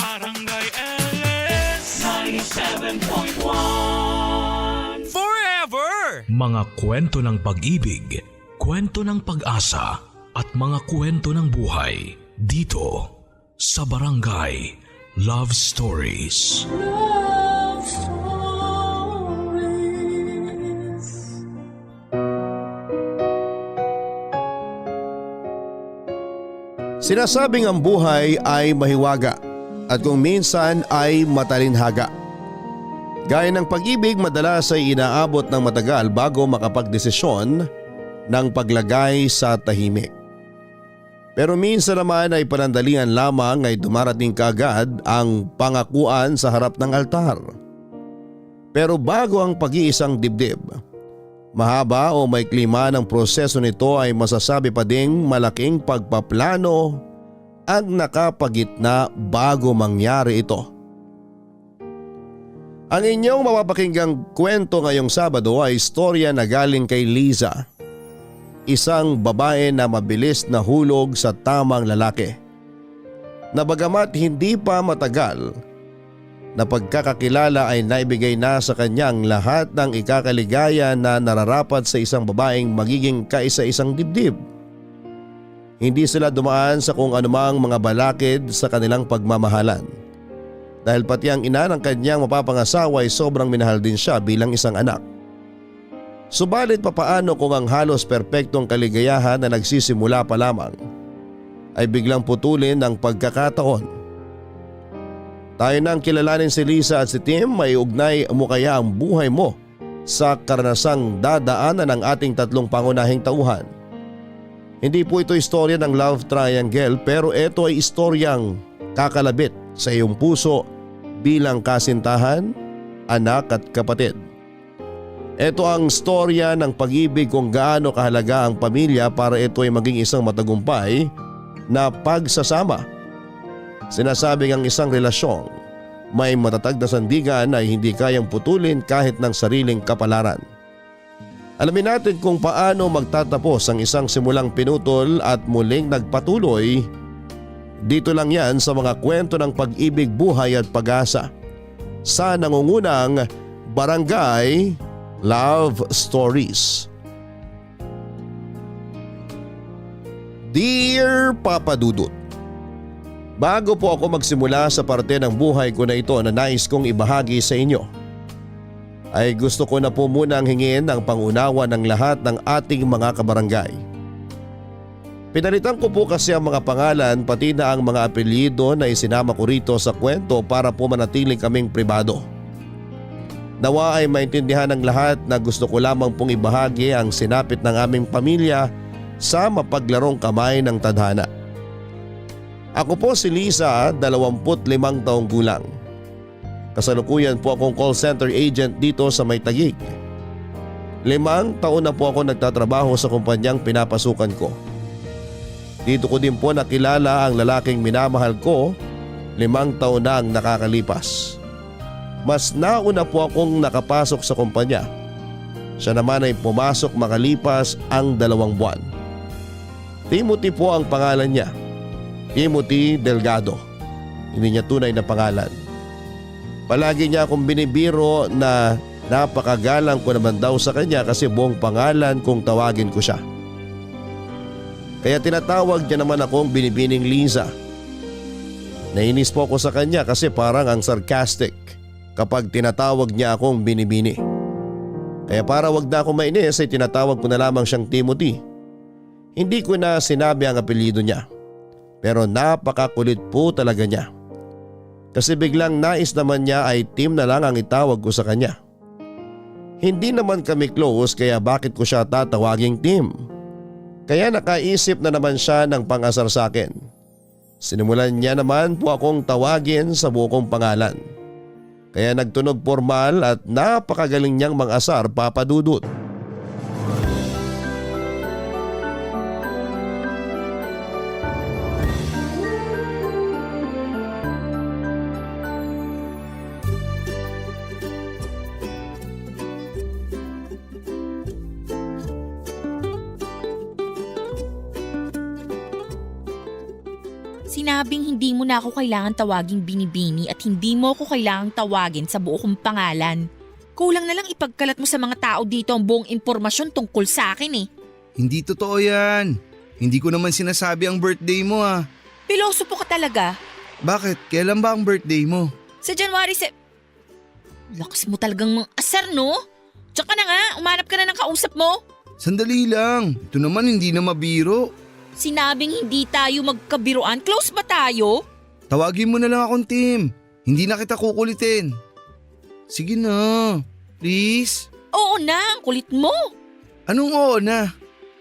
Barangay LS 97.1 Forever! Mga kwento ng pag-ibig, kwento ng pag-asa at mga kwento ng buhay dito sa Barangay Love Stories. Love Stories. Sinasabing ang buhay ay mahiwaga at kung minsan ay matalinhaga. Gaya ng pag-ibig, madalas ay inaabot ng matagal bago makapagdesisyon ng paglagay sa tahimik. Pero minsan naman ay panandalian lamang ay dumarating kaagad ang pangakuan sa harap ng altar. Pero bago ang pag-iisang dibdib, mahaba o may klima ng proseso nito ay masasabi pa ding malaking pagpaplano ang nakapagitna bago mangyari ito. Ang inyong mapapakinggang kwento ngayong Sabado ay istorya na galing kay Liza, isang babae na mabilis na hulog sa tamang lalaki. Na bagamat hindi pa matagal na pagkakakilala ay naibigay na sa kanyang lahat ng ikakaligaya na nararapat sa isang babaeng magiging kaisa-isang dibdib. Hindi sila dumaan sa kung anumang mga balakid sa kanilang pagmamahalan. Dahil pati ang ina ng kanyang mapapangasawa ay sobrang minahal din siya bilang isang anak. Subalit papaano kung ang halos perpektong kaligayahan na nagsisimula pa lamang ay biglang putulin ng pagkakataon. Tayo nang kilalanin si Liza at si Tim, may ugnay mo kaya ang buhay mo sa karanasang dadaanan ng ating tatlong pangunahing tauhan. Hindi po ito istorya ng love triangle, pero ito ay istoryang kakalabit sa iyong puso bilang kasintahan, anak at kapatid. Ito ang storya ng pag-ibig kung gaano kahalaga ang pamilya para ito ay maging isang matagumpay na pagsasama. Sinasabing ang isang relasyong may matatag na sandigan ay hindi kayang putulin kahit ng sariling kapalaran. Alamin natin kung paano magtatapos ang isang simulang pinutol at muling nagpatuloy. Dito lang yan sa mga kwento ng pag-ibig, buhay at pag-asa sa nangungunang Barangay Love Stories. Dear Papa Dudut, bago po ako magsimula sa parte ng buhay ko na ito na nais kong ibahagi sa inyo, ay gusto ko na po munang hingin ang pangunawa ng lahat ng ating mga kabarangay. Pinalitan ko po kasi ang mga pangalan pati na ang mga apelyido na isinama ko rito sa kwento para po manatiling kaming pribado. Nawa ay maintindihan ng lahat na gusto ko lamang pong ibahagi ang sinapit ng aming pamilya sa mapaglarong kamay ng tadhana. Ako po si Liza, 25 taong gulang. Kasalukuyan po akong call center agent dito sa May Taguig. 5 taon na po ako nagtatrabaho sa kumpanyang pinapasukan ko. Dito ko din po nakilala ang lalaking minamahal ko, 5 taon na ang nakakalipas. Mas nauna po akong nakapasok sa kumpanya. Siya naman ay pumasok makalipas ang 2 buwan. Timothy po ang pangalan niya. Timothy Delgado. Hindi niya tunay na pangalan. Palagi niya akong binibiro na napakagalang ko naman daw sa kanya kasi buong pangalan kung tawagin ko siya. Kaya tinatawag niya naman akong Binibining Liza. Nainis po ako sa kanya kasi parang ang sarcastic kapag tinatawag niya akong Binibini. Kaya para wag na akong mainis ay tinatawag ko na lamang siyang Timothy. Hindi ko na sinabi ang apelyido niya. Pero napakakulit po talaga niya. Kasi biglang nais naman niya ay Tim na lang ang itawag ko sa kanya. Hindi naman kami close kaya bakit ko siya tatawaging Tim? Kaya nakaisip na naman siya ng pang-asar sa akin. Sinimulan niya naman po akong tawagin sa buong pangalan. Kaya nagtunog formal at napakagaling niyang mang-asar, Papa Dudut. sinabing hindi mo na ako kailangan tawaging Binibini at hindi mo ako kailangang tawagin sa buo kong pangalan. Kulang na lang ipagkalat mo sa mga tao dito ang buong impormasyon tungkol sa akin eh. Hindi totoo yan. Hindi ko naman sinasabi ang birthday mo ah. Pilosopo ka talaga. Bakit? Kailan ba ang birthday mo? Sa January Lakas mo talagang mga asar no? Tsaka na nga, umanap ka na ng kausap mo. Sandali lang. Ito naman hindi na mabiro. Sinabing hindi tayo magkabiruan. Close ba tayo? Tawagin mo na lang akong Tim. Hindi na kita kukulitin. Sige na. Please. Oo na, ang kulit mo. Anong oo na?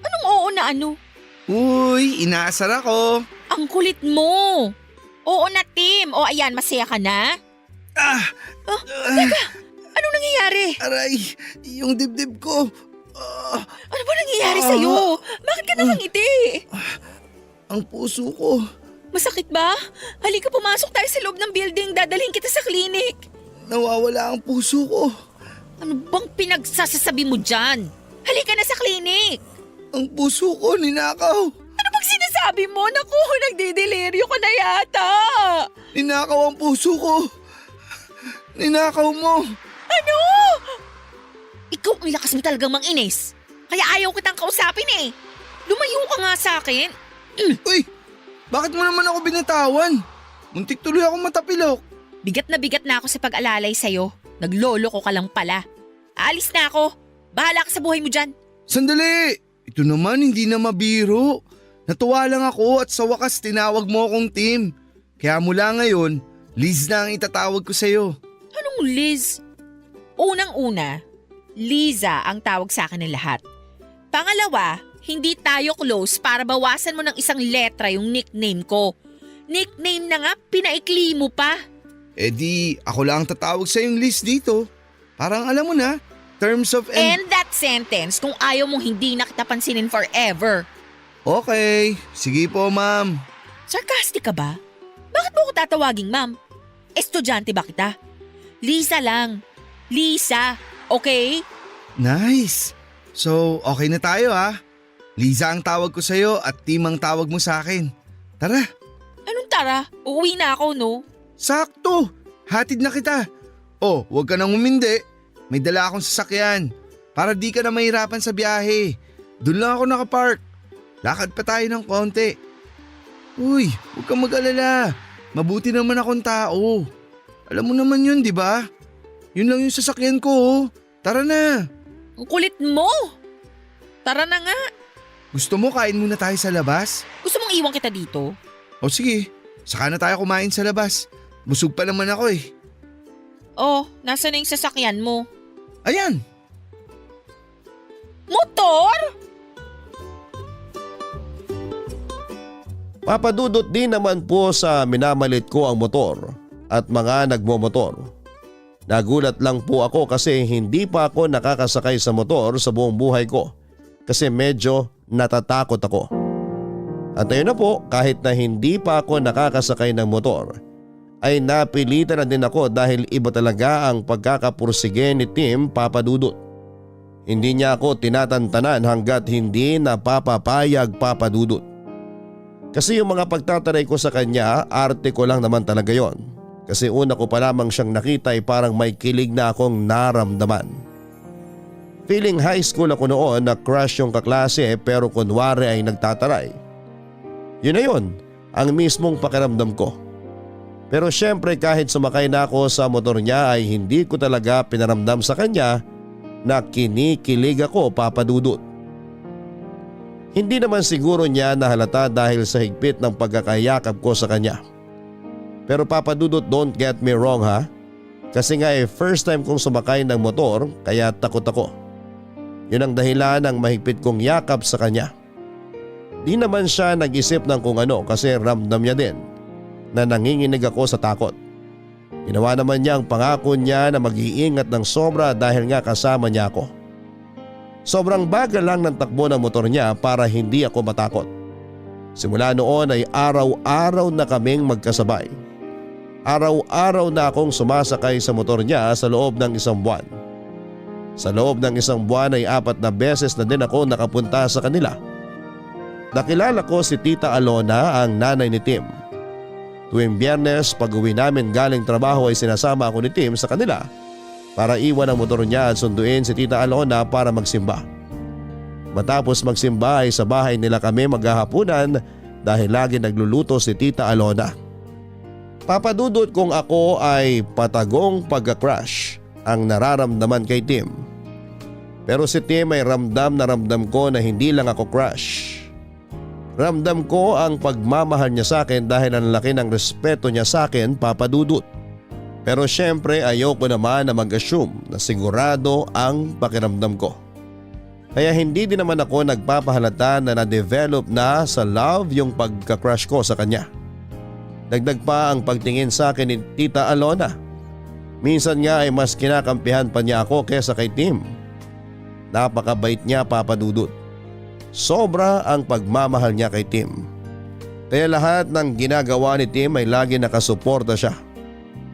Anong oo na ano? Uy, inaasar ako. Ang kulit mo. Oo na, Tim. O ayan, masaya ka na? Teka, anong nangyayari? Aray, yung dibdib ko. Ano ba nangyayari sa'yo? Bakit ka nakangiti? Ang puso ko. Masakit ba? Halika pumasok tayo sa loob ng building. Dadalhin kita sa klinik. Nawawala ang puso ko. Ano bang pinagsasasabi mo dyan? Halika na sa klinik. Ang puso ko ninakaw. Ano bang sinasabi mo? Naku, nagdideliryo ka na yata. Ninakaw ang puso ko. Ninakaw mo. Ano? Ikaw ang lakas mo talagang manginis. Kaya ayaw kitang kausapin eh. Lumayo ka nga sa akin. Uy, bakit mo naman ako binatawan? Muntik tuloy ako matapilok. Bigat na ako sa pag-alalay sa'yo. Naglolo ko ka lang pala. Aalis na ako. Bahala ka sa buhay mo dyan. Sandali! Ito naman hindi na mabiro. Natuwa lang ako at sa wakas tinawag mo akong Tim. Kaya mula ngayon, Liz na ang itatawag ko sa'yo. Anong Liz? Unang-una, Liza ang tawag sa akin ng lahat. Pangalawa, hindi tayo close para bawasan mo ng isang letra yung nickname ko. Nickname na nga, pinaikli mo pa. Eh di, ako lang ang tatawag sa yung Liz dito. Parang alam mo na, terms of End that sentence kung ayaw mong hindi na kita pansinin forever. Okay, sige po ma'am. Sarcastic ka ba? Bakit mo ko tatawaging ma'am? Estudyante ba kita? Lisa lang. Lisa, okay? Nice. So, okay na tayo ha. Liza ang tawag ko sa'yo at Tim ang tawag mo sa akin. Tara. Anong tara? Uuwi na ako, no? Sakto. Hatid na kita. Oh, huwag ka nang umindi. May dala akong sasakyan. Para di ka na mahirapan sa biyahe. Doon lang ako nakapark. Lakad pa tayo ng konti. Uy, huwag kang mag-alala. Mabuti naman akong tao. Alam mo naman yun, di ba? Yun lang yung sasakyan ko. Oh. Tara na. Ang kulit mo! Tara na nga. Gusto mo kain muna tayo sa labas? Gusto mong iwan kita dito? O sige, saka na tayo kumain sa labas. Busog pa naman ako eh. Oh, nasa na yung sasakyan mo? Ayan! Motor? Papadudot din naman po sa minamalit ko ang motor at mga nagmomotor. Nagulat lang po ako kasi hindi pa ako nakakasakay sa motor sa buong buhay ko kasi medyo natatakot ako. At ayun na po, kahit na hindi pa ako nakakasakay ng motor ay napilitan na din ako dahil iba talaga ang pagkakapursige ni Tim Papadudot. Hindi niya ako tinatantanan hanggat hindi napapapayag Papadudot. Kasi yung mga pagtataray ko sa kanya, arte ko lang naman talaga yon. Kasi una ko pa lamang siyang nakita ay parang may kilig na akong naramdaman. Feeling high school ako noon na crush yung kaklase pero kunwari ay nagtataray. Yun na yun, ang mismong pakiramdam ko. Pero syempre kahit sumakay na ako sa motor niya ay hindi ko talaga pinaramdam sa kanya na kinikilig ako Papadudot. Hindi naman siguro niya nahalata dahil sa higpit ng pagkakayakap ko sa kanya. Pero Papadudot, don't get me wrong ha. Kasi nga first time kong sumakay ng motor kaya takot ako. Yun ang dahilan ng mahigpit kong yakap sa kanya. Di naman siya nag-isip ng kung ano kasi ramdam niya din na nanginginig ako sa takot. Ginawa naman niya ang pangako niya na mag-iingat ng sobra dahil nga kasama niya ako. Sobrang bagal lang ng takbo ng motor niya para hindi ako matakot. Simula noon ay araw-araw na kaming magkasabay. Araw-araw na akong sumasakay sa motor niya sa loob ng isang buwan. Sa loob ng isang buwan ay 4 na beses na din ako nakapunta sa kanila. Nakilala ko si Tita Alona, ang nanay ni Tim. Tuwing Biyernes pag uwi namin galing trabaho ay sinasama ako ni Tim sa kanila para iwan ang motor niya at sunduin si Tita Alona para magsimba. Matapos magsimba ay sa bahay nila kami maghahapunan dahil lagi nagluluto si Tita Alona. Papadudot kung ako ay patagong pagka-crush ang nararamdaman kay Tim. Pero si Tim ay ramdam na ramdam ko na hindi lang ako crush. Ramdam ko ang pagmamahal niya sa akin dahil ang laki ng respeto niya sa akin, Papa Dudut. Pero syempre ayoko naman na mag-assume na sigurado ang pakiramdam ko. Kaya hindi din naman ako nagpapahalata na na-develop na sa love yung pagka-crush ko sa kanya. Dagdag pa ang pagtingin sa akin ni Tita Alona. Minsan nga ay mas kinakampihan pa niya ako kesa kay Tim. Napakabait niya, Papa Dudut. Sobra ang pagmamahal niya kay Tim. Kaya lahat ng ginagawa ni Tim ay lagi nakasuporta siya.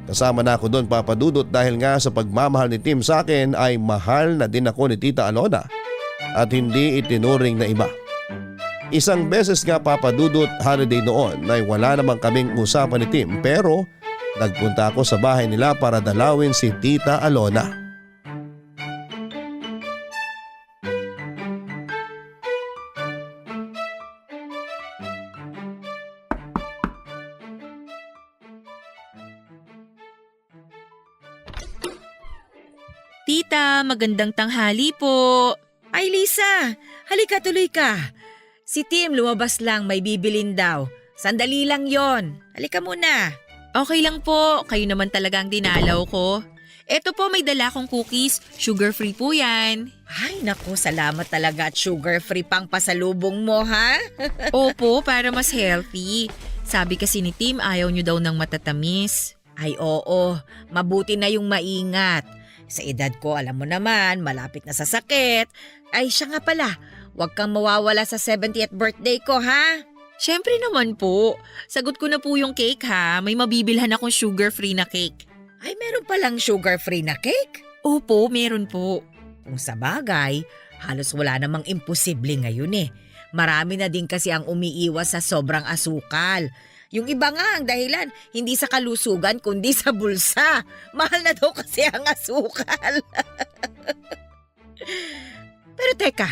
Kasama na ako doon, Papa Dudut, dahil nga sa pagmamahal ni Tim sa akin ay mahal na din ako ni Tita Alona at hindi itinuring na iba. Isang beses nga, Papa Dudut, holiday noon ay wala namang kaming usapan ni Tim pero nagpunta ako sa bahay nila para dalawin si Tita Alona. Tita, magandang tanghali po. Ay Lisa, halika tuloy ka. Si Tim lumabas lang, may bibilin daw. Sandali lang yon. Halika muna. Okay lang po, kayo naman talaga ang dinalaw ko. Eto po, may dala kong cookies, sugar-free po yan. Ay naku, salamat talaga at sugar-free pang pasalubong mo ha. Opo, para mas healthy. Sabi kasi ni Tim ayaw nyo daw ng matatamis. Ay oo, mabuti na yung maingat. Sa edad ko, alam mo naman, malapit na sa sakit. Ay siya nga pala, huwag kang mawawala sa 70th birthday ko ha. Siyempre naman po. Sagot ko na po yung cake ha. May mabibilhan akong sugar-free na cake. Ay meron palang sugar-free na cake? Opo, meron po. Kung sa bagay, halos wala namang imposible ngayon eh. Marami na din kasi ang umiiwas sa sobrang asukal. Yung iba nga ang dahilan, hindi sa kalusugan kundi sa bulsa. Mahal na daw kasi ang asukal. Pero teka,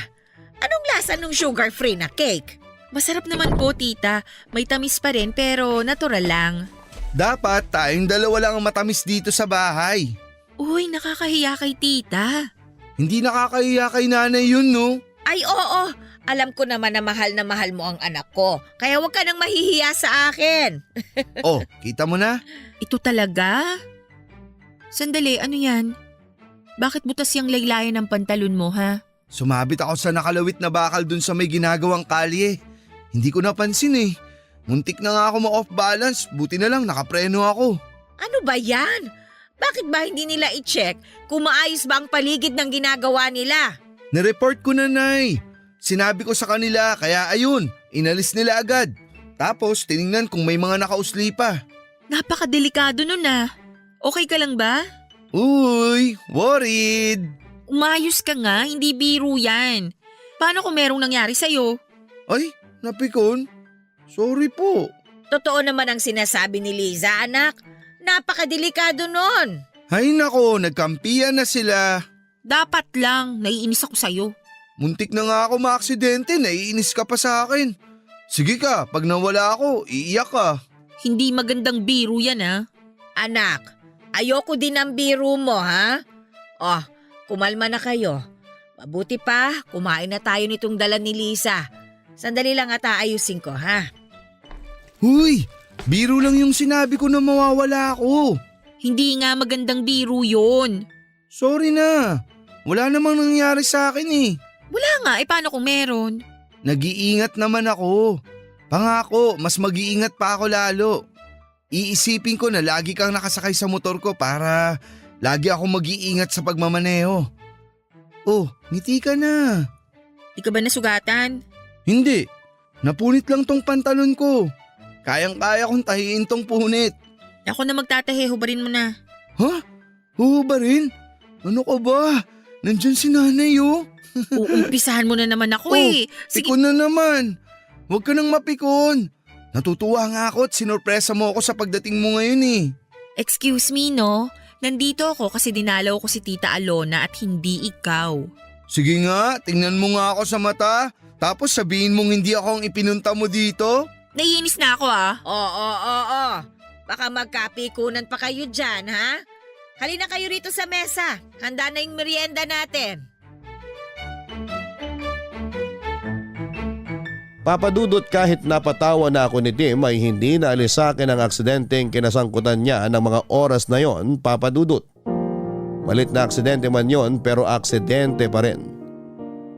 anong lasa ng sugar-free na cake? Masarap naman po, tita. May tamis pa rin pero natural lang. Dapat tayong dalawa lang ang matamis dito sa bahay. Uy, nakakahiya kay tita. Hindi nakakahiya kay nanay yun, no? Ay oo, alam ko naman na mahal mo ang anak ko. Kaya huwag ka nang mahihiya sa akin. Oh, kita mo na? Ito talaga? Sandali, ano yan? Bakit butas yung laylayan ng pantalon mo, ha? Sumabit ako sa nakalawit na bakal dun sa may ginagawang kalye. Hindi ko napansin eh. Muntik na nga ako ma-off balance, buti na lang nakapreno ako. Ano ba yan? Bakit ba hindi nila i-check kung maayos ba ang paligid ng ginagawa nila? Nireport ko na, Nay. Sinabi ko sa kanila kaya ayun, inalis nila agad. Tapos tiningnan kung may mga nakausli pa. Napakadelikado nun ah. Okay ka lang ba? Uy, worried. Umayos ka nga, hindi biro yan. Paano kung merong nangyari sa'yo? Ay, napikon. Sorry po. Totoo naman ang sinasabi ni Liza, anak. Napakadelikado nun. Ay nako, nagkampiyan na sila. Dapat lang, naiinis ako sa'yo. Muntik na nga ako maaksidente, naiinis ka pa sa akin. Sige ka, pag nawala ako, iiyak ka. Hindi magandang biro yan ah. Anak, ayoko din ang biro mo ha. Oh, kumalma na kayo. Mabuti pa, kumain na tayo nitong dala ni Lisa. Sandali lang at aayusin ko ha. Huy, biro lang yung sinabi ko na mawawala ako. Hindi nga magandang biro yun. Sorry na, wala namang nangyari sa akin eh. Wala nga, paano kung meron? Nag-iingat naman ako. Pangako, mas mag-iingat pa ako lalo. Iisipin ko na lagi kang nakasakay sa motor ko para lagi ako mag-iingat sa pagmamaneho. Oh, ngiti ka na. Di ka ba nasugatan? Hindi, napunit lang tong pantalon ko. Kayang-kaya kong tahiin tong punit. Ako na magtatahi, hubarin mo na. Ha? Huhubarin? Ano ka ba? Nandyan si nanay oh. Uumpisahan mo na naman ako Oh, eh. Sige, pikon na naman. Huwag ka nang mapikon. Natutuwa nga ako at sinurpresa mo ako sa pagdating mo ngayon eh. Excuse me, no? Nandito ako kasi dinalaw ko si Tita Alona at hindi ikaw. Sige nga, tingnan mo nga ako sa mata. Tapos sabihin mong hindi ako ang ipinunta mo dito. Naiinis na ako ah. Oo. Baka magkapikunan pa kayo dyan, ha? Halina kayo rito sa mesa. Handa na yung merienda natin. Papadudot kahit napatawa na ako ni Tim ay hindi naalis sa akin ang aksidenteng kinasangkutan niya ng mga oras na yon, Papadudot. Malit na aksidente man yon pero aksidente pa rin.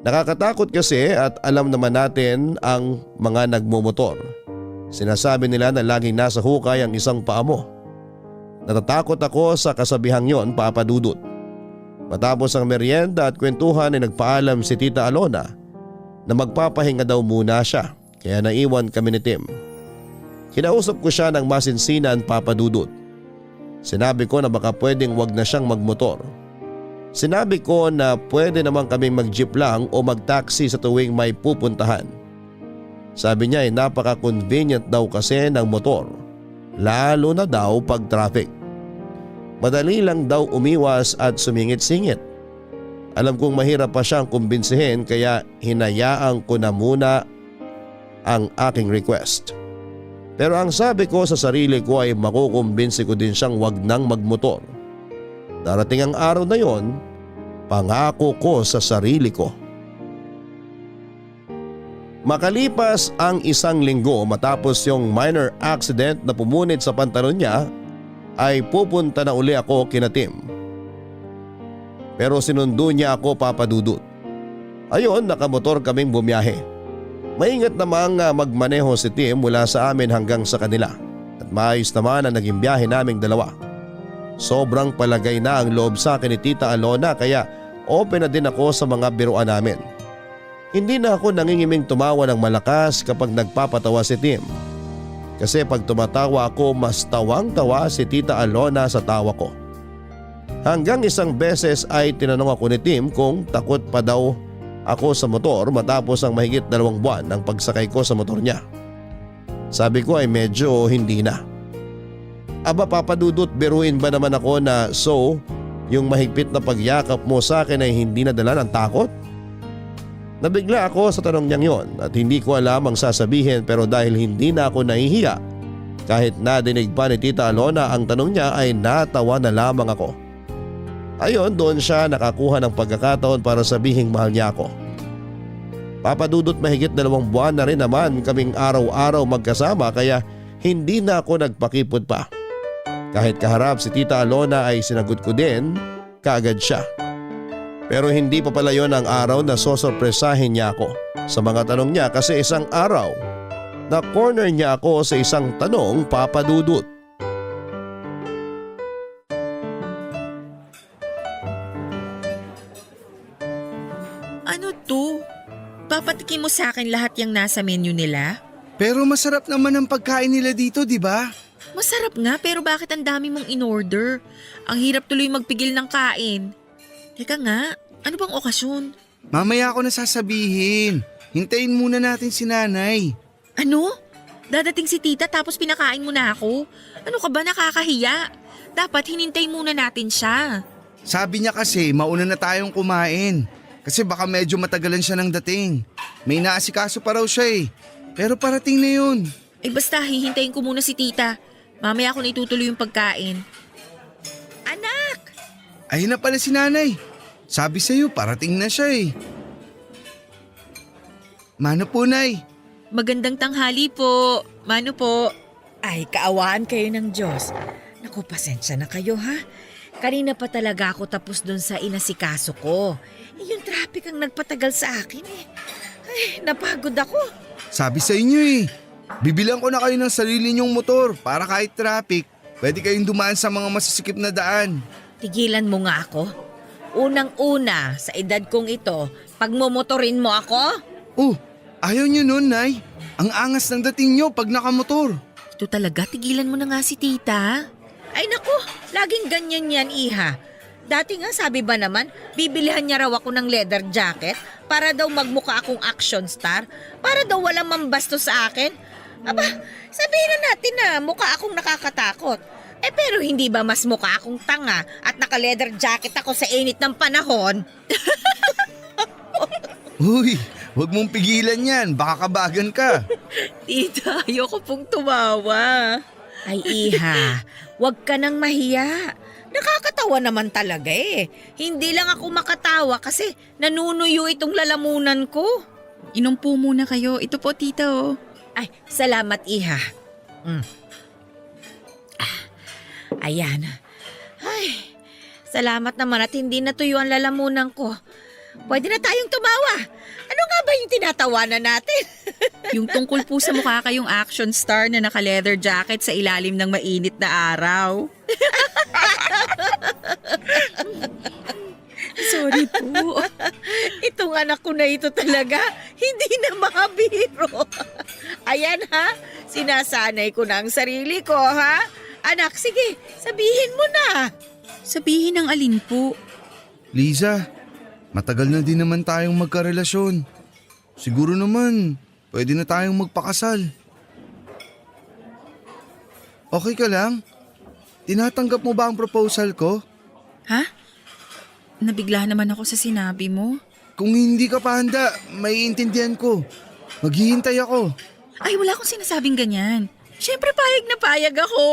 Nakakatakot kasi at alam naman natin ang mga nagmumotor. Sinasabi nila na laging nasa hukay ang isang paa mo. Natatakot ako sa kasabihang yon, Papadudot. Matapos ang merienda at kwentuhan ay nagpaalam si Tita Alona na magpapahinga daw muna siya kaya naiwan kami ni Tim. Kinausap ko siya ng masinsinan, Papadudot. Sinabi ko na baka pwedeng wag na siyang magmotor. Sinabi ko na pwede naman kaming mag-jeep lang o mag-taxi sa tuwing may pupuntahan. Sabi niya ay napaka-convenient daw kasi ng motor, lalo na daw pag traffic. Madali lang daw umiwas at sumingit-singit. Alam kong mahirap pa siyang kumbinsihin kaya hinayaan ko na muna ang aking request. Pero ang sabi ko sa sarili ko ay makukumbinsi ko din siyang wag nang magmotor. Darating ang araw na yon, pangako ko sa sarili ko. Makalipas ang 1 linggo matapos yung minor accident na pumunit sa pantalon niya, ay pupunta na uli ako kina Tim. Pero sinundo niya ako, Papadudot. Ayon, nakamotor kaming bumiyahe. Maingat namang magmaneho si Tim mula sa amin hanggang sa kanila at maayos naman ang naging biyahe naming dalawa. Sobrang palagay na ang loob sa akin ni Tita Alona kaya open na din ako sa mga biruan namin. Hindi na ako nangingiming tumawa ng malakas kapag nagpapatawa si Tim. Kasi pag tumatawa ako mas tawang-tawa si Tita Alona sa tawa ko. Hanggang isang beses ay tinanong ako ni Tim kung takot pa daw ako sa motor matapos ang mahigit 2 buwan ng pagsakay ko sa motor niya. Sabi ko ay medyo hindi na. Aba, Papadudot, biruin ba naman ako na yung mahigpit na pagyakap mo sa akin ay hindi nadala ng takot? Nabigla ako sa tanong niyang yon at hindi ko alam ang sasabihin pero dahil hindi na ako nahihiya, kahit nadinig pa ni Tita Alona ang tanong niya ay natawa na lamang ako. Ayon, doon siya nakakuha ng pagkakataon para sabihing mahal niya ako. Papadudot, mahigit 2 buwan na rin naman kaming araw-araw magkasama kaya hindi na ako nagpakipot pa. Kahit kaharap si Tita Alona ay sinagot ko din kaagad siya. Pero hindi pa pala yon ang araw na sosorpresahin niya ako sa mga tanong niya kasi isang araw na corner niya ako sa isang tanong, Papadudot. Ano to? Papatikin mo sa akin lahat yung nasa menu nila? Pero masarap naman ang pagkain nila dito, di ba? Masarap nga pero bakit ang dami mong in-order? Ang hirap tuloy magpigil ng kain. Teka nga, ano bang okasyon? Mamaya ako na sasabihin. Hintayin muna natin si nanay. Ano? Dadating si tita tapos pinakain mo na ako? Ano ka ba, nakakahiya? Dapat hinintay muna natin siya. Sabi niya kasi mauna na tayong kumain. Kasi baka medyo matagalan siya ng dating. May naasikaso pa raw siya eh. Pero parating na yun. Ay basta, hihintayin ko muna si tita. Mamaya ako na itutuloy yung pagkain. Anak! Ayun na pala si nanay. Sabi sa'yo, parating na siya eh. Mano po, Nay? Magandang tanghali po. Mano po? Ay, kaawaan kayo ng Diyos. Naku, pasensya na kayo ha. Kanina pa talaga ako tapos doon sa inasikaso ko. Yung traffic ang nagpatagal sa akin eh. Ay, napagod ako. Sabi sa inyo eh. Bibilang ko na kayo ng sarili niyong motor para kahit traffic, pwede kayong dumaan sa mga masisikip na daan. Tigilan mo nga ako. Unang-una, sa edad kong ito, pagmumotorin mo ako? Oh, ayaw niyo nun, Nay. Ang angas ng dating niyo pag nakamotor. Ito talaga, tigilan mo na nga si tita. Ay naku, laging ganyan yan, iha. Dati nga sabi ba naman, bibilihan niya raw ako ng leather jacket para daw magmukha akong action star, para daw walang mambasto sa akin. Sabihin na natin na mukha akong nakakatakot. Pero hindi ba mas mukha akong tanga at naka-leather jacket ako sa init ng panahon? Uy, huwag mong pigilan yan. Baka kabagan ka. Tita, ayoko pong tumawa. Ay Iha, huwag ka nang mahiya. Nakakatawa naman talaga eh. Hindi lang ako makatawa kasi nanunuyo itong lalamunan ko. Inom po muna kayo. Ito po, tita, oh. Ay, salamat Iha. Ayan. Ay, salamat naman at hindi natuyo ang lalamunan ko. Pwede na tayong tumawa. Ano nga ba yung tinatawanan natin? Yung tungkol po sa mukha kayong action star na naka-leather jacket sa ilalim ng mainit na araw. Sorry po. Itong anak ko na ito talaga, hindi na makabiro. Ayan ha, sinasanay ko na ang sarili ko ha. Anak, sige, sabihin mo na. Sabihin ng alin po. Liza, matagal na din naman tayong magkarelasyon. Siguro naman, pwede na tayong magpakasal. Okay ka lang? Tinatanggap mo ba ang proposal ko? Ha? Nabigla naman ako sa sinabi mo. Kung hindi ka pa handa, maiintindihan ko. Maghihintay ako. Ay, wala akong sinasabing ganyan. Siyempre, payag na payag ako.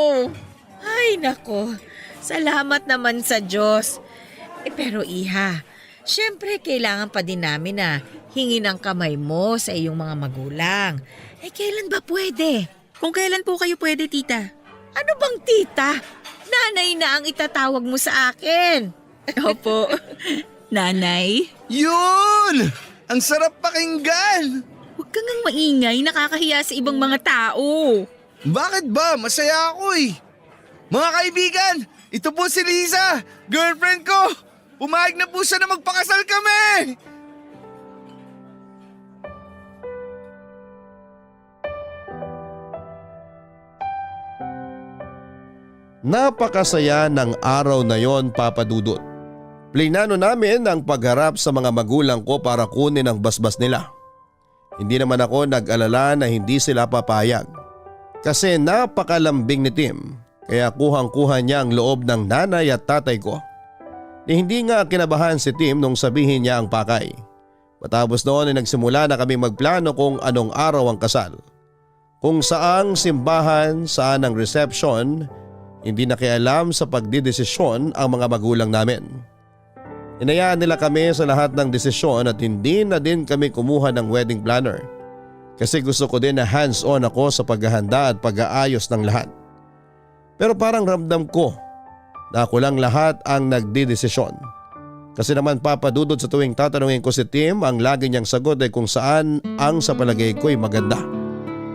Ay nako, salamat naman sa Diyos. Pero Iha, syempre kailangan pa din namin na hingin ang kamay mo sa iyong mga magulang. Kailan ba pwede? Kung kailan po kayo pwede, tita? Ano bang tita? Nanay na ang itatawag mo sa akin. Opo. Nanay? Yun! Ang sarap pakinggan! Huwag kang ngang maingay, nakakahiya sa ibang mga tao. Bakit ba? Masaya ako eh. Mga kaibigan, ito po si Liza, girlfriend ko. Pumayag na po siya na magpakasal kami. Napakasaya ng araw na yon, Papa Dudut. Plinano namin ang pagharap sa mga magulang ko para kunin ang basbas nila. Hindi naman ako nag-alala na hindi sila papayag. Kasi napakalambing ni Tim, kaya kuhang-kuha niya ang loob ng nanay at tatay ko. Hindi nga kinabahan si Tim nung sabihin niya ang pakay. Matapos noon ay nagsimula na kami magplano kung anong araw ang kasal. Kung saang simbahan, saan ang reception, hindi nakialam sa pagdidesisyon ang mga magulang namin. Inayaan nila kami sa lahat ng desisyon at hindi na din kami kumuha ng wedding planner. Kasi gusto ko din na hands-on ako sa paghahanda at pag-aayos ng lahat. Pero parang ramdam ko na ako lang lahat ang nagdidesisyon. Kasi naman papadudod sa tuwing tatanungin ko si Tim, ang lagi niyang sagot ay kung saan ang sa palagay ko ay maganda.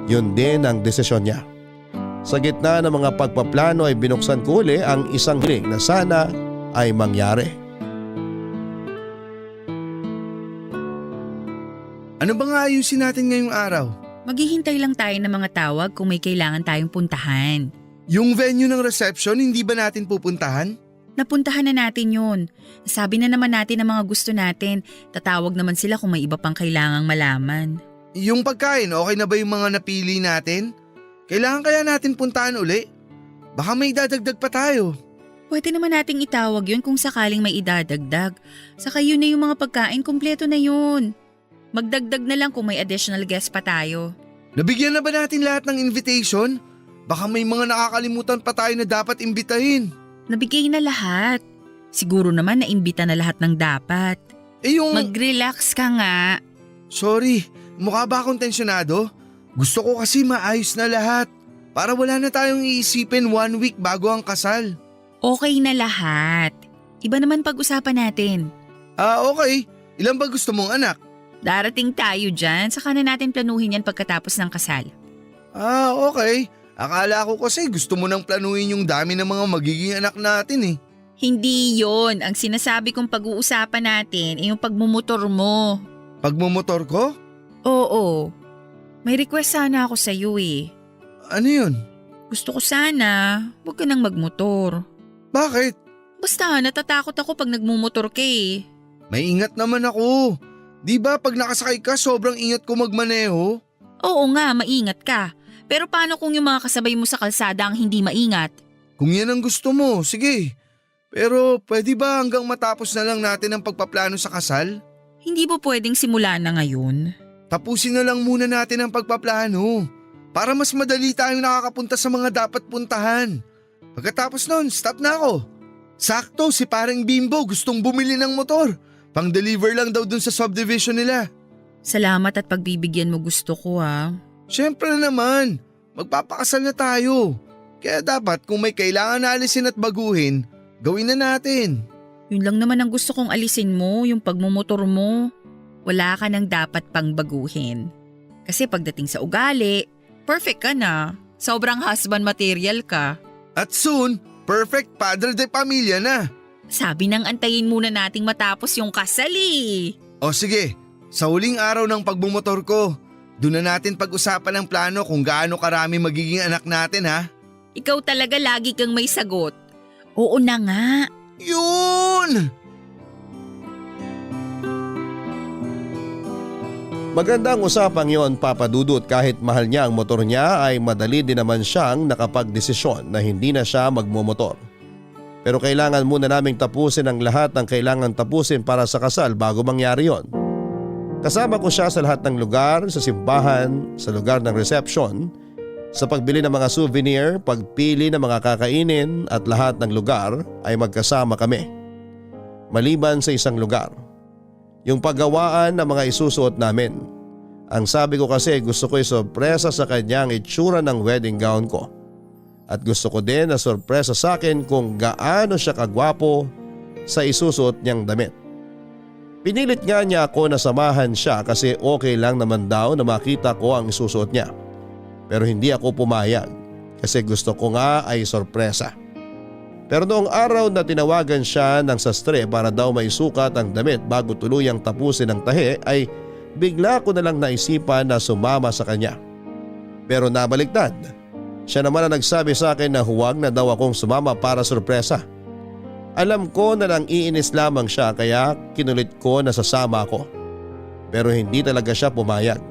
Yun din ang desisyon niya. Sa gitna ng mga pagpaplano ay binuksan ko uli ang isang hiling na sana ay mangyari. Ano ba nga ayusin natin ngayong araw? Maghihintay lang tayo ng mga tawag kung may kailangan tayong puntahan. Yung venue ng reception, hindi ba natin pupuntahan? Napuntahan na natin yun. Sabi na naman natin ang mga gusto natin. Tatawag naman sila kung may iba pang kailangang malaman. Yung pagkain, okay na ba yung mga napili natin? Kailangan kaya natin puntahan uli? Baka may dadagdag pa tayo. Pwede naman nating itawag yun kung sakaling may idadagdag. Saka yun na yung mga pagkain, kumpleto na yun. Magdagdag na lang kung may additional guest pa tayo. Nabigyan na ba natin lahat ng invitation? Baka may mga nakakalimutan pa tayo na dapat imbitahin. Nabigay na lahat. Siguro naman naimbita na lahat ng dapat. Mag-relax ka nga. Sorry, mukha ba akong tensyonado? Gusto ko kasi maayos na lahat. Para wala na tayong iisipin 1 week bago ang kasal. Okay na lahat. Iba naman pag-usapan natin. Okay. Ilan ba gusto mong anak? Darating tayo dyan, saka na natin planuhin yan pagkatapos ng kasal. Okay. Akala ko kasi gusto mo nang planuhin yung dami ng mga magiging anak natin eh. Hindi yon. Ang sinasabi kong pag-uusapan natin ay yung pagmumotor mo. Pagmumotor ko? Oo. May request sana ako sa iyo eh. Ano yun? Gusto ko sana, huwag ka nang magmotor. Bakit? Basta natatakot ako pag nagmumotor ka eh. May ingat naman ako. Di ba pag nakasakay ka sobrang ingat ko magmaneho? Oo nga, maingat ka. Pero paano kung yung mga kasabay mo sa kalsada ang hindi maingat? Kung yan ang gusto mo, sige. Pero pwede ba hanggang matapos na lang natin ang pagpaplano sa kasal? Hindi ba pwedeng simula na ngayon? Tapusin na lang muna natin ang pagpaplano para mas madali tayong nakakapunta sa mga dapat puntahan. Pagkatapos nun, stop na ako. Sakto, si parang Bimbo gustong bumili ng motor. Pang-deliver lang daw dun sa subdivision nila. Salamat at pagbibigyan mo gusto ko ha. Siyempre naman, magpapakasal na tayo. Kaya dapat kung may kailangan na alisin at baguhin, gawin na natin. Yun lang naman ang gusto kong alisin mo, yung pagmumotor mo. Wala ka nang dapat pang baguhin. Kasi pagdating sa ugali, perfect ka na. Sobrang husband material ka. At soon, perfect padre de pamilya na. Sabi nang antayin muna nating matapos yung kasal eh. O sige, sa huling araw ng pagbumotor ko, doon na natin pag-usapan ang plano kung gaano karami magiging anak natin ha. Ikaw talaga lagi kang may sagot. Oo na nga. Yun! Magandang usapang yon, Papa Dudut. Kahit mahal niya ang motor niya ay madali din naman siyang nakapagdesisyon na hindi na siya magmumotor. Pero kailangan muna naming tapusin ang lahat ng kailangan tapusin para sa kasal bago mangyari yon. Kasama ko siya sa lahat ng lugar, sa simbahan, sa lugar ng reception, sa pagbili ng mga souvenir, pagpili ng mga kakainin at lahat ng lugar ay magkasama kami. Maliban sa isang lugar, yung paggawaan ng mga isusuot namin. Ang sabi ko kasi gusto ko isorpresa sa kanya ang itsura ng wedding gown ko. At gusto ko din na sorpresa sa akin kung gaano siya kagwapo sa isusuot niyang damit. Pinilit nga niya ako na samahan siya kasi okay lang naman daw na makita ko ang isusuot niya. Pero hindi ako pumayag kasi gusto ko nga ay sorpresa. Pero noong araw na tinawagan siya ng sastre para daw may sukat ang damit bago tuluyang tapusin ang tahi ay bigla ko na lang naisipan na sumama sa kanya. Pero nabaliktad. Siya naman ang nagsabi sa akin na huwag na daw akong sumama para sorpresa. Alam ko na lang iinis lamang siya kaya kinulit ko na sasama ako. Pero hindi talaga siya pumayag.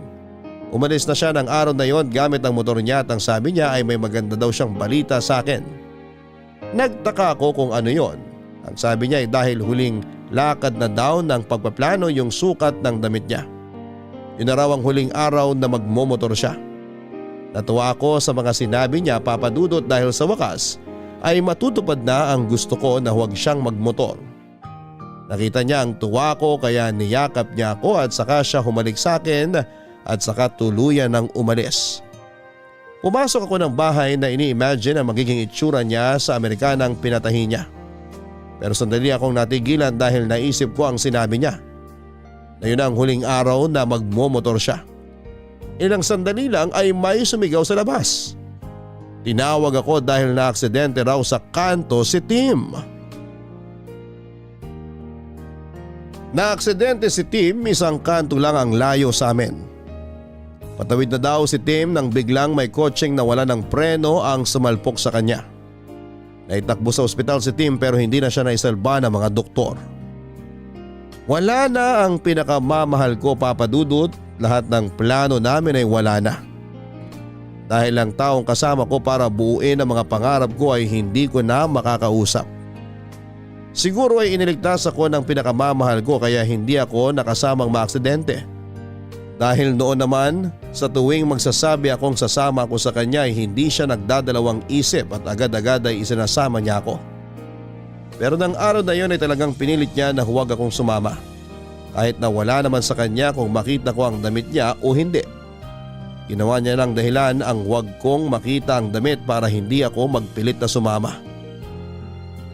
Umalis na siya ng araw na yon gamit ang motor niya at ang sabi niya ay may maganda daw siyang balita sa akin. Nagtaka ako kung ano yon. Ang sabi niya ay dahil huling lakad na daw ng pagpaplano yung sukat ng damit niya. Yun na raw ang huling araw na magmomotor siya. Natuwa ako sa mga sinabi niya, Papa Dudut, dahil sa wakas ay matutupad na ang gusto ko na huwag siyang magmotor. Nakita niya ang tuwa ko kaya niyakap niya ako at saka siya humalik sa akin at saka tuluyan ng umalis. Pumasok ako ng bahay na ini-imagine ang magiging itsura niya sa Amerikanang pinatahi niya. Pero sandali akong natigilan dahil naisip ko ang sinabi niya. Na yun ang huling araw na magmomotor siya. Ilang sandali lang ay may sumigaw sa labas. Tinawag ako dahil na-aksidente raw sa kanto si Tim. Na-aksidente si Tim, isang kanto lang ang layo sa amin. Patawid na daw si Tim nang biglang may kotseng nawala ng preno ang sumalpok sa kanya. Naitakbo sa ospital si Tim pero hindi na siya naisalba ng mga doktor. Wala na ang pinakamamahal ko, Papa Dudut. Lahat ng plano namin ay wala na. Dahil ang taong kasama ko para buuin ang mga pangarap ko ay hindi ko na makakausap. Siguro ay iniligtas ako ng pinakamamahal ko kaya hindi ako nakasamang maaksidente. Dahil noon naman sa tuwing magsasabi akong sasama ako sa kanya ay hindi siya nagdadalawang isip at agad-agad ay isinasama niya ako. Pero ng araw na yon ay talagang pinilit niya na huwag akong sumama. Kahit na wala naman sa kanya kung makita ko ang damit niya o hindi. Ginawa niya lang dahilan ang huwag kong makita ang damit para hindi ako magpilit na sumama.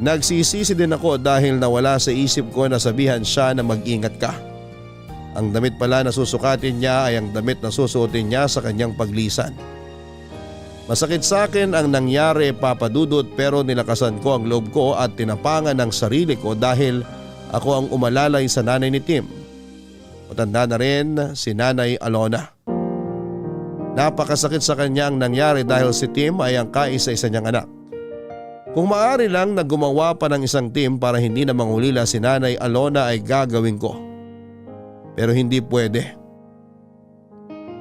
Nagsisisi din ako dahil nawala sa isip ko na sabihan siya na mag-ingat ka. Ang damit pala na susukatin niya ay ang damit na susuotin niya sa kanyang paglisan. Masakit sa akin ang nangyari, Papa Dudut, pero nilakasan ko ang loob ko at tinapangan ang sarili ko dahil ako ang umalalay sa nanay ni Tim. Matanda na rin si Nanay Alona. Napakasakit sa kanya ang nangyari dahil si Tim ay ang kaisa-isa niyang anak. Kung maaari lang na gumawa pa ng isang Tim para hindi na mangulila si Nanay Alona ay gagawin ko. Pero hindi pwede.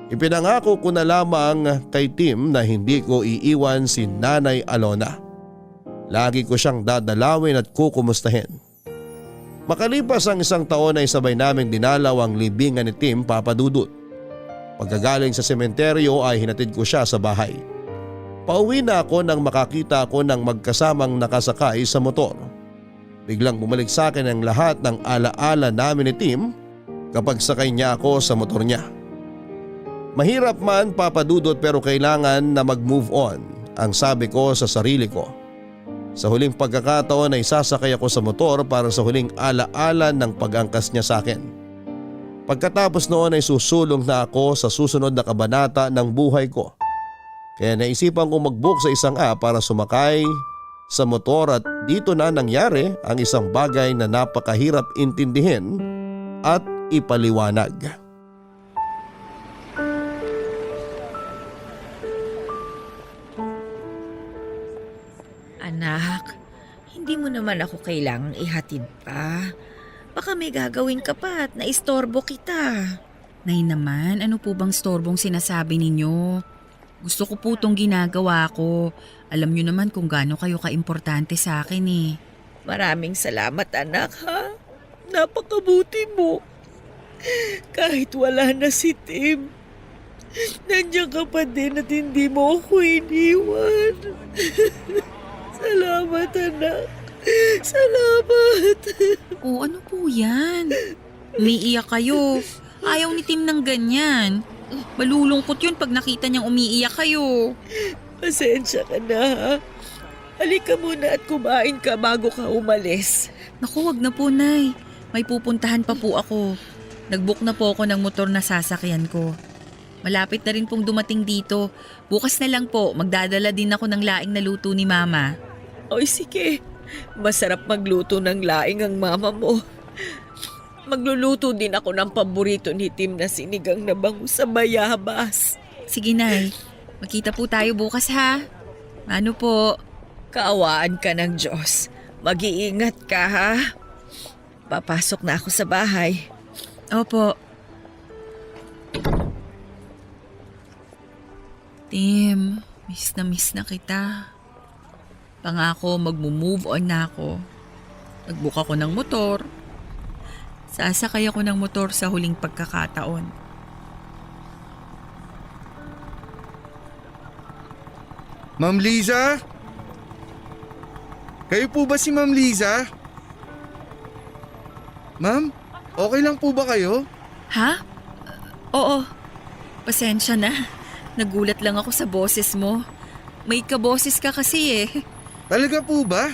Ipinangako ko na lamang kay Tim na hindi ko iiwan si Nanay Alona. Lagi ko siyang dadalawin at kukumustahin. Makalipas ang 1 taon ay sabay naming dinalaw ang libingan ni Tim, Papa Dudut. Pagkagaling sa sementeryo ay hinatid ko siya sa bahay. Pauwi na ako nang makakita ako ng magkasamang nakasakay sa motor. Biglang bumalik sa akin ang lahat ng alaala namin ni Tim kapag sakay niya ako sa motor niya. Mahirap man, Papa Dudut, pero kailangan na mag-move on, ang sabi ko sa sarili ko. Sa huling pagkakataon ay sasakay ako sa motor para sa huling alaala ng pag-angkas niya sa akin. Pagkatapos noon ay susulong na ako sa susunod na kabanata ng buhay ko. Kaya naisipan ko mag-book sa isang app para sumakay sa motor at dito na nangyari ang isang bagay na napakahirap intindihin at ipaliwanag. Anak, hindi mo naman ako kailangang ihatid pa. Baka may gagawin ka pa at naistorbo kita. Nay naman, ano po bang storbong sinasabi ninyo? Gusto ko po itong ginagawa ko. Alam nyo naman kung gaano kayo kaimportante sa akin eh. Maraming salamat anak ha. Napakabuti mo. Kahit wala na si Tim, nandiyan ka pa din at hindi mo ako iniwan. Salamat anak. Salamat. O ano po yan? Umiiyak kayo. Ayaw ni Tim ng ganyan. Malulungkot yun pag nakita niyang umiiyak kayo. Pasensya ka na ha. Halika muna at kumain ka bago ka umalis. Naku, wag na po, Nay. May pupuntahan pa po ako. Nag-book na po ako ng motor na sasakyan ko. Malapit na rin pong dumating dito. Bukas na lang po, magdadala din ako ng laing na luto ni Mama. Oy sige, masarap magluto ng laing ang mama mo. Magluluto din ako ng paborito ni Tim na sinigang na bangus sa bayabas. Sige, Nay. Magkita po tayo bukas, ha? Ano po? Kaawaan ka ng Diyos. Mag-iingat ka ha. Papasok na ako sa bahay. Opo. Tim, miss na kita. Pangako, magmo-move on na ako. Nag-book ako ng motor. Sasakay ako ng motor sa huling pagkakataon. Ma'am Liza? Kayo po ba si Ma'am Liza? Ma'am, okay lang po ba kayo? Ha? Oo. Pasensya na. Nagulat lang ako sa boses mo. May kaboses ka kasi eh. Talaga po ba?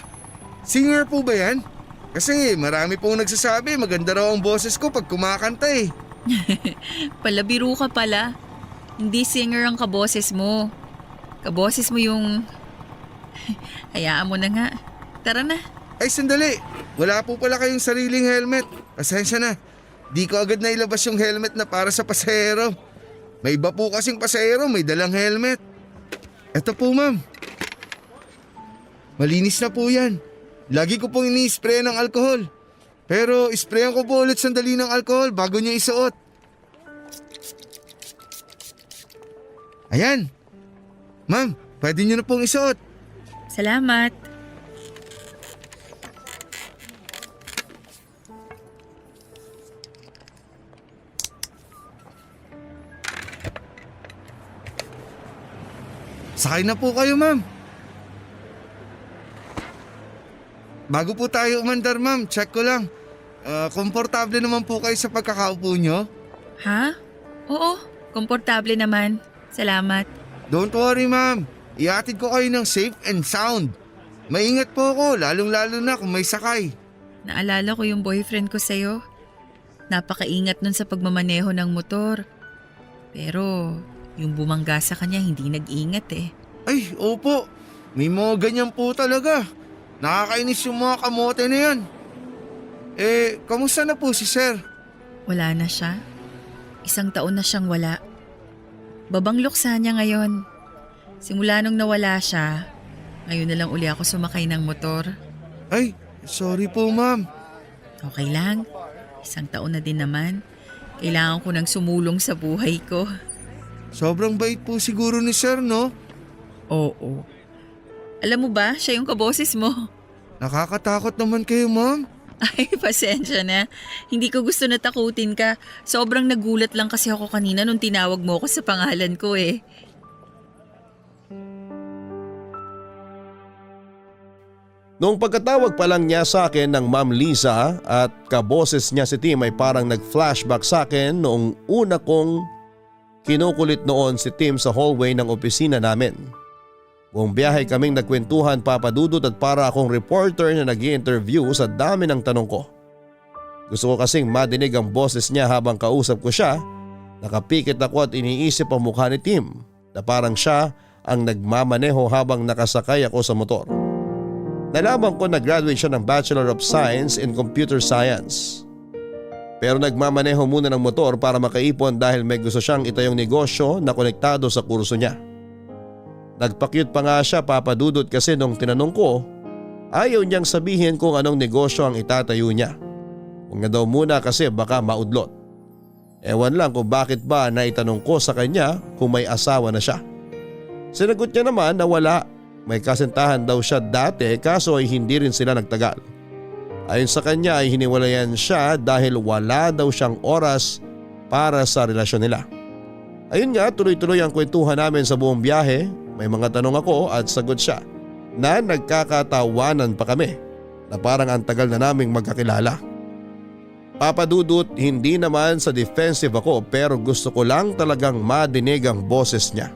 Singer po ba yan? Kasi marami pong nagsasabi maganda raw ang boses ko pag kumakanta eh. Palabiro ka pala. Hindi singer ang kaboses mo. Kaboses mo yung... Hayaan mo na nga. Tara na. Ay sandali, wala po pala kayong sariling helmet. Pasensya na, di ko agad nailabas yung helmet na para sa pasahero. May iba po kasing pasahero may dalang helmet. Eto po ma'am. Malinis na po yan. Lagi ko pong ini-spray ng alcohol. Pero isprayan ko po ulit sandali ng alcohol bago niyo isuot. Ayan. Ma'am, pwede niyo na pong isuot. Salamat. Sakay na po kayo ma'am. Bago po tayo umandar ma'am, check ko lang. Komportable naman po kayo sa pagkakaupo nyo? Ha? Oo, komportable naman. Salamat. Don't worry ma'am, ihatid ko kayo ng safe and sound. Maingat po ako, lalong-lalo na kung may sakay. Naalala ko yung boyfriend ko sa'yo. Napakaingat nun sa pagmamaneho ng motor. Pero yung bumangga sa kanya hindi nag-ingat eh. Ay, opo, may mga ganyan po talaga. Nakakainis yung mga kamote na yan. Kamusta na po si sir? Wala na siya. 1 taon na siyang wala. Babang luksa niya ngayon. Simula nung nawala siya, ngayon na lang uli ako sumakay ng motor. Ay, sorry po ma'am. Okay lang. 1 taon na din naman. Kailangan ko nang sumulong sa buhay ko. Sobrang bait po siguro ni Sir, no? Oo. Alam mo ba, siya yung kaboses mo. Nakakatakot naman kayo, ma'am. Ay, pasensya na. Hindi ko gusto na takutin ka. Sobrang nagulat lang kasi ako kanina nung tinawag mo ako sa pangalan ko eh. Noong pagkatawag pa lang niya sa akin ng Ma'am Liza at kaboses niya si Tim ay parang nag-flashback sa akin noong una kong kinukulit noon si Tim sa hallway ng opisina namin. Buong biyahe kaming nagkwentuhan, Papa Dudut, at para akong reporter na nag-i-interview sa dami ng tanong ko. Gusto ko kasing madinig ang boses niya habang kausap ko siya. Nakapikit ako at iniisip ang mukha ni Tim na parang siya ang nagmamaneho habang nakasakay ako sa motor. Nalaman ko na graduate siya ng Bachelor of Science in Computer Science. Pero nagmamaneho muna ng motor para makaipon dahil may gusto siyang itayong negosyo na konektado sa kurso niya. Nagpa-cute pa nga siya, Papa Dudut, kasi nung tinanong ko, ayaw niyang sabihin kung anong negosyo ang itatayo niya. Huwag na daw muna kasi baka maudlot. Ewan lang kung bakit ba na itanong ko sa kanya kung may asawa na siya. Sinagot niya naman na wala. May kasintahan daw siya dati kaso ay hindi rin sila nagtagal. Ayon sa kanya ay hiniwalayan siya dahil wala daw siyang oras para sa relasyon nila. Ayun nga, tuloy-tuloy ang kwentuhan namin sa buong biyahe. May mga tanong ako at sagot siya na nagkakatawanan pa kami na parang ang tagal na naming magkakilala. Papa Dudut, hindi naman sa defensive ako pero gusto ko lang talagang madinig ang boses niya.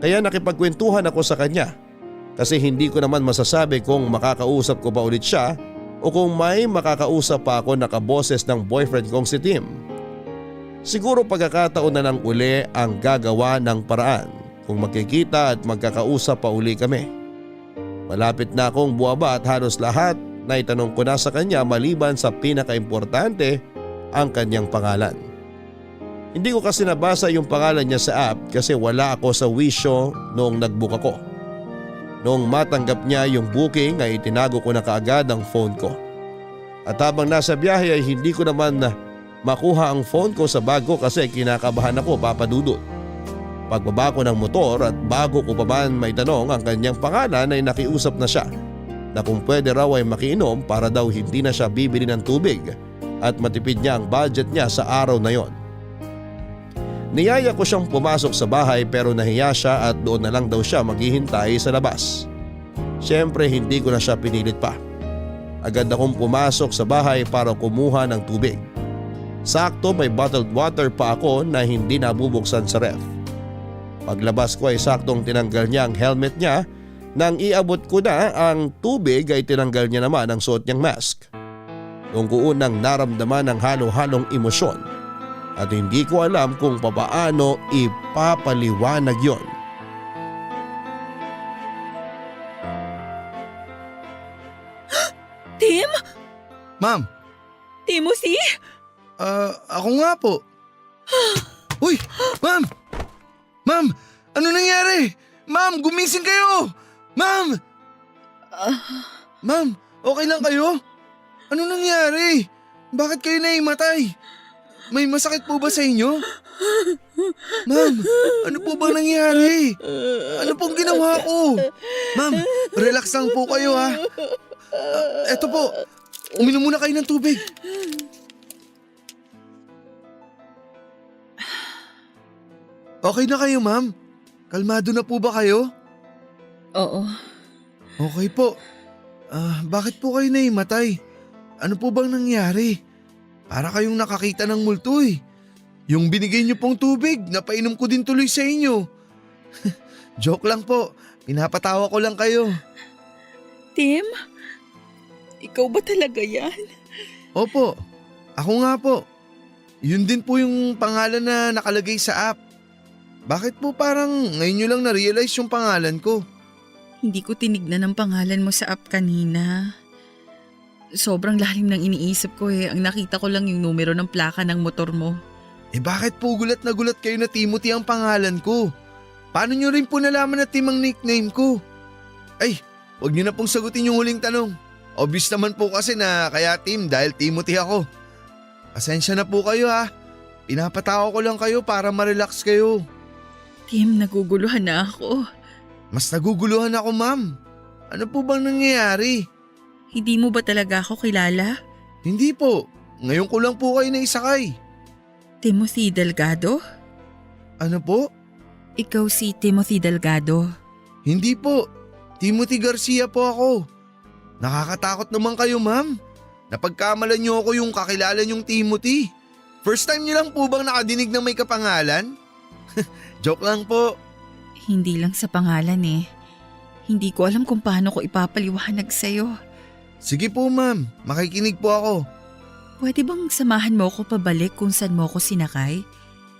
Kaya nakipagkwentuhan ako sa kanya kasi hindi ko naman masasabi kung makakausap ko pa ulit siya o kung may makakausap pa ako na kaboses ng boyfriend kong si Tim. Siguro pagkakataon na ng uli ang gagawa ng paraan kung magkikita at magkakausap pa uli kami. Malapit na akong buwaba at halos lahat na itanong ko na sa kanya maliban sa pinakaimportante, ang kanyang pangalan. Hindi ko kasi nabasa yung pangalan niya sa app kasi wala ako sa wisyo noong nagbook ako. Noong matanggap niya yung booking ay itinago ko na kaagad ang phone ko. At habang nasa biyahe ay hindi ko naman makuha ang phone ko sa bag ko kasi kinakabahan ako, Papa Dudut. Pagbaba ko ng motor at bago ko pa man maitanong ang kanyang pangalan ay nakiusap na siya na kung pwede raw ay makiinom para daw hindi na siya bibili ng tubig at matipid niya ang budget niya sa araw na yon. Niyaya ko siyang pumasok sa bahay pero nahiya siya at doon na lang daw siya maghihintay sa labas. Siyempre hindi ko na siya pinilit pa. Agad akong pumasok sa bahay para kumuha ng tubig. Sakto may bottled water pa ako na hindi nabubuksan sa ref. Paglabas ko ay saktong tinanggal niya ang helmet niya. Nang iabot ko na ang tubig ay tinanggal niya naman ang suot niyang mask. Doon ko unang naramdaman ang halo-halong emosyon at hindi ko alam kung papaano ipapaliwanag yon. Tim? Ma'am, Timothy? ako nga po. Uy, ma'am! Ma'am, ano nangyari? Ma'am, gumising kayo! Ma'am! Ma'am, okay lang kayo? Ano nangyari? Bakit kayo naimatay? May masakit po ba sa inyo? Ma'am, ano po bang nangyari? Ano pong ginawa ko? Ma'am, relax lang po kayo ha. Eto po, uminom muna kayo ng tubig. Okay na kayo, ma'am? Kalmado na po ba kayo? Oo. Okay po. Bakit po kayo naimatay? Ano po bang nangyari? Para kayong nakakita ng multo eh. Yung binigay niyo pong tubig, napainom ko din tuloy sa inyo. Joke lang po. Pinapatawa ko lang kayo. Tim? Ikaw ba talaga yan? Opo. Ako nga po. Yun din po yung pangalan na nakalagay sa app. Bakit po parang ngayon nyo lang na-realize yung pangalan ko? Hindi ko tinignan ang pangalan mo sa app kanina. Sobrang lalim ng iniisip ko eh. Ang nakita ko lang yung numero ng plaka ng motor mo. Bakit po gulat na gulat kayo na Timothy ang pangalan ko? Paano nyo rin po nalaman na Tim ang nickname ko? Ay, wag nyo na pong sagutin yung huling tanong. Obvious naman po kasi na kaya Tim dahil Timothy ako. Pasensya na po kayo ha. Pinapatawa ko lang kayo para ma-relax kayo. Tim, naguguluhan na ako. Mas naguguluhan ako, ma'am. Ano po bang nangyayari? Hindi mo ba talaga ako kilala? Hindi po. Ngayon ko lang po kayo naisakay. Timothy Delgado? Ano po? Ikaw si Timothy Delgado. Hindi po. Timothy Garcia po ako. Nakakatakot naman kayo, ma'am. Napagkamalan niyo ako yung kakilala niyong Timothy. First time niyo lang po bang nakadinig ng may kapangalan? Joke lang po. Hindi lang sa pangalan eh. Hindi ko alam kung paano ko ipapaliwanag sa'yo. Sige po, ma'am. Makikinig po ako. Pwede bang samahan mo ako pabalik kung saan mo ako sinakay?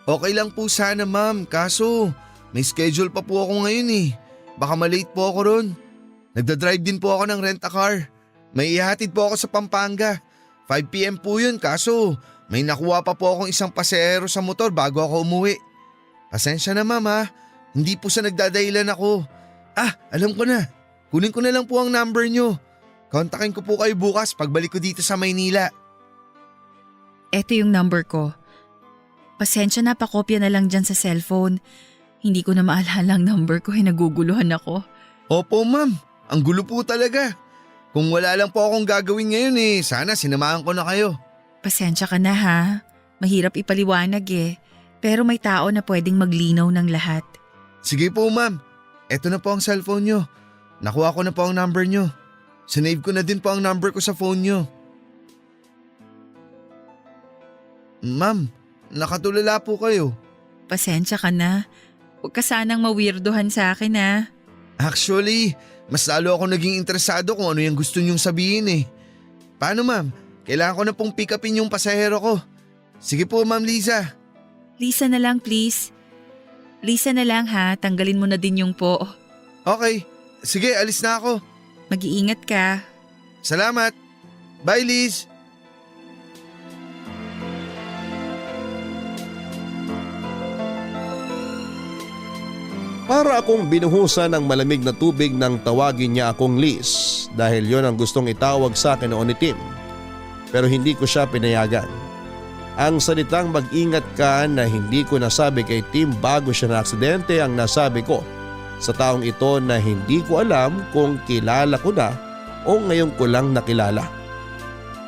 Okay lang po sana, ma'am. Kaso, may schedule pa po ako ngayon eh. Baka malate po ako ron. Nagdadrive din po ako ng rent-a-car. May ihatid po ako sa Pampanga. 5 PM po yun, kaso may nakuha pa po akong isang pasahero sa motor bago ako umuwi. Pasensya na, ma'am ha. Hindi po sa nagdadahilan ako. Alam ko na. Kunin ko na lang po ang number nyo. Kontakin ko po kayo bukas pagbalik ko dito sa Maynila. Eto yung number ko. Pasensya na, pakopya na lang dyan sa cellphone. Hindi ko na maalala ang number ko, naguguluhan ako. Opo, ma'am. Ang gulo po talaga. Kung wala lang po akong gagawin ngayon sana sinamahan ko na kayo. Pasensya ka na ha. Mahirap ipaliwanag eh. Pero may tao na pwedeng maglinaw ng lahat. Sige po, ma'am. Eto na po ang cellphone nyo. Nakuha ko na po ang number nyo. Sinave ko na din po ang number ko sa phone nyo. Ma'am, nakatulala po kayo. Pasensya ka na. Huwag ka sanang mawirdohan sa akin ha. Actually, mas lalo ako naging interesado kung ano yung gusto nyong sabihin eh. Paano, ma'am? Kailangan ko na pong pick upin yung pasahero ko. Sige po, Ma'am Liza. Lisa na lang please. Lisa na lang ha, tanggalin mo na din yung po. Okay, sige, alis na ako. Mag-iingat ka. Salamat. Bye, Liz. Para akong binuhusan ng malamig na tubig nang tawagin niya akong Liz dahil yon ang gustong itawag sa akin noon ni Tim. Pero hindi ko siya pinayagan. Ang salitang mag-ingat ka na hindi ko nasabi kay Tim bago siya na aksidente ang nasabi ko sa taong ito na hindi ko alam kung kilala ko na o ngayon ko lang nakilala.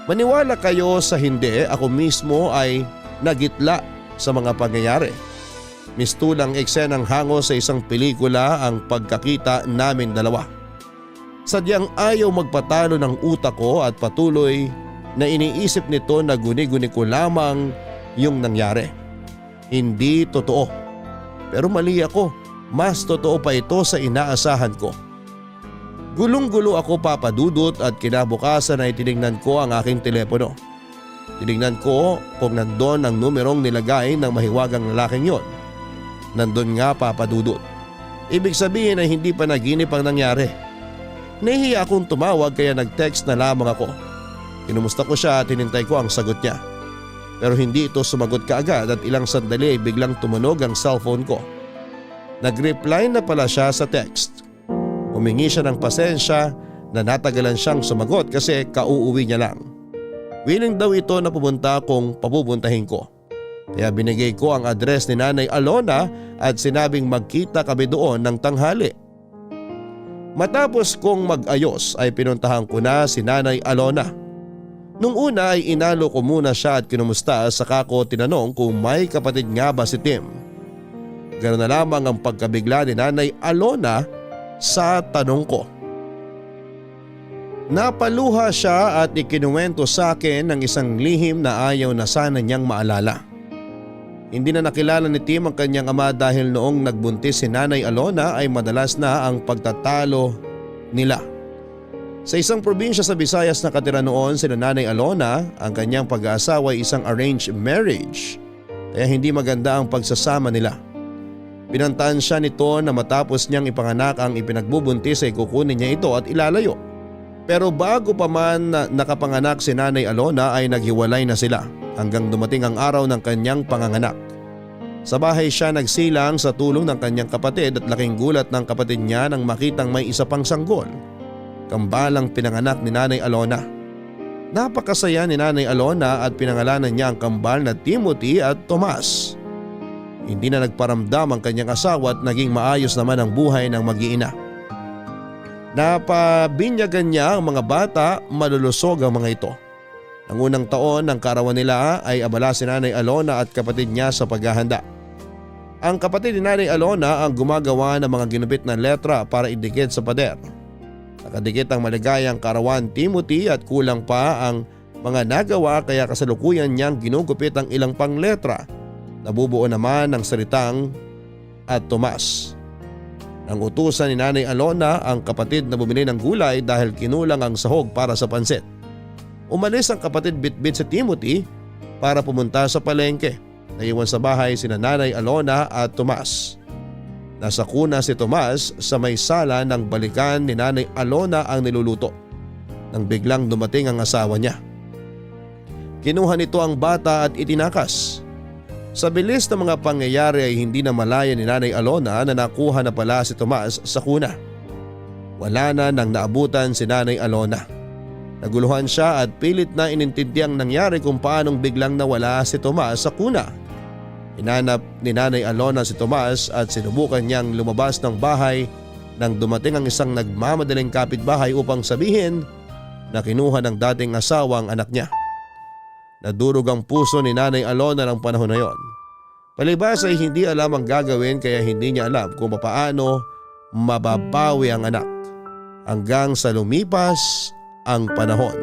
Maniwala kayo sa hindi, ako mismo ay nagitla sa mga pangyayari. Mistulang eksenang hango sa isang pelikula ang pagkakita namin dalawa. Sadyang ayaw magpatalo ng utak ko at patuloy na iniisip nito na guni-guni ko lamang yung nangyari. Hindi totoo. Pero mali ako, mas totoo pa ito sa inaasahan ko. Gulong-gulo ako papadudot at kinabukasan ay tinignan ko ang aking telepono. Tinignan ko kung nandun ang numerong nilagay ng mahiwagang lalaking yon. Nandun nga papadudot. Ibig sabihin ay hindi pa naginip ang nangyari. Nahihiya akong tumawag kaya nag-text na lamang ako. Kinumusta ko siya at hinintay ko ang sagot niya. Pero hindi ito sumagot kaagad at ilang sandali ay biglang tumunog ang cellphone ko. Nag-reply na pala siya sa text. Humingi siya ng pasensya na natagalan siyang sumagot kasi kauuwi niya lang. Willing daw ito na pumunta kung papupuntahin ko. Kaya binigay ko ang address ni Nanay Alona at sinabing magkita kami doon ng tanghali. Matapos kong mag-ayos ay pinuntahan ko na si Nanay Alona. Nung una ay inalo ko muna siya at kinumusta saka ko tinanong kung may kapatid nga ba si Tim. Ganoon na lamang ang pagkabigla ni Nanay Alona sa tanong ko. Napaluha siya at ikinuwento sa akin ng isang lihim na ayaw na sana niyang maalala. Hindi na nakilala ni Tim ang kanyang ama dahil noong nagbuntis si Nanay Alona ay madalas na ang pagtatalo nila. Sa isang probinsya sa Visayas na katira noon sina Nanay Alona, ang kanyang pag-aasawa ay isang arranged marriage kaya hindi maganda ang pagsasama nila. Pinantaan siya nito na matapos niyang ipanganak ang ipinagbubuntis ay kukunin niya ito at ilalayo. Pero bago pa man nakapanganak si Nanay Alona ay naghiwalay na sila hanggang dumating ang araw ng kanyang panganganak. Sa bahay siya nagsilang sa tulong ng kanyang kapatid at laking gulat ng kapatid niya nang makitang may isa pang sanggol. Kambalang pinanganak ni Nanay Alona. Napakasaya ni Nanay Alona at pinangalanan niya ang kambal na Timothy at Tomas. Hindi na nagparamdam ang kanyang asawa at naging maayos naman ang buhay ng mag-iina. Napabinyagan niya ang mga bata, malulusog ang mga ito. Ang unang taon ng kaarawan nila ay abala si Nanay Alona at kapatid niya sa paghahanda. Ang kapatid ni Nanay Alona ang gumagawa ng mga ginupit na letra para idikit sa pader. Nakadikit ang maligayang kaarawan Timothy at kulang pa ang mga nagawa kaya kasalukuyan niyang ginugupit ang ilang pang letra. Nabubuo naman ng salitang at Tomas. Nang utusan ni Nanay Alona ang kapatid na bumili ng gulay dahil kinulang ang sahog para sa pansit. Umalis ang kapatid bitbit si Timothy para pumunta sa palengke. Naiwan sa bahay sina Nanay Alona at Tomas. Nasa kuna si Tomas sa may sala ng balikan ni Nanay Alona ang niluluto. Nang biglang dumating ang asawa niya. Kinuha nito ang bata at itinakas. Sa bilis ng mga pangyayari ay hindi na malaya ni Nanay Alona na nakuha na pala si Tomas sa kuna. Wala na nang naabutan si Nanay Alona. Naguluhan siya at pilit na inintindihan nangyari kung paanong biglang nawala si Tomas sa kuna. Hinanap ni Nanay Alona si Tomas at sinubukan niyang lumabas ng bahay nang dumating ang isang nagmamadaling kapitbahay upang sabihin na kinuha ng dating asawa ang anak niya. Nadurog ang puso ni Nanay Alona ng panahon na yon. Palibhas ay hindi alam ang gagawin kaya hindi niya alam kung paano mababawi ang anak hanggang sa lumipas ang panahon.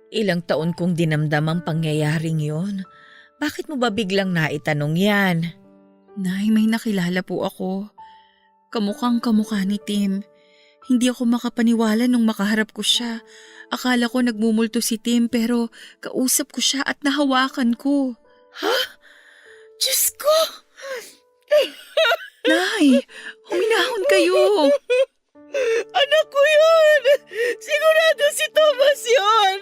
Ilang taon kong dinamdam ang pangyayaring yon. Bakit mo ba biglang naitanong yan? Nay, may nakilala po ako. Kamukhang kamukha ni Tim. Hindi ako makapaniwala nung makaharap ko siya. Akala ko nagmumulto si Tim pero kausap ko siya at nahawakan ko. Ha? Diyos ko! Nay, huminahon kayo. Anak ko yun! Sigurado si Thomas yun!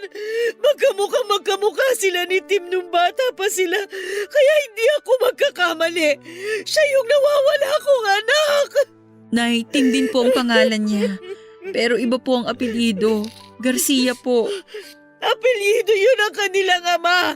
Magkamukha sila ni Tim nung bata pa sila. Kaya hindi ako magkakamali. Siya yung nawawala kong anak! Nay, Tim din po ang pangalan niya. Pero iba po ang apelyido. Garcia po. Apelyido yun ang kanilang ama.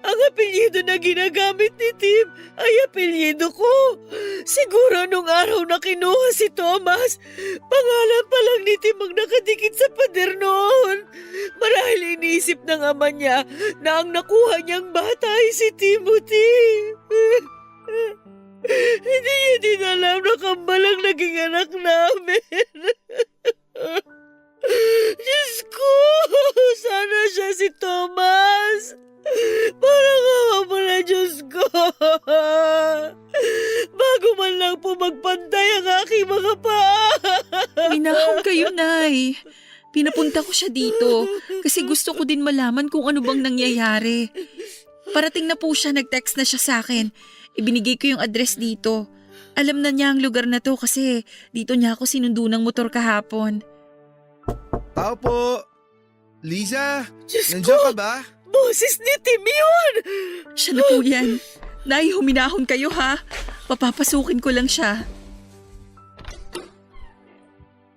Ang apelyido na ginagamit ni Tim ay apelyido ko. Siguro nung araw na kinuha si Thomas, pangalan pa lang ni Tim ang nakadikit sa pader noon. Marahil iniisip ng ama niya na ang nakuha niyang bata ay si Timothy. Hindi niya din alam na kambalang naging anak namin. Diyos ko! Sana siya si Thomas! Parang awa mo na, Diyos ko! Bago man lang po magpantay ang aking mga paa! Minahon kayo, Nay. Pinapunta ko siya dito kasi gusto ko din malaman kung ano bang nangyayari. Parating na po siya, nag-text na siya sa akin. Ibinigay ko yung address dito. Alam na niya ang lugar na to kasi dito niya ako sinundo ng motor kahapon. Tao po! Liza! Diyos Nandiyan ko! ka ba? Boses ni Tim yun! Siya na po yan. Nay, huminahon kayo ha. Papapasukin ko lang siya.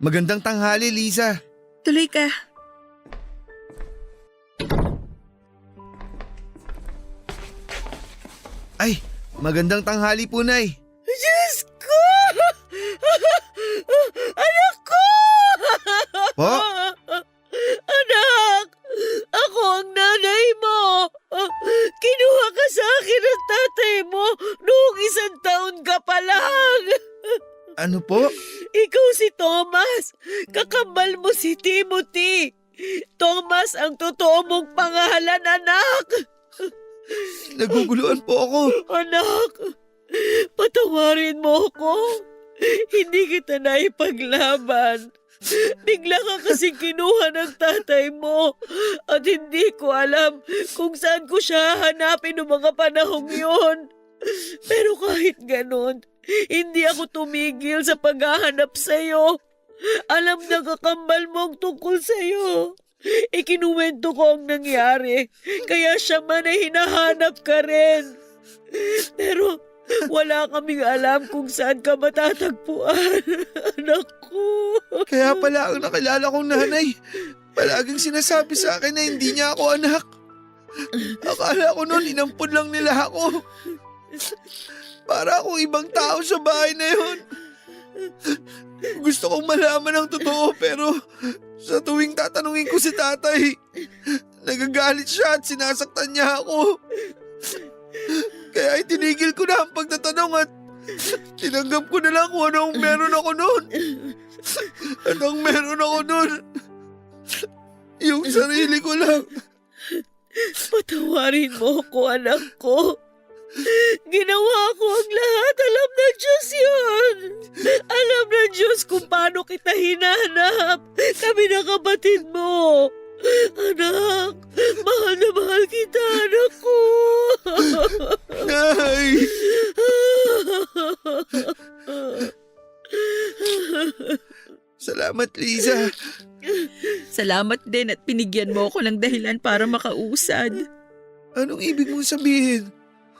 Magandang tanghali, Liza. Tuloy ka. Ay, magandang tanghali po, Nay. Diyos ko! Anak ko! Po? Anak! Ako ang nanay mo! Kinuha ka sa akin ng tatay mo noong 1 taon ka pa lang! Ano po? Ikaw si Thomas! Kakambal mo si Timothy! Thomas ang totoo mong pangalan, anak! Naguguluhan po ako. Anak! Patawarin mo ako! Hindi kita naipaglaban! Bigla ka kasi kinuha ng tatay mo at hindi ko alam kung saan ko siya hanapin noong mga panahong yun. Pero kahit ganon, hindi ako tumigil sa paghahanap sa'yo. Alam na kakambal mo ang tungkol sa'yo. Ikinuwento ko ang nangyari, kaya siya man ay hinahanap ka rin. Pero Wala kaming alam kung saan ka matatagpuan, anak ko. Kaya pala ang nakilala kong nanay, palaging sinasabi sa akin na hindi niya ako anak. Akala ko noon inampun lang nila ako. Para akong ibang tao sa bahay na yun. Gusto kong malaman ang totoo pero sa tuwing tatanungin ko si tatay, nagagalit siya at sinasaktan niya ako. Kaya itinigil ko na ang pagtatanong at tinanggap ko na lang kung anong meron ako noon. At ang meron ako noon, yung sarili ko lang. Patawarin mo ko, anak ko. Ginawa ko ang lahat. Alam ng Diyos yun. Alam ng Diyos kung paano kita hinanap. Kami na kapatid mo. Anak, mahal na mahal kita, anak ko. Nay! Salamat, Liza. Salamat din at binigyan mo ako ng dahilan para makausad. Anong ibig mong sabihin?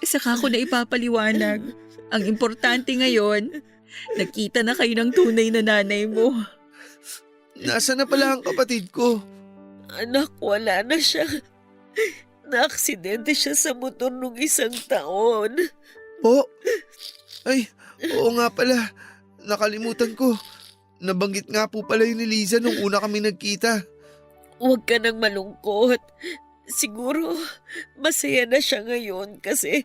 Saka ko na ipapaliwanag. Ang importante ngayon, nakita na kayo ng tunay na nanay mo. Nasaan na pala ang kapatid ko? Anak, wala na siya. Naaksidente siya sa motor nung 1 taon. Po? Ay, oo nga pala. Nakalimutan ko. Nabanggit nga po pala yun ni Liza nung una kami nagkita. Huwag ka nang malungkot. Siguro, masaya na siya ngayon kasi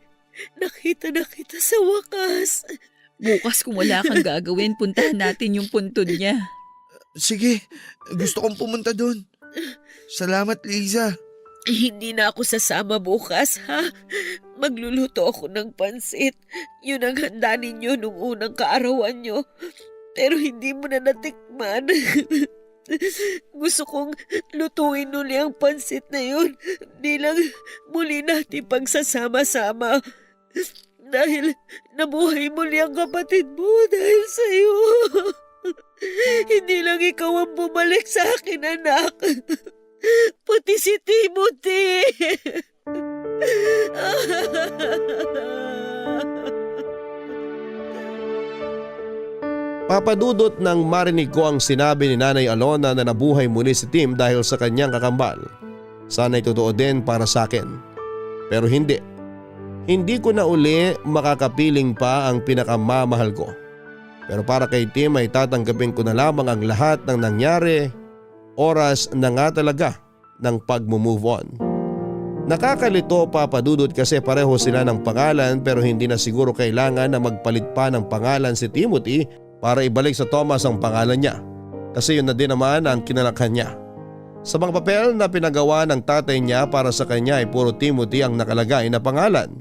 nakita na kita sa wakas. Bukas kung wala kang gagawin, puntahan natin yung puntod niya. Sige, gusto kong pumunta doon. Salamat, Liza. Hindi na ako sasama bukas, ha? Magluluto ako ng pansit. Yun ang handa ninyo nung unang kaarawan nyo. Pero hindi mo na natikman. Gusto kong lutuin uli ang pansit na yun. Di lang muli natin pagsasama-sama. Dahil nabuhay muli ang kapatid mo dahil sa'yo. Hindi lang ikaw ang bumalik sa akin, anak. Pati si Timothy. Papadudot nang marinig ko ang sinabi ni Nanay Alona na nabuhay muli si Tim dahil sa kanyang kakambal. Sana'y totoo din para sa akin. Pero hindi. Hindi ko na uli makakapiling pa ang pinakamamahal ko. Pero para kay Tim ay tatanggapin ko na lamang ang lahat ng nangyari. Oras na nga talaga ng pag-move on. Nakakalito, Papadudot, kasi pareho sila ng pangalan pero hindi na siguro kailangan na magpalit pa ng pangalan si Timothy para ibalik sa Thomas ang pangalan niya. Kasi yun na din naman ang kinalakhan niya. Sa mga papel na pinagawa ng tatay niya para sa kanya ay puro Timothy ang nakalagay na pangalan.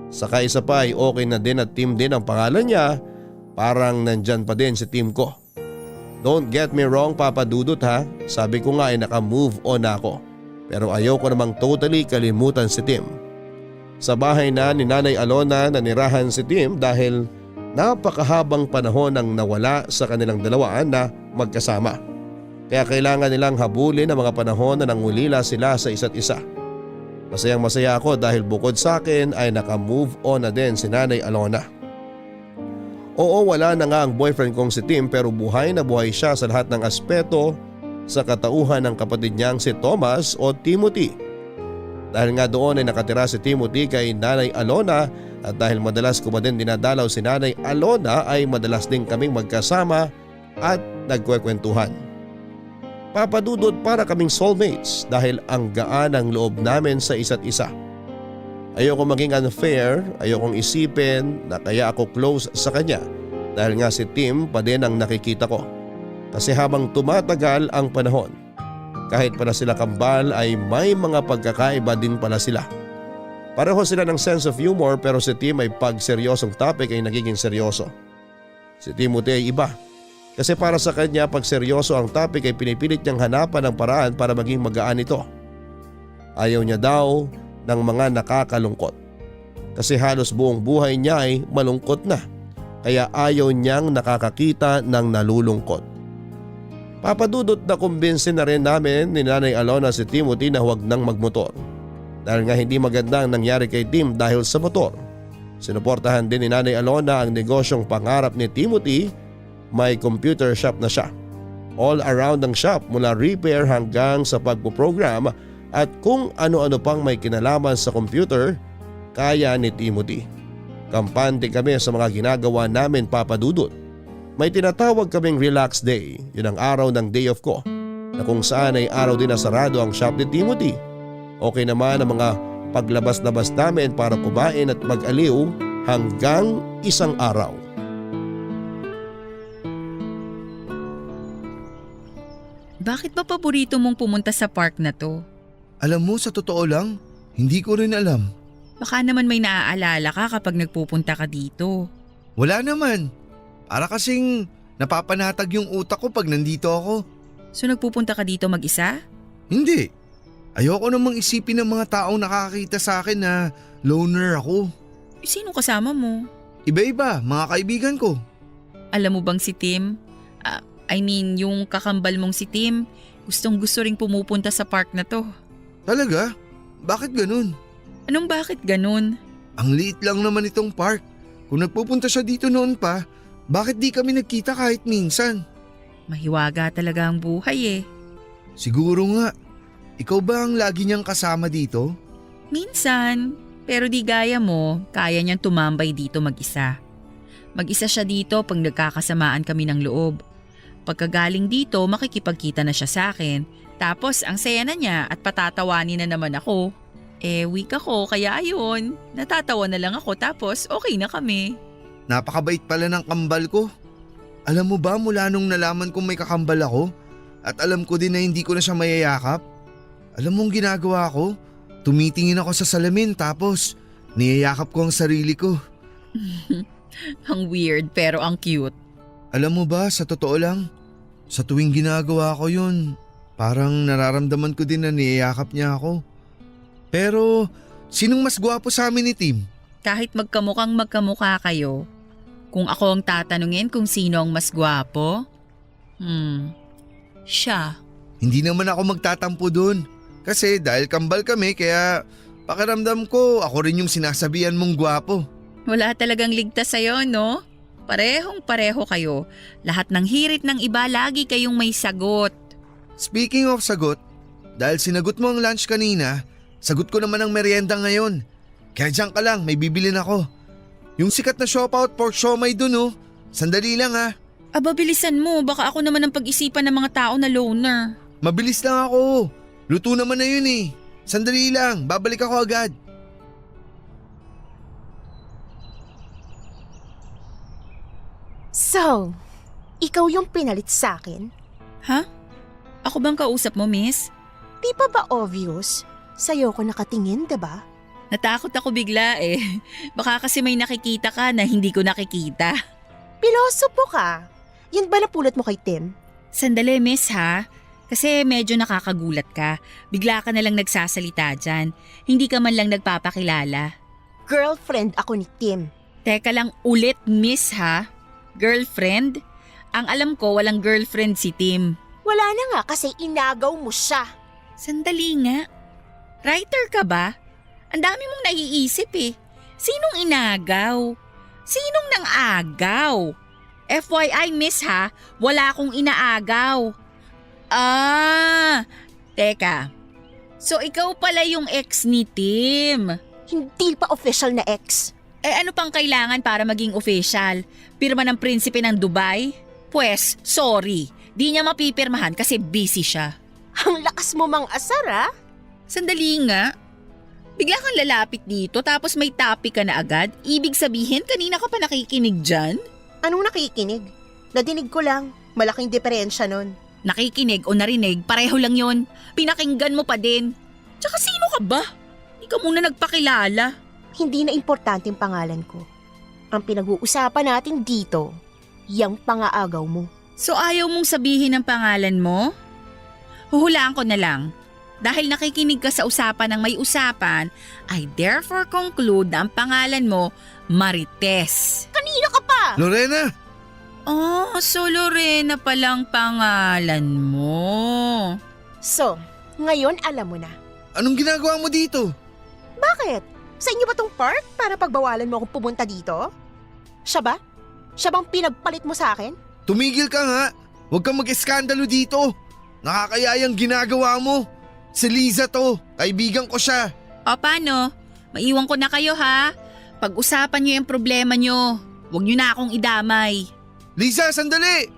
Saka isa pa ay okay na din at Tim din ang pangalan niya. Parang nandyan pa din si Tim ko. Don't get me wrong, Papadudot, ha. Sabi ko nga ay naka-move on na ako. Pero ayaw ko namang totally kalimutan si Tim. Sa bahay na ni Nanay Alona nanirahan si Tim dahil napakahabang panahon ang nawala sa kanilang dalawaan na magkasama. Kaya kailangan nilang habulin ang mga panahon na nangulila sila sa isa't isa. Masayang masaya ako dahil bukod sa akin ay naka-move on na din si Nanay Alona. Oo, wala na nga ang boyfriend kong si Tim pero buhay na buhay siya sa lahat ng aspeto sa katauhan ng kapatid niyang si Thomas o Timothy. Dahil nga doon ay nakatira si Timothy kay Nanay Alona at dahil madalas ko ba din dinadalaw si Nanay Alona ay madalas din kaming magkasama at nagkwekwentuhan. Papadudot, para kaming soulmates dahil ang gaan ang loob namin sa isa't isa. Ayoko maging unfair, ayokong isipin na kaya ako close sa kanya dahil nga si Tim pa din ang nakikita ko. Kasi habang tumatagal ang panahon, kahit pala sila kambal ay may mga pagkakaiba din pala sila. Pareho sila ng sense of humor pero si Tim ay pag seryosong topic ay nagiging seryoso. Si Timothy ay iba. Kasi para sa kanya pag seryoso ang topic ay pinipilit niyang hanapan ng paraan para maging magaan ito. Ayaw niya daw ng mga nakakalungkot. Kasi halos buong buhay niya ay malungkot na. Kaya ayaw niyang nakakakita ng nalulungkot. Papadudot na kumbinsin na rin namin ni Nanay Alona si Timothy na huwag nang magmotor. Dahil nga hindi maganda ang nangyari kay Tim dahil sa motor. Sinuportahan din ni Nanay Alona ang negosyong pangarap ni Timothy. May computer shop na siya. All around ang shop mula repair hanggang sa pagpuprogram at kung ano-ano pang may kinalaman sa computer, kaya ni Timothy. Kampante kami sa mga ginagawa namin, Papa Dudut. May tinatawag kaming relax day, yun ang araw ng day off ko, na kung saan ay araw din na sarado ang shop ni Timothy. Okay naman ang mga paglabas-labas namin para kumain at mag-aliw hanggang isang araw. Bakit ba paborito mong pumunta sa park na to? Alam mo, sa totoo lang, hindi ko rin alam. Baka naman may naaalala ka kapag nagpupunta ka dito. Wala naman. Para kasing napapanatag yung utak ko pag nandito ako. So nagpupunta ka dito mag-isa? Hindi. Ayoko namang isipin ng mga taong nakakakita sa akin na loner ako. Sino kasama mo? Iba-iba, mga kaibigan ko. Alam mo bang si Tim? Yung kakambal mong si Tim, gustong gusto ring pumupunta sa park na to. Talaga? Bakit ganun? Anong bakit ganun? Ang liit lang naman itong park. Kung nagpupunta siya dito noon pa, bakit di kami nagkita kahit minsan? Mahiwaga talaga ang buhay eh. Siguro nga. Ikaw ba ang lagi niyang kasama dito? Minsan, pero di gaya mo, kaya niyang tumambay dito mag-isa. Mag-isa siya dito pag nagkakasamaan kami ng loob. Pagkagaling dito, makikipagkita na siya sa akin. Tapos ang saya na niya at patatawanin na naman ako. Weak ako kaya ayun, natatawa na lang ako tapos okay na kami. Napakabait pala ng kambal ko. Alam mo ba mula nung nalaman kong may kakambal ako at alam ko din na hindi ko na siya mayayakap? Alam mong ginagawa ko? Tumitingin ako sa salamin tapos niyayakap ko ang sarili ko. Ang weird pero ang cute. Alam mo ba, sa totoo lang, sa tuwing ginagawa ko yun, parang nararamdaman ko din na niyayakap niya ako. Pero sinong mas gwapo sa amin ni Tim? Kahit magkamukha kayo, kung ako ang tatanungin kung sino ang mas gwapo, siya. Hindi naman ako magtatampo dun. Kasi dahil kambal kami kaya pakiramdam ko ako rin yung sinasabihan mong gwapo. Wala talagang ligtas sa'yo, no? Parehong-pareho kayo. Lahat ng hirit ng iba, lagi kayong may sagot. Speaking of sagot, dahil sinagot mo ang lunch kanina, sagot ko naman ang merienda ngayon. Kaya diyan ka lang, may bibilin ako. Yung sikat na Siopaw at pork siomay dun oh. Sandali lang ha. Aba, bilisan mo. Baka ako naman ang pag-isipan ng mga tao na loner. Mabilis lang ako. Luto naman na yun eh. Sandali lang, babalik ako agad. So, ikaw yung pinalit sa akin? Ha? Ako bang kausap mo, miss? Di pa ba obvious? Sa'yo ko nakatingin, diba? Natakot ako bigla eh. Baka kasi may nakikita ka na hindi ko nakikita. Pilosopo ka. Yan ba napulot mo kay Tim? Sandali, miss ha? Kasi medyo nakakagulat ka. Bigla ka na lang nagsasalita dyan. Hindi ka man lang nagpapakilala. Girlfriend ako ni Tim. Teka lang ulit, miss ha? Girlfriend? Ang alam ko, walang girlfriend si Tim. Wala na nga kasi inagaw mo siya. Sandali nga. Writer ka ba? Ang dami mong naiisip eh. Sinong inagaw? Sinong nang agaw? FYI miss ha, wala akong inaagaw. Teka. So ikaw pala yung ex ni Tim. Hindi pa official na ex. Ano pang kailangan para maging official? Pirma ng prinsipe ng Dubai? Pwes, sorry. Di niya mapipirmahan kasi busy siya. Ang lakas mo mang asar ha? Sandali nga. Bigla kang lalapit dito tapos may topic ka na agad? Ibig sabihin kanina ka pa nakikinig dyan? Anong nakikinig? Nadinig ko lang. Malaking diferensya nun. Nakikinig o narinig, pareho lang yon. Pinakinggan mo pa din. Tsaka sino ka ba? Hindi ka muna nagpakilala. Hindi na importante ang pangalan ko. Ang pinag-uusapan natin dito, yung pangaagaw mo. So ayaw mong sabihin ang pangalan mo? Huhulaan ko na lang. Dahil nakikinig ka sa usapan ng may usapan, I therefore conclude na ang pangalan mo, Marites. Kanina ka pa! Lorena! Oh, so Lorena palang pangalan mo. So, ngayon alam mo na. Anong ginagawa mo dito? Bakit? Sa inyo ba tong park para pagbawalan mo akong pumunta dito? Siya ba? Siya bang pinagpalit mo sa akin? Tumigil ka nga. Huwag kang mag-eskandalo dito. Nakakayayang ginagawa mo. Si Liza to. Kaibigan ko siya. O paano? Maiwan ko na kayo ha. Pag-usapan niyo yung problema niyo. Huwag niyo na akong idamay. Liza, sandali!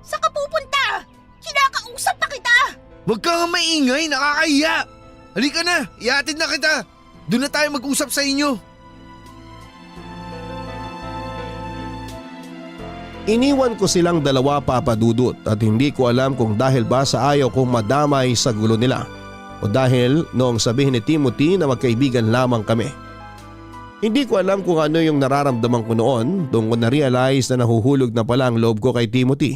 Saan ka pupunta? Kinakausap pa kita! Huwag ka nga maingay, nakakahiya! Halika na, ihatid na kita! Doon na tayo mag-usap sa inyo. Iniwan ko silang dalawa, Papa Dudut, at hindi ko alam kung dahil ba sa ayaw kong madamay sa gulo nila o dahil noong sabihin ni Timothy na magkaibigan lamang kami. Hindi ko alam kung ano yung nararamdaman ko noon doon ko na-realize na nahuhulog na pala ang loob ko kay Timothy.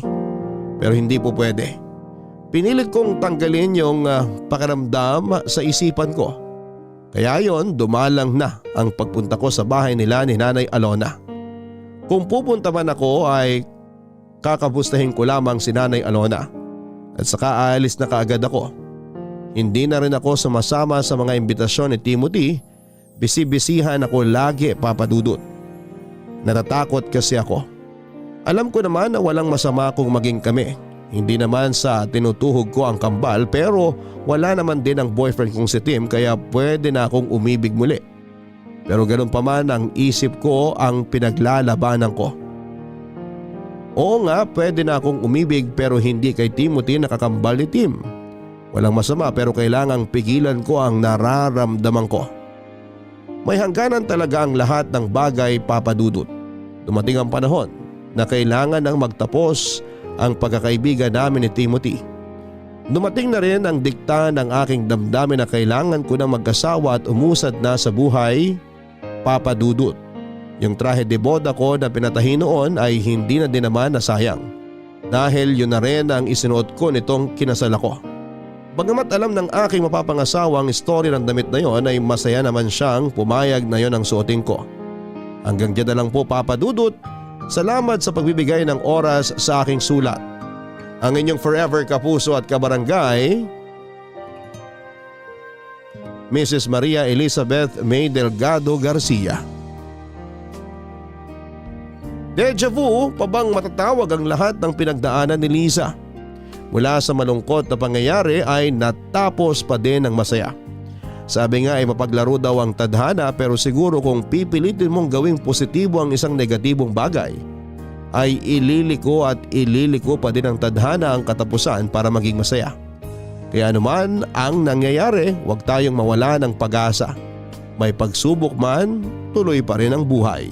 Pero hindi po pwede. Pinilit kong tanggalin yung pakiramdam sa isipan ko. Kaya yon, dumalang na ang pagpunta ko sa bahay nila ni Nanay Alona. Kung pupunta man ako ay kakapustahin ko lamang si Nanay Alona at saka aalis na kaagad ako. Hindi na rin ako sumasama sa mga imbitasyon ni Timothy. Bisi-bisihan ako lagi, Papa Dudut. Natatakot kasi ako. Alam ko naman na walang masama kung maging kami. Hindi naman sa tinutuhog ko ang kambal pero wala naman din ang boyfriend kong si Tim kaya pwede na akong umibig muli. Pero ganun pa man ang isip ko ang pinaglalabanan ko. Oo nga, pwede na akong umibig pero hindi kay Timothy na kakambal ni Tim. Walang masama pero kailangang pigilan ko ang nararamdaman ko. May hangganan talaga ang lahat ng bagay, Papa Dudut. Dumating ang panahon na kailangan nang magtapos ang pagkakaibigan namin ni Timothy. Dumating na rin ang dikta ng aking damdamin na kailangan ko na mag-asawa at umusad na sa buhay, Papa Dudut. Yung trahe de boda ko na pinatahi noon ay hindi na din naman nasayang. Dahil yun na rin ang isinuot ko nitong kinasal ako. Bagamat alam ng aking mapapangasawa ang story ng damit na yon ay masaya naman siyang pumayag na yon ang suotin ko. Hanggang dyan na lang po, Papa Dudut. Salamat sa pagbibigay ng oras sa aking sulat. Ang inyong forever kapuso at kabarangay, Mrs. Maria Elizabeth May Delgado Garcia. Deja vu, pa bang matatawag ang lahat ng pinagdaanan ni Liza? Mula sa malungkot na pangyayari ay natapos pa din ng masaya. Sabi nga ay mapaglaro daw ang tadhana pero siguro kung pipilitin mong gawing positibo ang isang negatibong bagay ay ililiko pa din ang tadhana ang katapusan para maging masaya. Kaya anuman ang nangyayari, huwag tayong mawala ng pag-asa. May pagsubok man, tuloy pa rin ang buhay.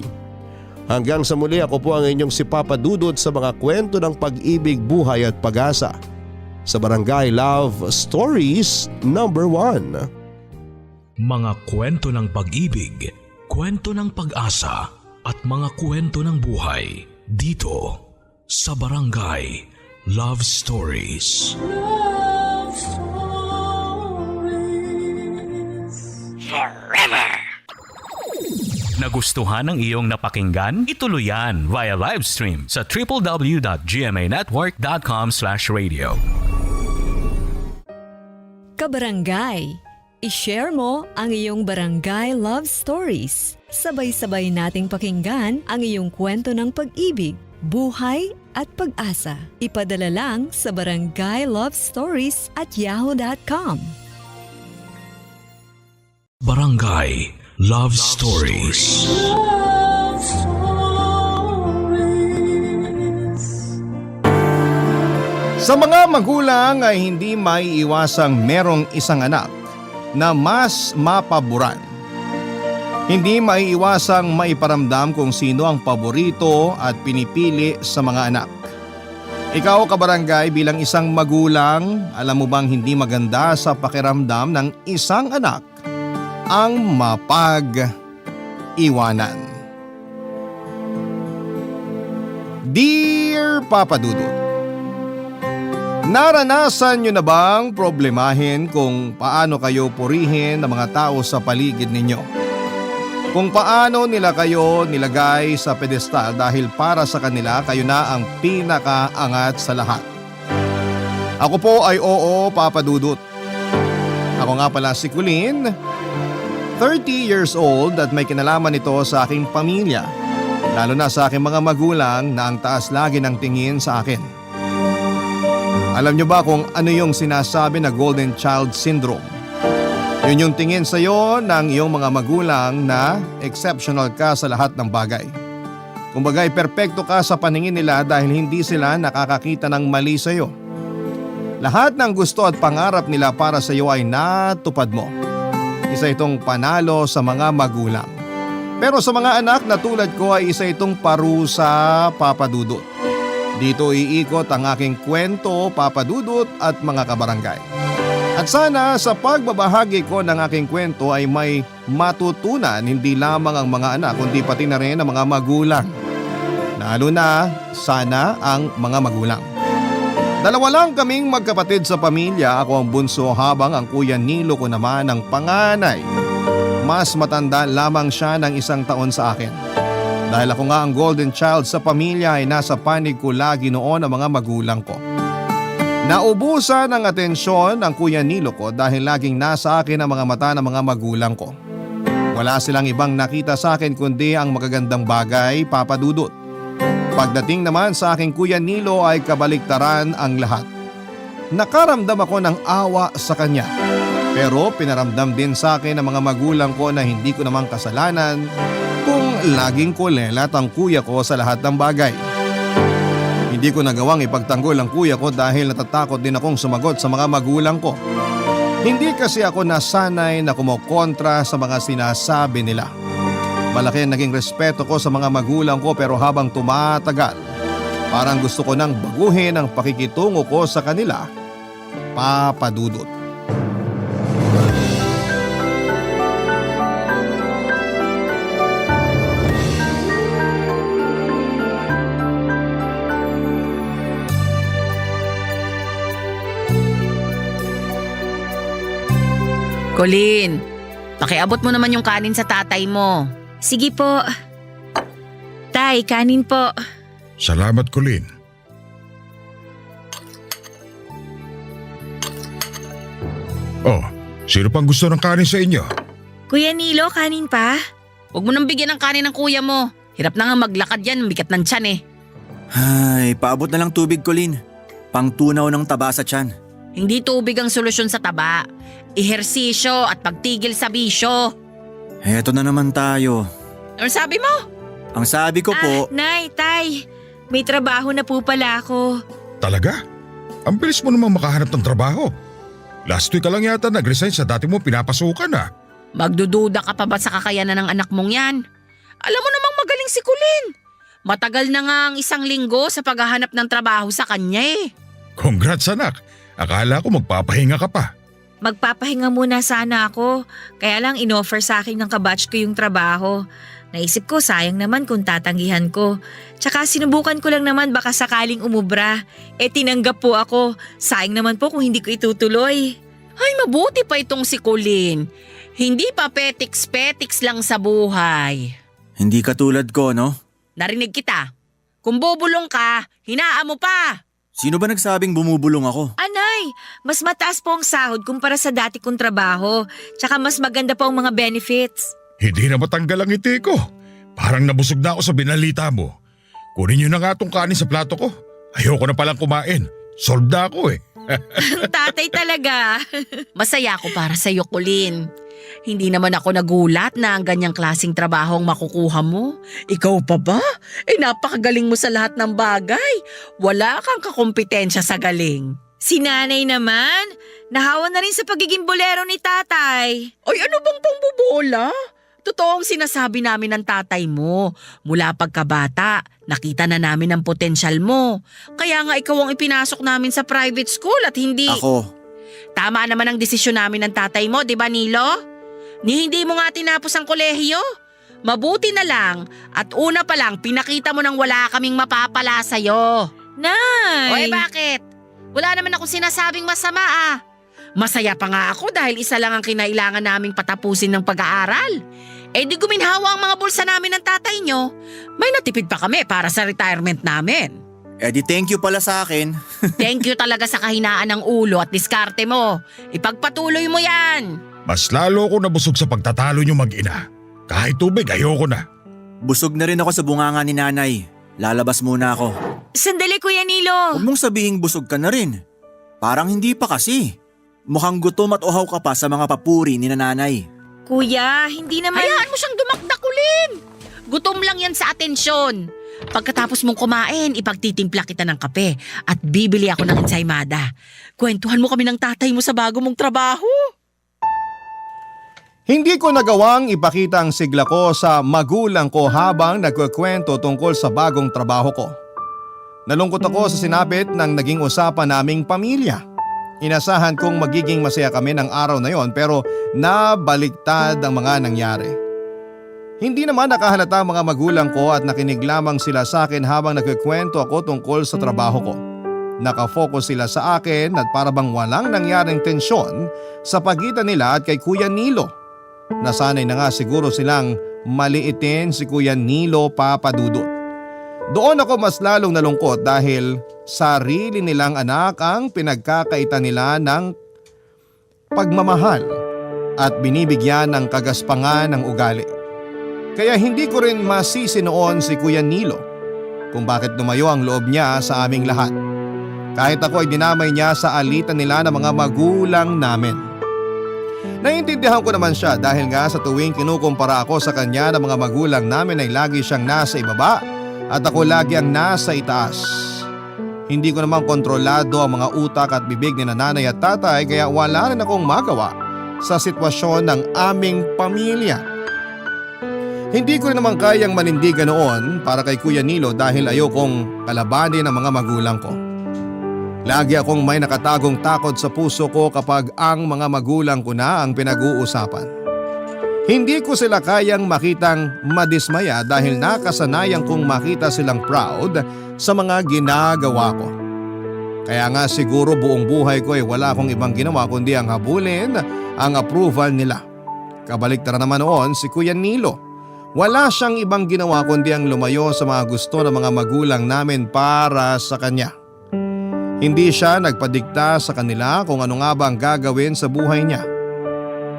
Hanggang sa muli, ako po ang inyong si Papa Dudut sa mga kwento ng pag-ibig, buhay at pag-asa sa Barangay Love Stories number 1. Mga kwento ng pag-ibig, kwento ng pag-asa at mga kwento ng buhay dito sa Barangay Love Stories. Love Stories. Nagustuhan ng iyong napakinggan? Ituloy yan via live stream sa www.gmanetwork.com/radio. Kabarangay, i-share mo ang iyong barangay love stories. Sabay-sabay nating pakinggan ang iyong kwento ng pag-ibig, buhay at pag-asa. Ipadala lang sa barangaylovestories@yahoo.com. Barangay Love Stories. Love Stories. Sa mga magulang ay hindi maiiwasang merong isang anak na mas mapaboran. Hindi maiiwasang maiparamdam kung sino ang paborito at pinipili sa mga anak. Ikaw, kabarangay, bilang isang magulang, alam mo bang hindi maganda sa pakiramdam ng isang anak ang mapag-iwanan? Dear Papa Dudut, naranasan nyo na bang problemahin kung paano kayo purihin ng mga tao sa paligid ninyo? Kung paano nila kayo nilagay sa pedestal dahil para sa kanila kayo na ang pinakaangat sa lahat? Ako po ay oo, Papa Dudut. Ako nga pala si Colleen, 30 years old at may kinalaman ito sa aking pamilya. Lalo na sa aking mga magulang na ang taas lagi ng tingin sa akin. Alam niyo ba kung ano yung sinasabi na Golden Child Syndrome? Yun yung tingin sa iyo ng iyong mga magulang na exceptional ka sa lahat ng bagay. Kumbaga'y perpekto ka sa paningin nila dahil hindi sila nakakakita ng mali sa iyo. Lahat ng gusto at pangarap nila para sa iyo ay natupad mo. Isa itong panalo sa mga magulang. Pero sa mga anak na tulad ko ay isa itong parusa, Papa Dudut. Dito iikot ang aking kwento, Papa Dudut at mga kabarangay. At sana sa pagbabahagi ko ng aking kwento ay may matutunan hindi lamang ang mga anak kundi pati na rin ang mga magulang. Lalo na sana ang mga magulang. Dalawa lang kaming magkapatid sa pamilya, ako ang bunso habang ang kuya Nilo ko naman ang panganay. Mas matanda lamang siya ng 1 taon sa akin. Dahil ako nga ang golden child sa pamilya ay nasa panig ko lagi noon ang mga magulang ko. Naubusan ng atensyon ang kuya Nilo ko dahil laging nasa akin ang mga mata ng mga magulang ko. Wala silang ibang nakita sa akin kundi ang magagandang bagay, Papa Dudut. Pagdating naman sa aking kuya Nilo ay kabaliktaran ang lahat. Nakaramdam ako ng awa sa kanya. Pero pinaramdam din sa akin ng mga magulang ko na hindi ko namang kasalanan kung laging kulelat ang kuya ko sa lahat ng bagay. Hindi ko nagawang ipagtanggol ang kuya ko dahil natatakot din akong sumagot sa mga magulang ko. Hindi kasi ako nasanay na kumokontra sa mga sinasabi nila. Malaki ang naging respeto ko sa mga magulang ko pero habang tumatagal, parang gusto ko nang baguhin ang pakikitungo ko sa kanila, Papa Dudut. Colleen, pakiabot mo naman yung kanin sa tatay mo. Sige po. Tay, kanin po. Salamat, Colleen. Oh, sino pang gusto ng kanin sa inyo? Kuya Nilo, kanin pa? Huwag mo nang bigyan ng kanin ng kuya mo. Hirap na nga maglakad yan, bigat ng tiyan eh. Ay, paabot na lang tubig, Colleen. Pangtunaw ng taba sa tiyan. Hindi tubig ang solusyon sa taba. Ehersisyo at pagtigil sa bisyo. Eto na naman tayo. Ano sabi mo? Ang sabi ko po… Nay, tay, may trabaho na po pala ako. Talaga? Ang bilis mo namang makahanap ng trabaho. Last week ka lang yata nag-resign sa dati mo pinapasukan ah. Magdududa ka pa ba sa kakayanan ng anak mong yan? Alam mo namang magaling si Colleen. Matagal na nga ang 1 linggo sa paghahanap ng trabaho sa kanya eh. Congrats anak. Akala ko magpapahinga ka pa. Magpapahinga muna sana ako. Kaya lang inoffer sa akin ng kabatch ko yung trabaho. Naisip ko sayang naman kung tatanggihan ko. Tsaka sinubukan ko lang naman baka sakaling umubra. Tinanggap po ako. Sayang naman po kung hindi ko itutuloy. Ay, mabuti pa itong si Colleen. Hindi pa petiks-petiks lang sa buhay. Hindi katulad ko, no? Narinig kita. Kung bubulong ka, hinaan mo pa. Sino ba nagsabing bumubulong ako? Anay, mas mataas po ang sahod kumpara sa dati kong trabaho. Tsaka mas maganda pa ang mga benefits. Hindi na matanggal ang ngiti ko. Parang nabusog na ako sa binalita mo. Kunin niyo na nga itong kanin sa plato ko. Ayoko na palang kumain. Solved na ako eh. Tatay talaga. Masaya ako para sa iyo, Colleen. Hindi naman ako nagulat na ang ganyang klaseng trabaho ang makukuha mo. Ikaw pa ba? Napakagaling mo sa lahat ng bagay. Wala kang kakompetensya sa galing. Si nanay naman, nahawa na rin sa pagiging bolero ni tatay. Ay, ano bang pangbobola? Totoo ang sinasabi namin ng tatay mo. Mula pagkabata, nakita na namin ang potensyal mo. Kaya nga ikaw ang ipinasok namin sa private school at hindi… Ako. Tama naman ang desisyon namin ng tatay mo, di ba Nilo? Ni hindi mo nga tinapos ang kolehiyo. Mabuti na lang at una pa lang pinakita mo nang wala kaming mapapala sa'yo. Nay! Oy, bakit? Wala naman akong sinasabing masama ah. Masaya pa nga ako dahil isa lang ang kinailangan naming patapusin ng pag-aaral. Di guminhawa ang mga bulsa namin ng tatay nyo. May natipid pa kami para sa retirement namin. Di thank you pala sa akin. Thank you talaga sa kahinaan ng ulo at diskarte mo. Ipagpatuloy mo yan. Mas lalo ko nabusog sa pagtatalo niyo mag-ina. Kahit tubig, ayoko na. Busog na rin ako sa bunganga ni nanay. Lalabas muna ako. Sandali, Kuya Nilo. Huwag mong sabihing busog ka na rin. Parang hindi pa kasi. Mukhang gutom at uhaw ka pa sa mga papuri ni nanay. Kuya, hindi naman… Hayaan mo siyang dumakdak, Kulin! Gutom lang yan sa atensyon. Pagkatapos mong kumain, ipagtitimpla kita ng kape at bibili ako ng ensaymada. Kwentuhan mo kami ng tatay mo sa bago mong trabaho. Hindi ko nagawang ipakita ang sigla ko sa magulang ko habang nagkukwento tungkol sa bagong trabaho ko. Nalungkot ako sa sinapit ng naging usapan naming pamilya. Inasahan kong magiging masaya kami ng araw na yon pero nabaliktad ang mga nangyari. Hindi naman nakahalata ang mga magulang ko at nakinig lamang sila sa akin habang nagkukwento ako tungkol sa trabaho ko. Nakafocus sila sa akin at parabang walang nangyaring tensyon sa pagitan nila at kay Kuya Nilo. Nasanay na nga siguro silang maliitin si Kuya Nilo Papadudut. Doon ako mas lalong nalungkot dahil sarili nilang anak ang pinagkakaitan nila ng pagmamahal at binibigyan ng kagaspangan ng ugali. Kaya hindi ko rin masisi noon si Kuya Nilo kung bakit lumayo ang loob niya sa aming lahat. Kahit ako ay dinamay niya sa alitan nila ng mga magulang namin. Naiintindihan ko naman siya dahil nga sa tuwing kinukumpara ako sa kanya ng mga magulang namin ay lagi siyang nasa ibaba at ako lagi ang nasa itaas. Hindi ko naman kontrolado ang mga utak at bibig ni nanay at tatay kaya wala rin akong magawa sa sitwasyon ng aming pamilya. Hindi ko rin naman kayang manindigan noon para kay Kuya Nilo dahil ayokong kalabanin ang mga magulang ko. Lagi akong may nakatagong takot sa puso ko kapag ang mga magulang ko na ang pinag-uusapan. Hindi ko sila kayang makitang madismaya dahil nakasanayan kong makita silang proud sa mga ginagawa ko. Kaya nga siguro buong buhay ko ay wala akong ibang ginawa kundi ang habulin ang approval nila. Kabaliktaran naman noon si Kuya Nilo. Wala siyang ibang ginawa kundi ang lumayo sa mga gusto ng mga magulang namin para sa kanya. Hindi siya nagpadikta sa kanila kung ano nga ba ang gagawin sa buhay niya.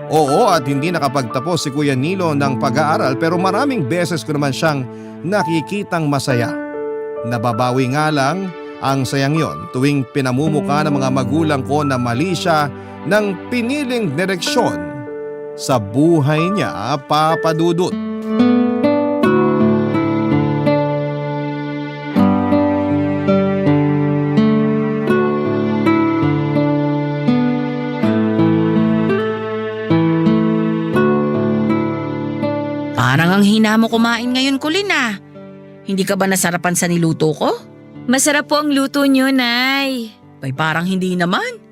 Oo, at hindi nakapagtapos si Kuya Nilo ng pag-aaral pero maraming beses ko naman siyang nakikitang masaya. Nababawi nga lang ang sayang yon tuwing pinamumuka ng mga magulang ko na mali siya ng piniling direksyon sa buhay niya, Papadudut. Parang ang hina mo kumain ngayon, Kulin ah. Hindi ka ba nasarapan sa niluto ko? Masarap po ang luto niyo, Nay. Ay parang hindi naman.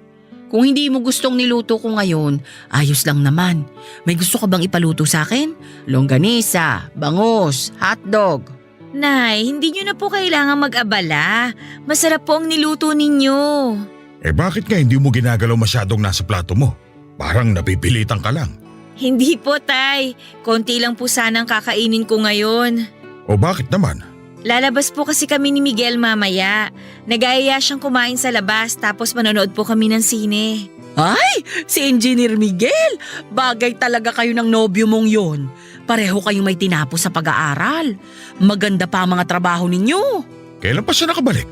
Kung hindi mo gustong niluto ko ngayon, ayos lang naman. May gusto ka bang ipaluto sa akin? Longganisa, bangus, hotdog. Nay, hindi niyo na po kailangan mag-abala. Masarap po ang niluto ninyo. Eh bakit nga hindi mo ginagalaw masyadong nasa plato mo? Parang napipilitan ka lang. Hindi po, Tay. Konti lang po sanang kakainin ko ngayon. O bakit naman? Lalabas po kasi kami ni Miguel mamaya. Nag-aaya siyang kumain sa labas tapos manonood po kami ng sine. Ay, si Engineer Miguel. Bagay talaga kayo ng nobyo mong yon. Pareho kayong may tinapos sa pag-aaral. Maganda pa ang mga trabaho ninyo. Kailan pa siya nakabalik?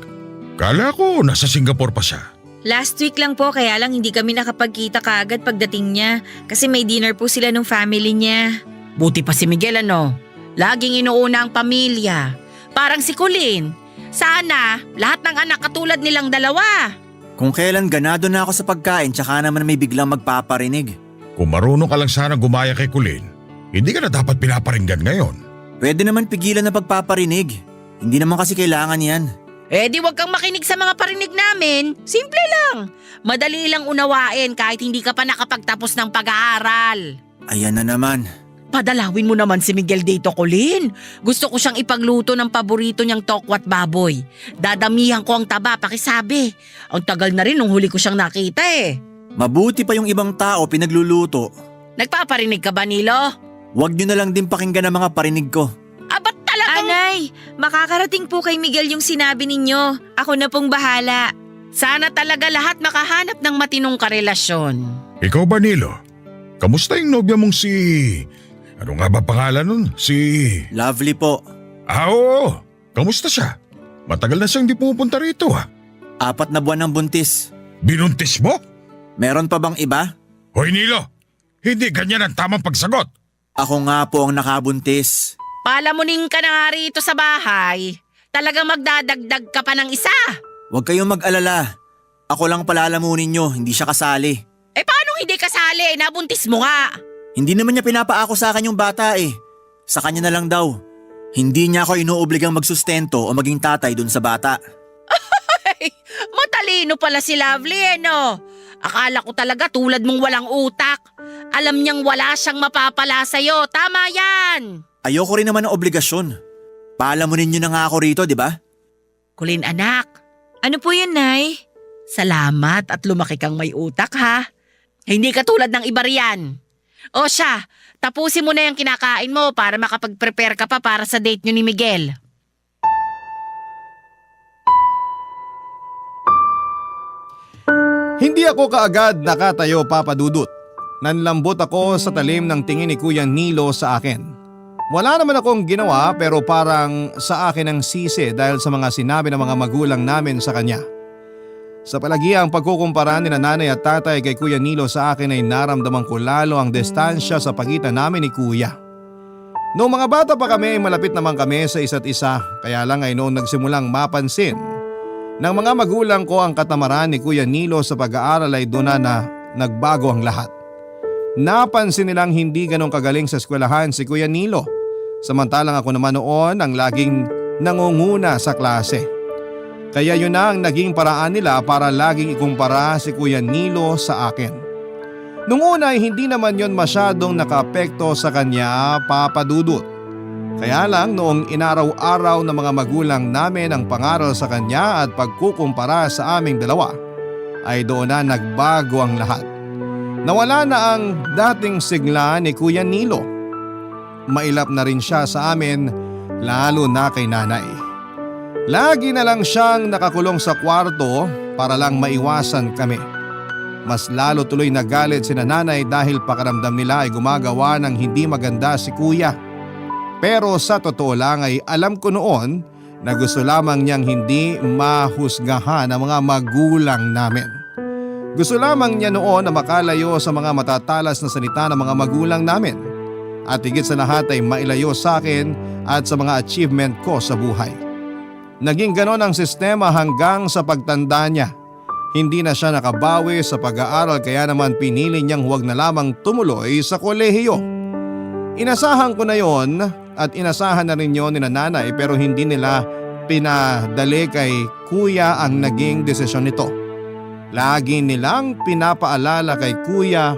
Kala ko nasa Singapore pa siya. Last week lang po kaya lang hindi kami nakapagkita kaagad pagdating niya kasi may dinner po sila ng family niya. Buti pa si Miguel ano. Laging inuuna ang pamilya. Parang si Kulin. Sana lahat ng anak katulad nilang dalawa. Kung kailan ganado na ako sa pagkain tsaka naman may biglang magpaparinig. Kung marunong ka lang sana gumaya kay Kulin, hindi ka na dapat pinaparinggan ngayon. Pwede naman pigilan na pagpaparinig. Hindi naman kasi kailangan yan. Eh di wag kang makinig sa mga parinig namin. Simple lang. Madali lang unawain kahit hindi ka pa nakapagtapos ng pag-aaral. Ayan na naman. Padalawin mo naman si Miguel dito, Colin. Gusto ko siyang ipagluto ng paborito niyang tokwat baboy. Dadamihan ko ang taba, pakisabi. Ang tagal na rin nung huli ko siyang nakita eh. Mabuti pa yung ibang tao pinagluluto. Nagpaparinig ka ba, Nilo? Huwag niyo na lang din pakinggan ang mga parinig ko. Ba't talagang… Anay, makakarating po kay Miguel yung sinabi ninyo. Ako na pong bahala. Sana talaga lahat makahanap ng matinong karelasyon. Ikaw ba, Nilo? Kamusta yung nobya mong si… Ano nga ba pangalan nun? Si… Lovely po. Oo. Kamusta siya? Matagal na siyang di pumupunta rito 4 na buwan ng buntis. Binuntis mo? Meron pa bang iba? Hoy Nilo, hindi ganyan ang tamang pagsagot. Ako nga po ang nakabuntis. Palamunin ka na nga rito sa bahay. Talagang magdadagdag ka pa ng isa. Huwag kayong mag-alala. Ako lang palalamunin nyo, hindi siya kasali. Eh paano hindi kasali? Nabuntis mo nga. Hindi naman niya pinapaako sa akin yung bata eh. Sa kanya na lang daw. Hindi niya ako inuobligang magsustento o maging tatay dun sa bata. Matalino pala si Lovely no? Akala ko talaga tulad mong walang utak. Alam niyang wala siyang mapapala sa'yo. Tama yan. Ayoko rin naman ng obligasyon. Palamunin niyo na nga ako rito, di ba? Kulin anak, Ano po yun, Nay? salamat at lumaki kang may utak ha. Hindi ka tulad ng iba riyan. O siya, tapusin mo na yung kinakain mo para makapag-prepare ka pa para sa date niyo ni Miguel. Hindi ako kaagad nakatayo, Papa Dudut. Nanlambot ako sa talim ng tingin ni Kuya Nilo sa akin. Wala naman akong ginawa pero parang sa akin ang sisi dahil sa mga sinabi ng mga magulang namin sa kanya. Sa palagiang pagkukumpara ni nanay at tatay kay Kuya Nilo sa akin ay naramdaman ko lalo ang distansya sa pagitan namin ni Kuya. Noong mga bata pa kami ay malapit naman kami sa isa't isa, kaya lang ay noong nagsimulang mapansin ng mga magulang ko ang katamaran ni Kuya Nilo sa pag-aaral ay doon na nagbago ang lahat. Napansin nilang hindi ganong kagaling sa eskwelahan si Kuya Nilo, samantalang ako naman noon ang laging nangunguna sa klase. Kaya yun na ang naging paraan nila para laging ikumpara si Kuya Nilo sa akin. Nung una ay hindi naman yon masyadong nakaapekto sa kanya, Papa Dudut. Kaya lang noong inaraw-araw ng mga magulang namin ang pangaral sa kanya at pagkukumpara sa aming dalawa, ay doon na nagbago ang lahat. Nawala na ang dating sigla ni Kuya Nilo. Mailap na rin siya sa amin, lalo na kay nanay. Lagi na lang siyang nakakulong sa kwarto para lang maiwasan kami. Mas lalo tuloy nagalit si nanay dahil pakaramdam nila ay gumagawa ng hindi maganda si Kuya. Pero sa totoo lang ay alam ko noon na gusto lamang niyang hindi mahusgahan ang mga magulang namin. Gusto lamang niya noon na makalayo sa mga matatalas na salita ng mga magulang namin. At higit sa lahat ay mailayo sa akin at sa mga achievement ko sa buhay. Naging ganon ang sistema hanggang sa pagtanda niya. Hindi na siya nakabawi sa pag-aaral kaya naman pinili niyang huwag na lamang tumuloy sa kolehiyo. Inasahan ko na yon at inasahan na rin yon ni nanay pero hindi nila pinadali kay Kuya ang naging desisyon nito. Lagi nilang pinapaalala kay Kuya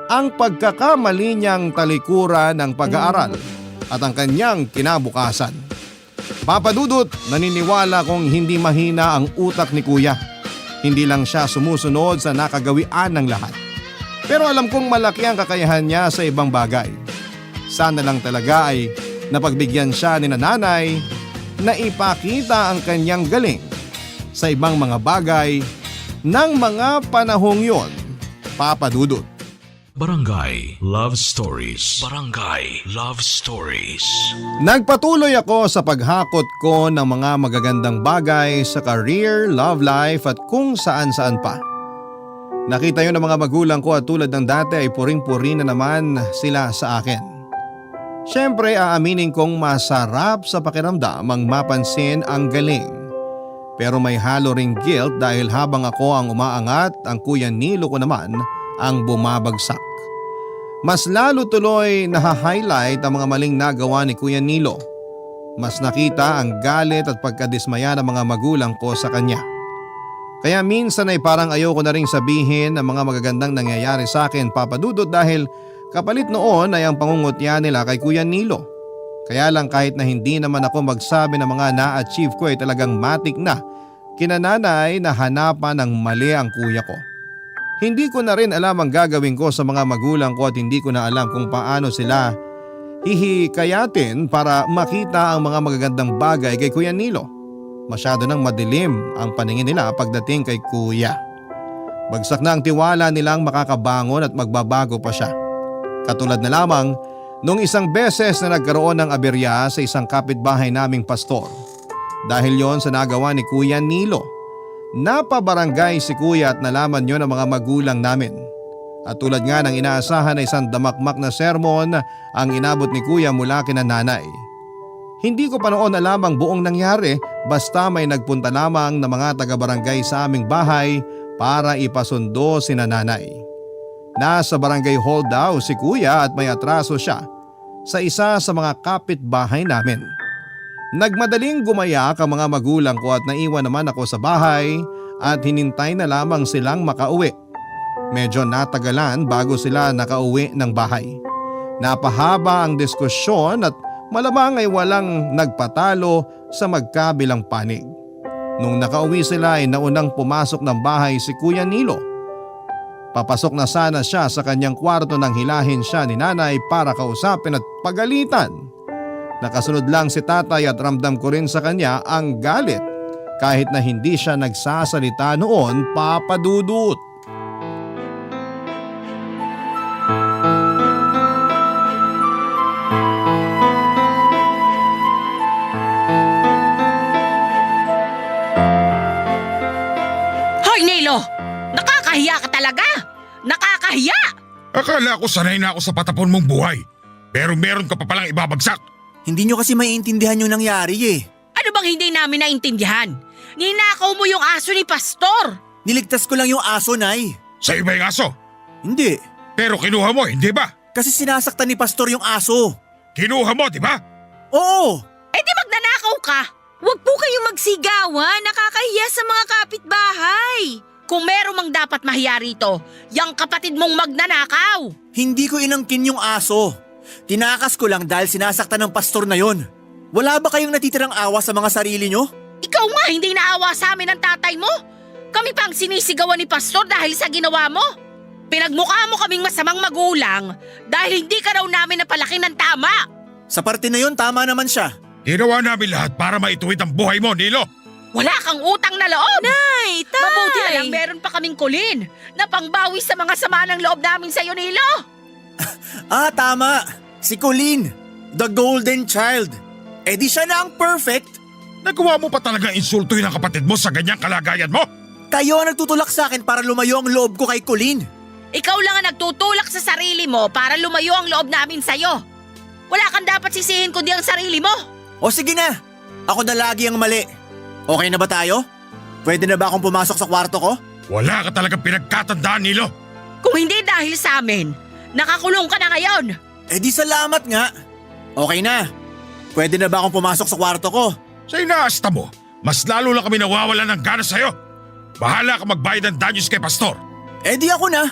ang pagkakamali niyang talikuran ng pag-aaral at ang kanyang kinabukasan. Papa Dudut, naniniwala kong hindi mahina ang utak ni Kuya. Hindi lang siya sumusunod sa nakagawian ng lahat. Pero alam kong malaki ang kakayahan niya sa ibang bagay. Sana lang talaga ay napagbigyan siya ni nanay na ipakita ang kanyang galing sa ibang mga bagay ng mga panahong yon, Papa Dudut. Barangay Love Stories. Barangay Love Stories. Nagpatuloy ako sa paghakot ko ng mga magagandang bagay sa career, love life at kung saan-saan pa. Nakita yun ng mga magulang ko at tulad ng dati ay puring-puri na naman sila sa akin. Siyempre aaminin kong masarap sa pakiramdam ang mapansin ang galing. Pero may halo ring guilt dahil habang ako ang umaangat, ang Kuya Nilo ko naman ang bumabagsak. Mas lalo tuloy naha-highlight ang mga maling nagawa ni Kuya Nilo. Mas nakita ang galit at pagkadismaya ng mga magulang ko sa kanya. Kaya minsan ay parang ayoko na ring sabihin ang mga magagandang nangyayari sa akin, Papa Dudut, dahil kapalit noon ay ang pangungutya nila kay Kuya Nilo. Kaya lang kahit na hindi naman ako magsabi ng mga na-achieve ko ay talagang matik na kinananay na hanapan ng mali ang kuya ko. Hindi ko na rin alam ang gagawin ko sa mga magulang ko at hindi ko na alam kung paano sila hihikayatin para makita ang mga magagandang bagay kay Kuya Nilo. Masyado nang madilim ang paningin nila pagdating kay Kuya. Bagsak na ang tiwala nilang makakabangon at magbabago pa siya. Katulad na lamang nung isang beses na nagkaroon ng aberya sa isang kapitbahay naming pastor. Dahil yon sa nagawa ni Kuya Nilo. Napabarangay si Kuya at nalaman yon ng mga magulang namin. At tulad nga ng inaasahan na isang damakmak na sermon ang inabot ni Kuya mula kina nanay. Hindi ko pa noon alam ang buong nangyari basta may nagpunta lamang na mga taga-barangay sa aming bahay para ipasundo sina nanay. Nasa barangay hall daw si Kuya at may atraso siya sa isa sa mga kapitbahay namin. Nagmadaling gumayak ang mga magulang ko at naiwan naman ako sa bahay at hinintay na lamang silang makauwi. Medyo natagalan bago sila nakauwi ng bahay. Napahaba ang diskusyon at malamang ay walang nagpatalo sa magkabilang panig. Nung nakauwi sila ay naunang pumasok ng bahay si Kuya Nilo. Papasok na sana siya sa kanyang kwarto nang hilahin siya ni nanay para kausapin at pagalitan. Nakasunod lang si tatay at ramdam ko rin sa kanya ang galit kahit na hindi siya nagsasalita noon, Papa Dudut. Hoy Nilo! Nakakahiya ka talaga! Nakakahiya! Akala ko sanay na ako sa patapon mong buhay. Pero meron ka pa palang ibabagsak. Hindi nyo kasi maiintindihan yung nangyari eh. Ano bang hindi namin naintindihan? Ninakaw mo yung aso ni Pastor! Niligtas ko lang yung aso, Nay. Sa iba yung aso. Hindi. Pero kinuha mo, hindi ba? Kasi sinasaktan ni Pastor yung aso. Kinuha mo, di ba? Oo! Eh di magnanakaw ka! Huwag po kayong magsigawan, nakakahiya sa mga kapitbahay. Kung meron mang dapat mahiya rito, yung kapatid mong magnanakaw! Hindi ko inangkin yung aso. Tinakas ko lang dahil sinasaktan ng pastor na yon. Wala ba kayong natitirang awa sa mga sarili nyo? Ikaw nga hindi naawa sa amin ng tatay mo! Kami pang sinisigawan ni Pastor dahil sa ginawa mo! Pinagmukha mo kaming masamang magulang dahil hindi ka raw namin napalaki ng tama! Sa parte na yon, tama naman siya. Ginawa namin lahat para maituwid ang buhay mo, Nilo. Wala kang utang na loob! Nay, tay! Mabuti na lang meron pa kaming kulin na pangbawi sa mga sama ng loob namin sa'yo, Nilo! Tama. Si Colleen, the golden child. Eh di siya na ang perfect. Nagawa mo pa talaga insultuhin ang kapatid mo sa ganyang kalagayan mo? Kayo ang nagtutulak sa akin para lumayo ang loob ko kay Colleen. Ikaw lang ang nagtutulak sa sarili mo para lumayo ang loob namin sa'yo. Wala kang dapat sisihin kundi ang sarili mo. O sige na, ako na lagi ang mali. Okay na ba tayo? Pwede na ba akong pumasok sa kwarto ko? Wala ka talagang pinagkatandaan, Nilo. Kung hindi dahil sa amin, nakakulong ka na ngayon. Eh di salamat nga. Okay na. Pwede na ba akong pumasok sa kwarto ko? Sa inaasta mo, mas lalo lang kami nawawalan ng gana sa'yo. Bahala ka magbayad ng danyos kay Pastor. Eh di ako na.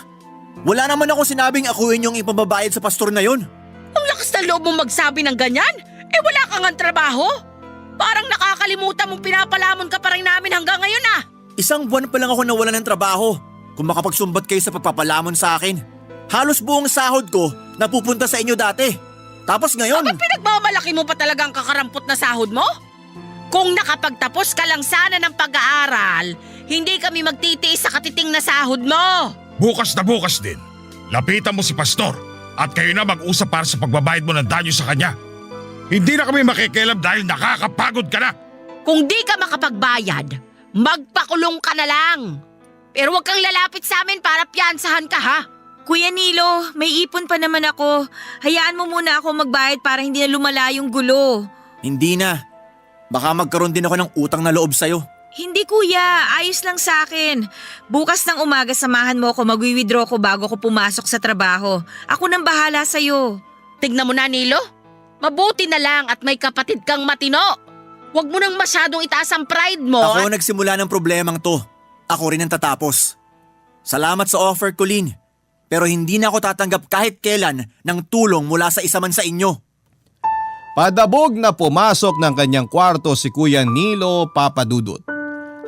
Wala naman ako sinabing akuin yung ipababayad sa pastor na yon. Ang lakas ng loob mong magsabi ng ganyan? Eh wala kang ang trabaho? Parang nakakalimutan mong pinapalamon ka pa rin namin hanggang ngayon ah. Isang buwan pa lang ako nawalan ng trabaho. Kung makapagsumbat kayo sa pagpapalamon sa akin. Halos buong sahod ko napupunta sa inyo dati. Tapos ngayon… Aba pinagmamalaki mo pa talagang kakarampot na sahod mo? Kung nakapagtapos ka lang sana ng pag-aaral, hindi kami magtitiis sa katiting na sahod mo. Bukas na bukas din. Lapitan mo si Pastor at kayo na mag-usap para sa pagbabayad mo ng danyo sa kanya. Hindi na kami makikialam dahil nakakapagod ka na. Kung di ka makapagbayad, magpakulong ka na lang. Pero huwag kang lalapit sa amin para piyansahan ka ha. Kuya Nilo, may ipon pa naman ako. Hayaan mo muna ako magbayad para hindi na lumala yung gulo. Hindi na. Baka magkaroon din ako ng utang na loob sa'yo. Hindi kuya, ayos lang sa akin. Bukas ng umaga samahan mo ako, magwi-withdraw ko bago ko pumasok sa trabaho. Ako nang bahala sa'yo. Tignan mo na Nilo, mabuti na lang at may kapatid kang matino. Huwag mo nang masyadong itaas ang pride mo. Ako nagsimula ng problemang to. Ako rin ang tatapos. Salamat sa offer, Colleen. Pero hindi na ako tatanggap kahit kailan ng tulong mula sa isa man sa inyo. Padabog na pumasok ng kanyang kwarto si Kuya Nilo, Papa Dudut.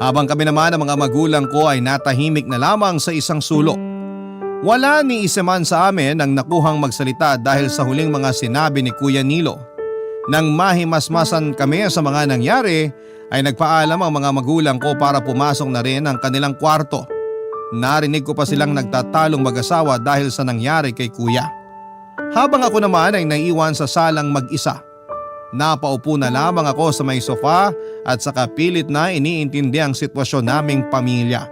Habang kami naman ang mga magulang ko ay natahimik na lamang sa isang sulok. Wala ni isa man sa amin ang nakuhang magsalita dahil sa huling mga sinabi ni Kuya Nilo. Nang mahimasmasan kami sa mga nangyari ay nagpaalam ang mga magulang ko para pumasok na rin ang kanilang kwarto. Narinig ko pa silang nagtatalong mag-asawa dahil sa nangyari kay Kuya. Habang ako naman ay naiwan sa salang mag-isa. Napaupo na lamang ako sa may sofa at saka pilit na iniintindi ang sitwasyon naming pamilya.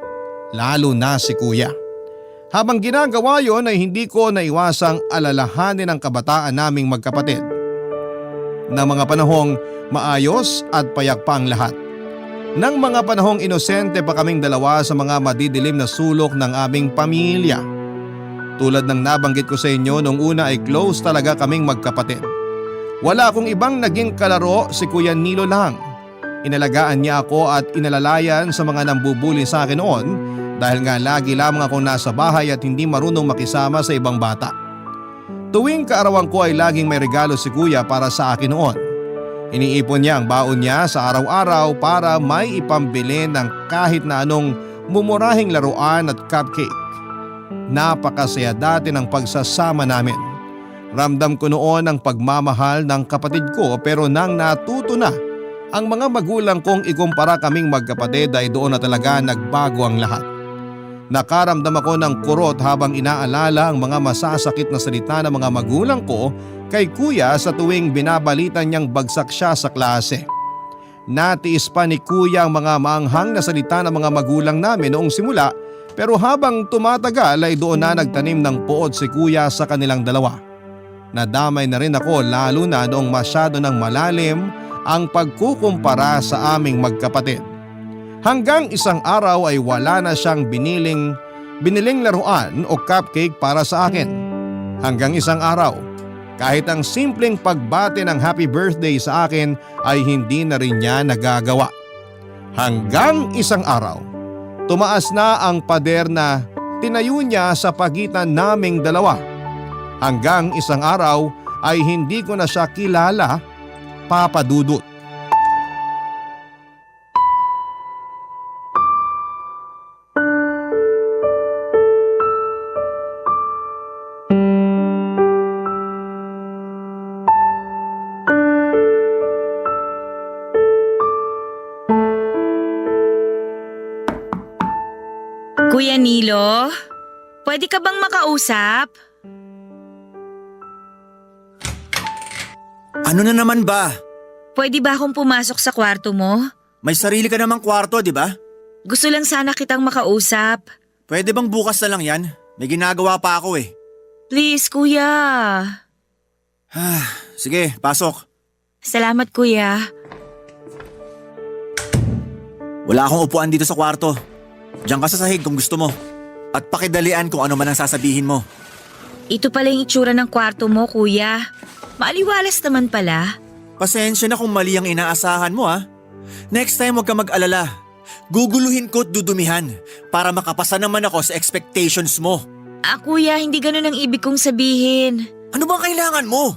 Lalo na si kuya. Habang ginagawa yon ay hindi ko naiwasang alalahanin ang kabataan naming magkapatid. Na mga panahong maayos at payak pa ang lahat. Nang mga panahong inosente pa kaming dalawa sa mga madidilim na sulok ng aming pamilya. Tulad ng nabanggit ko sa inyo nung una ay close talaga kaming magkapatid. Wala akong ibang naging kalaro, si Kuya Nilo lang. Inalagaan niya ako at inalalayan sa mga nambubuli sa akin noon dahil nga lagi lamang akong nasa bahay at hindi marunong makisama sa ibang bata. Tuwing kaarawan ko ay laging may regalo si Kuya para sa akin noon. Iniipon niya ang baon niya sa araw-araw para may ipambili ng kahit na anong mumurahing laruan at cupcake. Napakasaya dati ng pagsasama namin. Ramdam ko noon ang pagmamahal ng kapatid ko pero nang natuto na ang mga magulang kong ikumpara kaming magkapatid ay doon na talaga nagbago ang lahat. Nakaramdam ako ng kurot habang inaalala ang mga masasakit na salita ng mga magulang ko kay Kuya sa tuwing binabalitan niyang bagsak siya sa klase. Natiis pa ni Kuya ang mga maanghang na salita ng mga magulang namin noong simula pero habang tumatagal ay doon na nagtanim ng poot si Kuya sa kanilang dalawa. Nadamay na rin ako lalo na noong masyado ng malalim ang pagkukumpara sa aming magkapatid. Hanggang isang araw ay wala na siyang biniling laruan o cupcake para sa akin. Hanggang isang araw, kahit ang simpleng pagbati ng happy birthday sa akin ay hindi na rin niya nagagawa. Hanggang isang araw, tumaas na ang pader na tinayo niya sa pagitan naming dalawa. Hanggang isang araw ay hindi ko na siya kilala, Papa Dudut. Kuya Nilo, pwede ka bang makausap? Ano na naman ba? Pwede ba akong pumasok sa kwarto mo? May sarili ka namang kwarto, di ba? Gusto lang sana kitang makausap. Pwede bang bukas na lang yan? May ginagawa pa ako eh. Please, kuya. Sige, pasok. Salamat, kuya. Wala akong upuan dito sa kwarto. Diyan ka sa sahig kung gusto mo. At pakidalian kung ano man ang sasabihin mo. Ito pala yung itsura ng kwarto mo, kuya. Maaliwalas naman pala. Pasensya na kung mali ang inaasahan mo ha. Next time huwag ka mag-alala. Guguluhin ko at dudumihan para makapasa naman ako sa expectations mo. Kuya, hindi ganun ang ibig kong sabihin. Ano bang kailangan mo?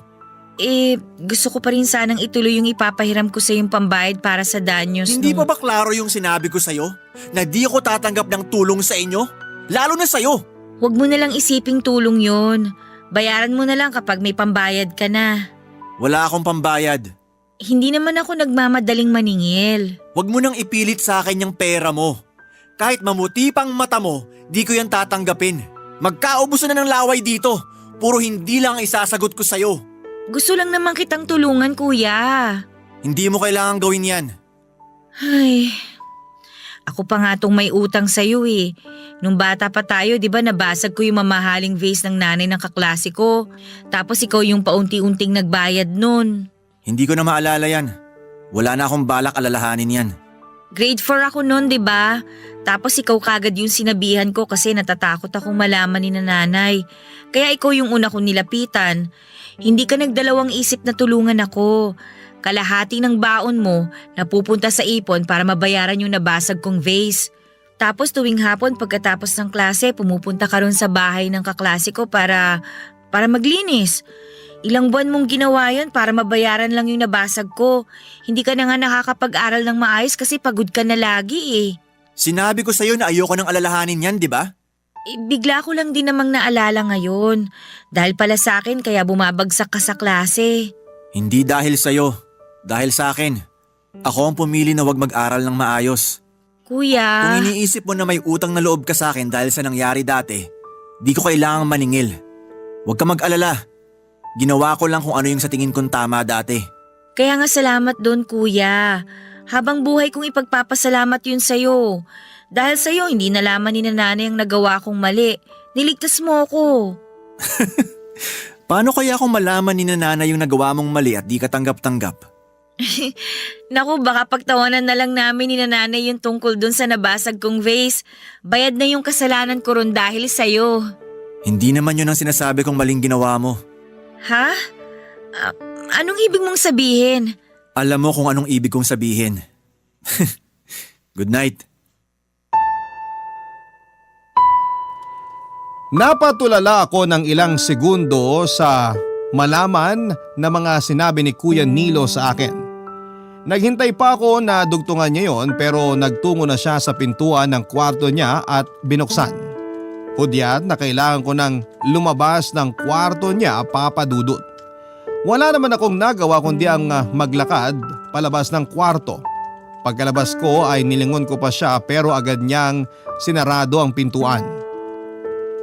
Gusto ko pa rin sanang ituloy yung ipapahiram ko sa yung pambayad para sa danyos. Hindi pa ba klaro yung sinabi ko sa'yo? Na di ako tatanggap ng tulong sa inyo? Lalo na sa'yo. Huwag mo na lang isiping tulong yun. Bayaran mo na lang kapag may pambayad ka na. Wala akong pambayad. Hindi naman ako nagmamadaling maningil. Huwag mo nang ipilit sa akin yung pera mo. Kahit mamuti pang mata mo, di ko yan tatanggapin. Magkaubusan na ng laway dito. Puro hindi lang ang isasagot ko sa'yo. Gusto lang naman kitang tulungan, kuya. Hindi mo kailangang gawin yan. Ay, ako pa nga tong may utang sa'yo eh. Nung bata pa tayo, di ba nabasag ko yung mamahaling vase ng nanay ng kaklase ko. Tapos ikaw yung paunti-unting nagbayad nun. Hindi ko na maalala yan. Wala na akong balak alalahanin yan. Grade 4 ako nun, di ba? Tapos ikaw kagad yung sinabihan ko kasi natatakot akong malaman ni nanay. Kaya ikaw yung una kong nilapitan. Hindi ka nagdalawang isip na tulungan ako. Kalahati ng baon mo napupunta sa ipon para mabayaran yung nabasag kong vase. Tapos tuwing hapon pagkatapos ng klase pumupunta ka ron sa bahay ng kaklase ko para maglinis. Ilang buwan mong ginawa yun para mabayaran lang yung nabasag ko. Hindi ka na nga nakakapag-aral ng maayos kasi pagod ka na lagi eh. Sinabi ko sa'yo na ayoko nang alalahanin yan, di ba? Bigla ko lang din namang naalala ngayon. Dahil pala sa akin kaya bumabagsak ka sa klase. Hindi dahil sa'yo. Dahil sa akin. Ako ang pumili na wag mag-aral ng maayos. Kuya. Kung iniisip mo na may utang na loob ka sa akin dahil sa nangyari dati, di ko kailangang maningil. Huwag ka mag-alala. Ginawa ko lang kung ano yung sa tingin kong tama dati. Kaya nga salamat doon, kuya. Habang buhay kong ipagpapasalamat yun sa'yo. Dahil sa'yo, hindi nalaman ni nanay ang nagawa kong mali. Niligtas mo ako. Paano kaya kung malaman ni nanay yung nagawa mong mali at di ka tanggap-tanggap? Naku, baka pagtawanan na lang namin ni nanay yung tungkol dun sa nabasag kong vase. Bayad na yung kasalanan ko ron dahil sa'yo. Hindi naman yun ang sinasabi kong maling ginawa mo. Ha? Anong ibig mong sabihin? Alam mo kung anong ibig kong sabihin. Good night. Napatulala ako ng ilang segundo sa malaman na mga sinabi ni Kuya Nilo sa akin. Naghintay pa ako na dugtungan niya yon pero nagtungo na siya sa pintuan ng kwarto niya at binuksan. Hudyat na kailangan ko nang lumabas ng kwarto niya, Papa Dudut. Wala naman akong nagawa kundi ang maglakad palabas ng kwarto. Pagkalabas ko ay nilingon ko pa siya pero agad niyang sinarado ang pintuan.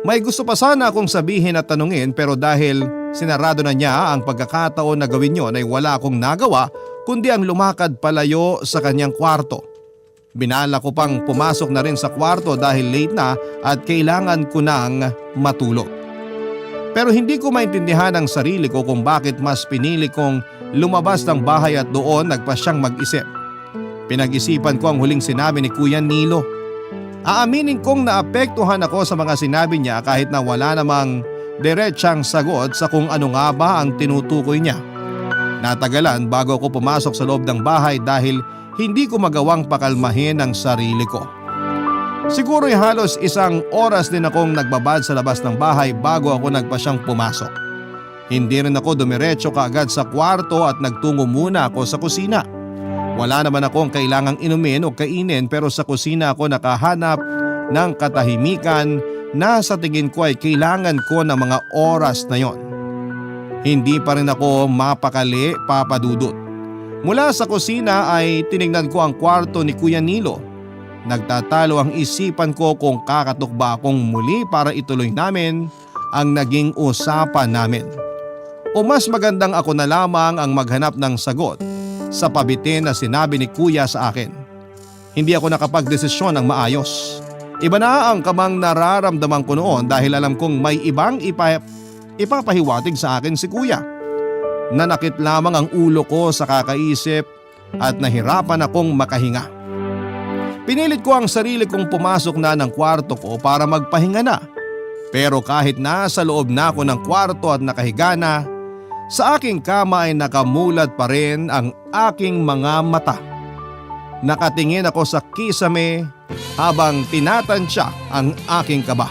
May gusto pa sana akong sabihin at tanungin pero dahil sinarado na niya ang pagkakataon na gawin yon ay wala akong nagawa kundi ang lumakad palayo sa kanyang kwarto. Binala ko pang pumasok na rin sa kwarto dahil late na at kailangan ko nang matulog. Pero hindi ko maintindihan ang sarili ko kung bakit mas pinili kong lumabas ng bahay at doon nagpa siyang mag-isip. Pinag-isipan ko ang huling sinabi ni Kuya Nilo. Aaminin kong naapektuhan ako sa mga sinabi niya kahit na wala namang diretsang sagot sa kung ano nga ba ang tinutukoy niya. Natagalan bago ako pumasok sa loob ng bahay dahil hindi ko magawang pakalmahin ang sarili ko. Siguro'y halos 1 oras din akong nagbabad sa labas ng bahay bago ako nagpasyang pumasok. Hindi rin ako dumiretso kaagad sa kwarto at nagtungo muna ako sa kusina. Wala naman akong kailangang inumin o kainin pero sa kusina ako nakahanap ng katahimikan na sa tingin ko ay kailangan ko ng mga oras na yon. Hindi pa rin ako mapakali, Papa Dudut. Mula sa kusina ay tinignan ko ang kwarto ni Kuya Nilo. Nagtatalo ang isipan ko kung kakatok ba akong muli para ituloy namin ang naging usapan namin. O mas magandang ako na lamang ang maghanap ng sagot sa pabitin na sinabi ni Kuya sa akin. Hindi ako nakapagdesisyon ng maayos. Iba na ang kamang nararamdaman ko noon dahil alam kong may ibang ipapahiwatig sa akin si Kuya. Nanakit lamang ang ulo ko sa kakaisip at nahirapan akong makahinga. Pinilit ko ang sarili kong pumasok na ng kwarto ko para magpahinga na. Pero kahit nasa loob na ako ng kwarto at nakahiga na, sa aking kama ay nakamulat pa rin ang aking mga mata. Nakatingin ako sa kisame habang tinatansya ang aking kaba.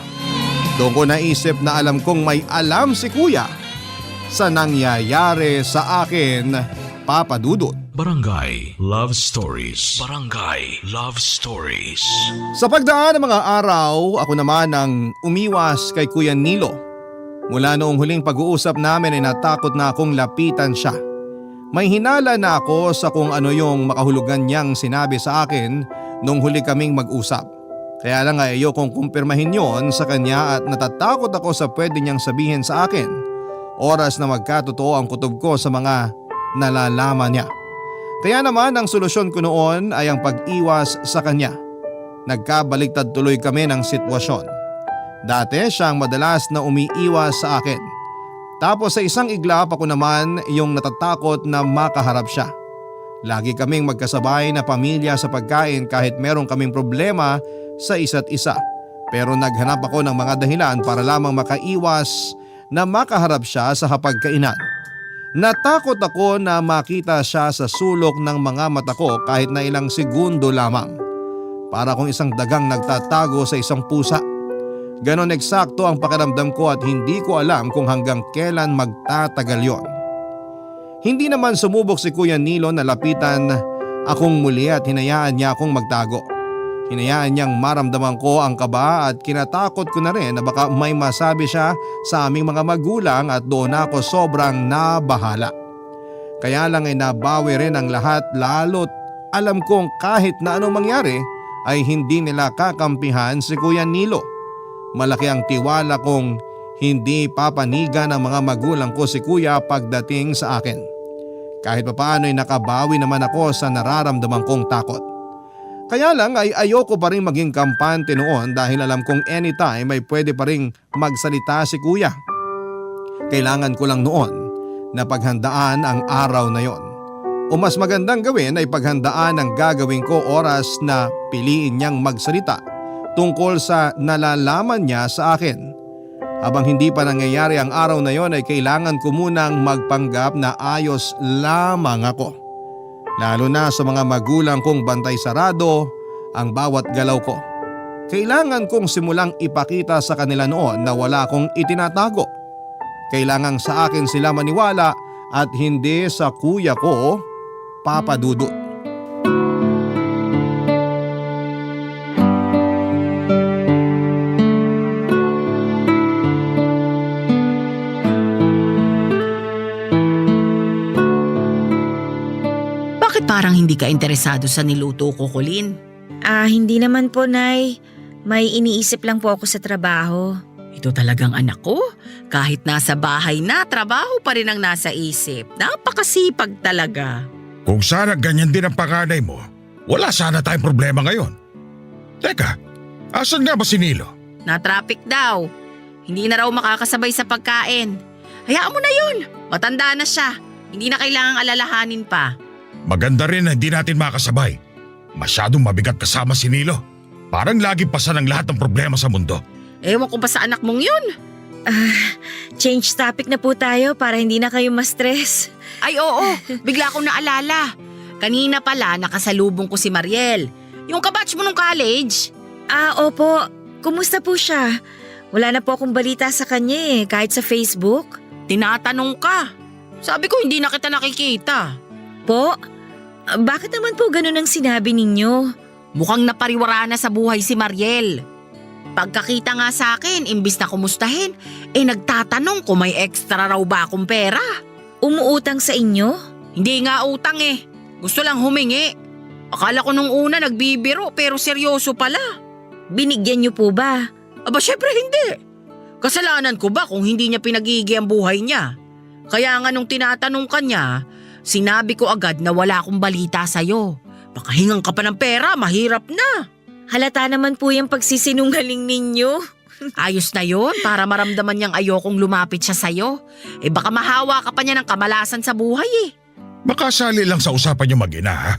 Doon ko naisip na alam kong may alam si Kuya sa nangyayari sa akin, Papa Dudut. Barangay Love Stories. Barangay Love Stories. Sa pagdaan ng mga araw, ako naman ang umiwas kay Kuya Nilo. Mula noong huling pag-uusap namin ay natakot na akong lapitan siya. May hinala na ako sa kung ano yung makahulugan niyang sinabi sa akin nung huli kaming mag-usap. Kaya lang ay ayokong kumpirmahin yon sa kanya at natatakot ako sa pwede niyang sabihin sa akin. Oras na magkatotoo ang kutob ko sa mga nalalaman niya. Kaya naman ang solusyon ko noon ay ang pag-iwas sa kanya. Nagkabaliktad tuloy kami ng sitwasyon. Dati siyang madalas na umiiwas sa akin. Tapos sa isang iglap ako naman yung natatakot na makaharap siya. Lagi kaming magkasabay na pamilya sa pagkain kahit meron kaming problema sa isa't isa. Pero naghanap ako ng mga dahilan para lamang makaiwas na makaharap siya sa hapagkainan. Natakot ako na makita siya sa sulok ng mga mata ko kahit na ilang segundo lamang. Para kung isang dagang nagtatago sa isang pusa. Ganon eksakto ang pakiramdam ko at hindi ko alam kung hanggang kailan magtatagal yon. Hindi naman sumubok si Kuya Nilo na lapitan akong muli at hinayaan niya akong magtago. Hinayaan niyang maramdaman ko ang kaba at kinatakot ko na rin na baka may masabi siya sa aming mga magulang at doon ako sobrang nabahala. Kaya lang ay nabawi rin ang lahat lalo't alam kong kahit na anong mangyari ay hindi nila kakampihan si Kuya Nilo. Malaki ang tiwala kong hindi papanigan ng mga magulang ko si kuya pagdating sa akin. Kahit papaano ay nakabawi naman ako sa nararamdaman kong takot. Kaya lang ay ayoko pa rin maging kampante noon dahil alam kong anytime ay pwede pa rin magsalita si kuya. Kailangan ko lang noon na paghandaan ang araw na yon. O mas magandang gawin ay paghandaan ang gagawin ko oras na piliin niyang magsalita tungkol sa nalalaman niya sa akin. Habang hindi pa nangyayari ang araw na yon ay kailangan ko munang magpanggap na ayos lamang ako. Lalo na sa mga magulang kong bantay sarado ang bawat galaw ko. Kailangan kong simulang ipakita sa kanila noon na wala akong itinatago. Kailangan sa akin sila maniwala at hindi sa kuya ko, Papa Dudut. Bakit parang hindi ka interesado sa niluto ko, Colleen? Hindi naman po, Nay. May iniisip lang po ako sa trabaho. Ito talagang anak ko. Kahit nasa bahay na, trabaho pa rin ang nasa isip. Napakasipag talaga. Kung sana ganyan din ang panganay mo, wala sana tayong problema ngayon. Teka, asan nga ba si Nilo? Na-traffic daw. Hindi na raw makakasabay sa pagkain. Hayaan mo na yun. Matanda na siya. Hindi na kailangang alalahanin pa. Maganda rin na hindi natin makasabay. Masyadong mabigat kasama si Nilo. Parang lagi pasan ang lahat ng problema sa mundo. Ewan ko ba sa anak mong yun? Change topic na po tayo para hindi na kayo ma-stress. Ay oo, bigla akong naalala. Kanina pala nakasalubong ko si Mariel. Yung kabatch mo nung college. Opo. Kumusta po siya? Wala na po akong balita sa kanya kahit sa Facebook. Tinatanong ka. Sabi ko hindi na kita nakikita. Po? Bakit naman po ganun ang sinabi ninyo? Mukhang napariwara na sa buhay si Mariel. Pagkakita nga sa akin, imbis na kumustahin, nagtatanong kung may extra raw ba akong pera. Umuutang sa inyo? Hindi nga utang Gusto lang humingi. Akala ko nung una nagbibiro pero seryoso pala. Binigyan niyo po ba? Aba syempre hindi. Kasalanan ko ba kung hindi niya pinagigi ang buhay niya? Kaya nga nung tinatanong ka niya, sinabi ko agad na wala akong balita sa'yo. Pakahingan ka pa ng pera, mahirap na. Halata naman po yung pagsisinungaling ninyo. Ayos na yon para maramdaman niyang ayokong lumapit siya sa'yo. Baka mahawa ka pa niya ng kamalasan sa buhay Makasali lang sa usapan niyo mag-ina ha.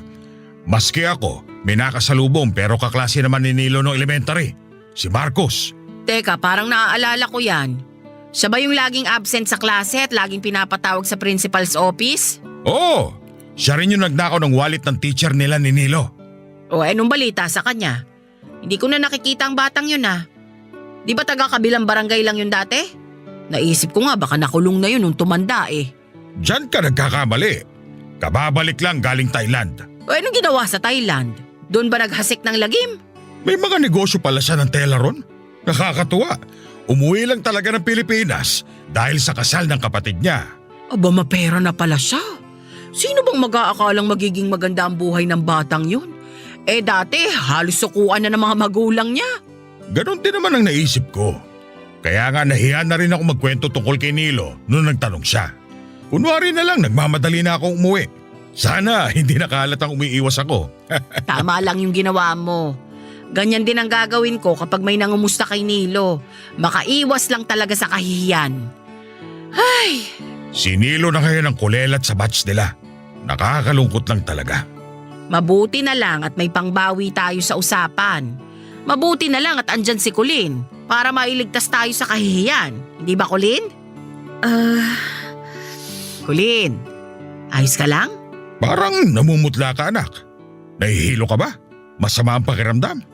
Maski ako, may nakasalubong pero kaklase naman ni Nilo nung elementary. Si Marcos. Teka, parang naaalala ko yan. Siya ba yung laging absent sa klase at laging pinapatawag sa principal's office? Oo, siya rin yung nagnakaw ng wallet ng teacher nila ni Nilo. Anong balita sa kanya? Hindi ko na nakikita ang batang yun Di ba taga kabilang barangay lang yun dati? Naisip ko nga baka nakulong na yun nung tumanda Diyan ka nagkakamali. Kababalik lang galing Thailand. Anong ginawa sa Thailand? Doon ba naghasik ng lagim? May mga negosyo pala siya ng tela ron. Nakakatuwa. Umuwi lang talaga ng Pilipinas dahil sa kasal ng kapatid niya. Aba mapera na pala siya. Sino bang mag-aakalang magiging maganda ang buhay ng batang yun? Dati halos sukuan na ng mga magulang niya. Ganon din naman ang naisip ko. Kaya nga nahiya na rin ako magkwento tungkol kay Nilo noong nagtanong siya. Kunwari na lang nagmamadali na akong umuwi. Sana hindi nakahalatang umiiwas ako. Tama lang yung ginawa mo. Ganyan din ang gagawin ko kapag may nangumusta kay Nilo. Makaiwas lang talaga sa kahihiyan. Ay! Si Nilo na ngayon ang kulelat sa batch nila. Nakakalungkot lang talaga. Mabuti na lang at may pangbawi tayo sa usapan. Mabuti na lang at andyan si Colleen para mailigtas tayo sa kahihiyan. Hindi ba, Colleen? Colleen, ayos ka lang? Parang namumutla ka, anak. Nahihilo ka ba? Masama ang pakiramdam?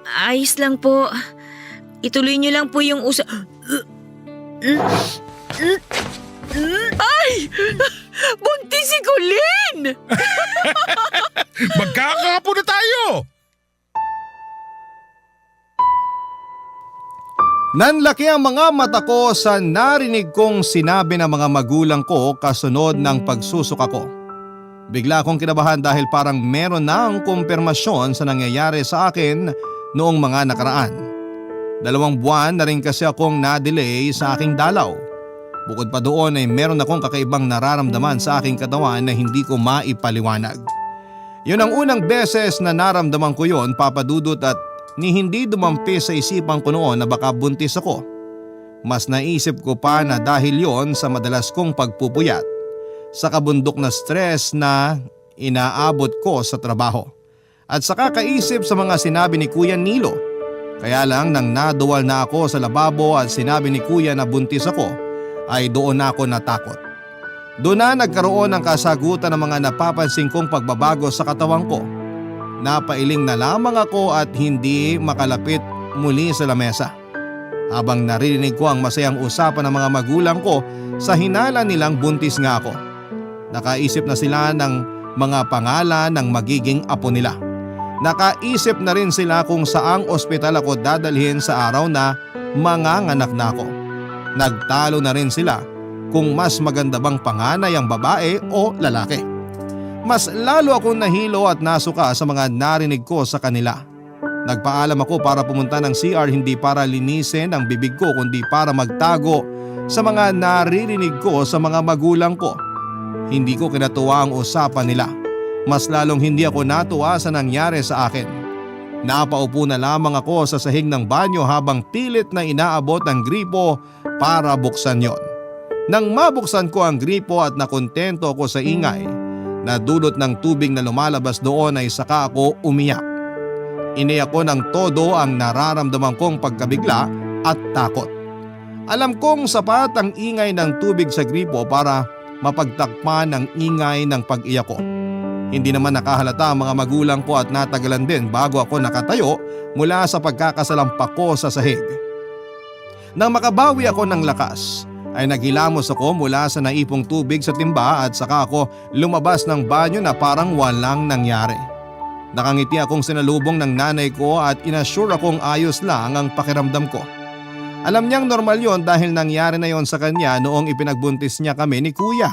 Ayos lang po. Ituloy niyo lang po yung Ay! Buntis si Colleen! Magkakapo na tayo! Nanlaki ang mga mata ko sa narinig kong sinabi ng mga magulang ko kasunod ng pagsusuka ko. Bigla akong kinabahan dahil parang meron na ang kumpirmasyon sa nangyayari sa akin noong mga nakaraan. 2 buwan na rin kasi akong na-delay sa aking dalaw. Bukod pa doon ay meron akong kakaibang nararamdaman sa aking katawan na hindi ko maipaliwanag. Yun ang unang beses na naramdaman ko yon, Papa Dudut, at ni hindi dumampi sa isipan ko noon na baka buntis ako. Mas naisip ko pa na dahil yon sa madalas kong pagpupuyat, sa kabundok na stress na inaabot ko sa trabaho, at sa kakaisip sa mga sinabi ni Kuya Nilo. Kaya lang nang naduwal na ako sa lababo at sinabi ni Kuya na buntis ako, ay doon na ako natakot. Doon na nagkaroon ng kasagutan ng mga napapansin kong pagbabago sa katawan ko. Napailing na lamang ako at hindi makalapit muli sa lamesa. Habang naririnig ko ang masayang usapan ng mga magulang ko sa hinala nilang buntis nga ako. Nakaisip na sila ng mga pangalan ng magiging apo nila. Nakaisip na rin sila kung saang ospital ako dadalhin sa araw na manganganak na ako. Nagtalo na rin sila kung mas maganda bang panganay ang babae o lalaki. Mas lalo akong nahilo at nasuka sa mga narinig ko sa kanila. Nagpaalam ako para pumunta ng CR, hindi para linisin ang bibig ko kundi para magtago sa mga naririnig ko sa mga magulang ko. Hindi ko kinatuwa ang usapan nila. Mas lalong hindi ako natuwa sa nangyari sa akin. Napaupo na lamang ako sa sahig ng banyo habang pilit na inaabot ang gripo para buksan yon. Nang mabuksan ko ang gripo at nakontento ako sa ingay na dulot ng tubig na lumalabas doon, ay saka ako umiyak. Iniyak ko ng todo ang nararamdaman kong pagkabigla at takot. Alam kong sapat ang ingay ng tubig sa gripo para mapagtakpan ang ingay ng pag-iyak ko. Hindi naman nakahalata ang mga magulang ko at natagalan din bago ako nakatayo mula sa pagkakasalampak ko sa sahig. Nang makabawi ako ng lakas, ay naghilamos ako mula sa naipong tubig sa timba at saka ako lumabas ng banyo na parang walang nangyari. Nakangiti akong sinalubong ng nanay ko at inassure akong ayos lang ang pakiramdam ko. Alam niyang normal yon dahil nangyari na yon sa kanya noong ipinagbuntis niya kami ni Kuya.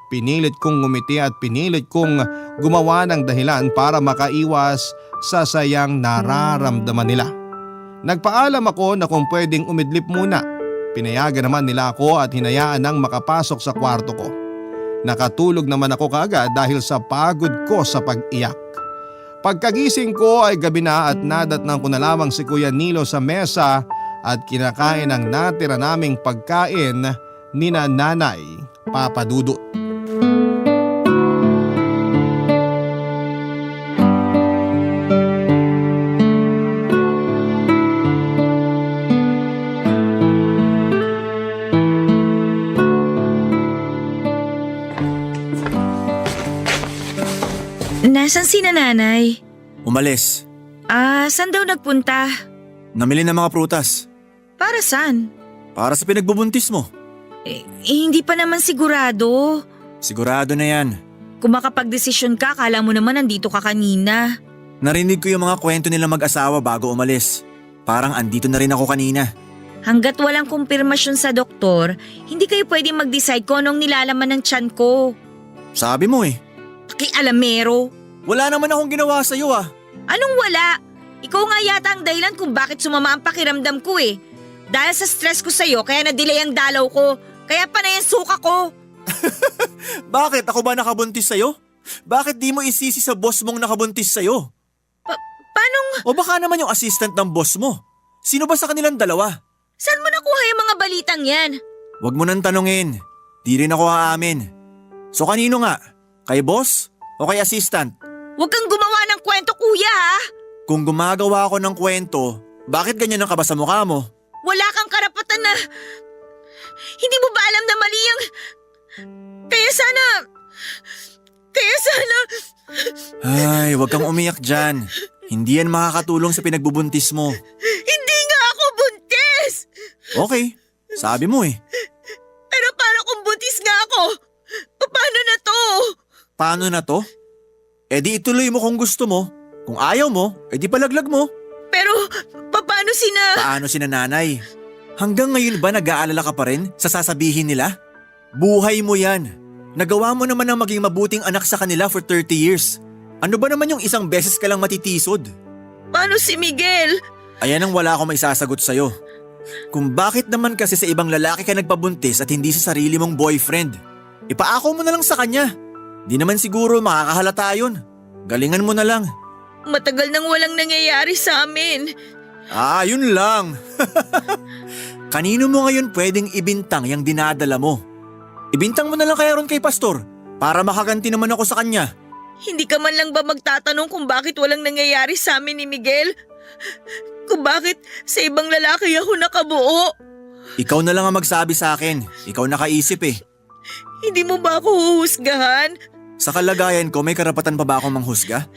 Pinilit kong ngumiti at pinilit kong gumawa ng dahilan para makaiwas sa sayang nararamdaman nila. Nagpaalam ako na kung pwedeng umidlip muna. Pinayagan naman nila ako at hinayaan nang makapasok sa kwarto ko. Nakatulog naman ako kaagad dahil sa pagod ko sa pag-iyak. Pagkagising ko ay gabi na at nadatnan ko na lamang si Kuya Nilo sa mesa at kinakain ang natira naming pagkain ni Nanay Papa Dudut. Nasaan si nanay? Umalis. Saan daw nagpunta? Namili ng mga prutas. Para saan? Para sa pinagbubuntis mo. Hindi pa naman sigurado. Sigurado na yan. Kung makapag-desisyon ka, kala mo naman nandito ka kanina. Narinig ko yung mga kwento nila mag-asawa bago umalis. Parang andito na rin ako kanina. Hanggat walang kumpirmasyon sa doktor, hindi kayo pwedeng mag-decide kung anong nilalaman ng tiyan ko. Sabi mo eh. Pakialamero. Wala naman akong ginawa sa'yo ah. Anong wala? Ikaw nga yata ang dahilan kung bakit sumama ang pakiramdam ko eh. Dahil sa stress ko sa'yo, kaya na-delay ang dalaw ko. Kaya panay ang suka ko. Bakit? Ako ba nakabuntis sa'yo? Bakit di mo isisi sa boss mong nakabuntis sa'yo? Paanong… O baka naman yung assistant ng boss mo. Sino ba sa kanilang dalawa? Saan mo nakuha yung mga balitang yan? Huwag mo nang tanungin. Di rin ako aamin. So kanino nga? Kay boss o kay assistant? Huwag kang gumawa ng kwento, kuya ha? Kung gumagawa ako ng kwento, bakit ganyan ang kaba sa mukha mo? Wala kang karapatan na… Hindi mo ba alam na mali ang… Kaya sana… Ay, huwag kang umiyak dyan. Hindi yan makakatulong sa pinagbubuntis mo. Hindi nga ako buntis! Okay, sabi mo eh. Pero paano kung buntis nga ako? Paano na to? Paano na to? Eh di ituloy mo kung gusto mo. Kung ayaw mo, eh di palaglag mo. Pero paano Paano sina nanay? Hanggang ngayon ba nag-aalala ka pa rin sa sasabihin nila? Buhay mo yan. Nagawa mo naman ang maging mabuting anak sa kanila for 30 years. Ano ba naman yung isang beses ka lang matitisod? Paano si Miguel? Ayan ang wala akong maisasagot sa'yo. Kung bakit naman kasi sa ibang lalaki ka nagpabuntis at hindi sa sarili mong boyfriend? Ipaako mo na lang sa kanya. Di naman siguro makakahalata yun. Galingan mo na lang. Matagal nang walang nangyayari sa amin. Yun lang. Kanino mo ngayon pwedeng ibintang yung dinadala mo? Ibintang mo na lang kaya ron kay Pastor para makaganti naman ako sa kanya. Hindi ka man lang ba magtatanong kung bakit walang nangyayari sa amin ni Miguel? Kung bakit sa ibang lalaki ako nakabuo? Ikaw na lang ang magsabi sa akin. Ikaw nakaisip eh. Hindi mo ba ako huhusgahan? Sa kalagayan ko, may karapatan pa ba akong manghusga?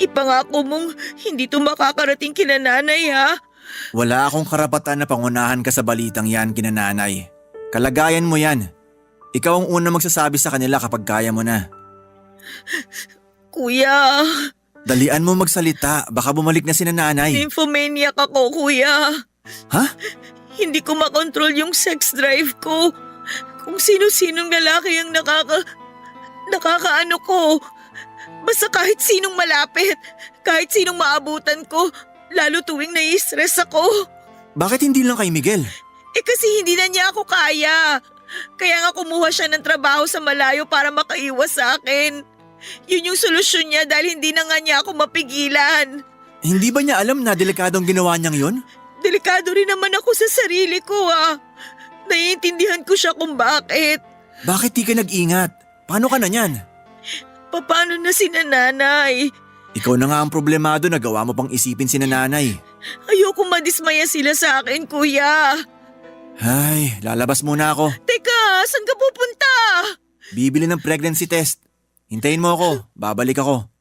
Ipangako mong hindi to makakarating kina nanay ha? Wala akong karapatan na pangunahan ka sa balitang yan kina nanay. Kalagayan mo yan. Ikaw ang unang magsasabi sa kanila kapag kaya mo na. Kuya, Dalian mo magsalita, baka bumalik na si nanay. nymphomaniac ako kuya. Ha? Hindi ko makontrol yung sex drive ko. Kung sino-sinong lalaki ang nakakaano ko. Basta kahit sinong malapit, kahit sinong maabutan ko, lalo tuwing nai-stress ako. Bakit hindi lang kay Miguel? Kasi hindi na niya ako kaya. Kaya nga kumuha siya ng trabaho sa malayo para makaiwas sa akin. Yun yung solusyon niya dahil hindi na nga niya ako mapigilan. Hindi ba niya alam na delikadong ginawa niyang yun? Delikado rin naman ako sa sarili ko Naiintindihan ko siya kung bakit. Bakit di ka nag-ingat? Paano ka na niyan? Paano na si nanay? Ikaw na nga ang problemado na gawa mo pang isipin si nanay. Ayoko madismaya sila sa akin, kuya. Ay, lalabas muna ako. Teka, saan ka pupunta? Bibili ng pregnancy test. Hintayin mo ako, babalik ako.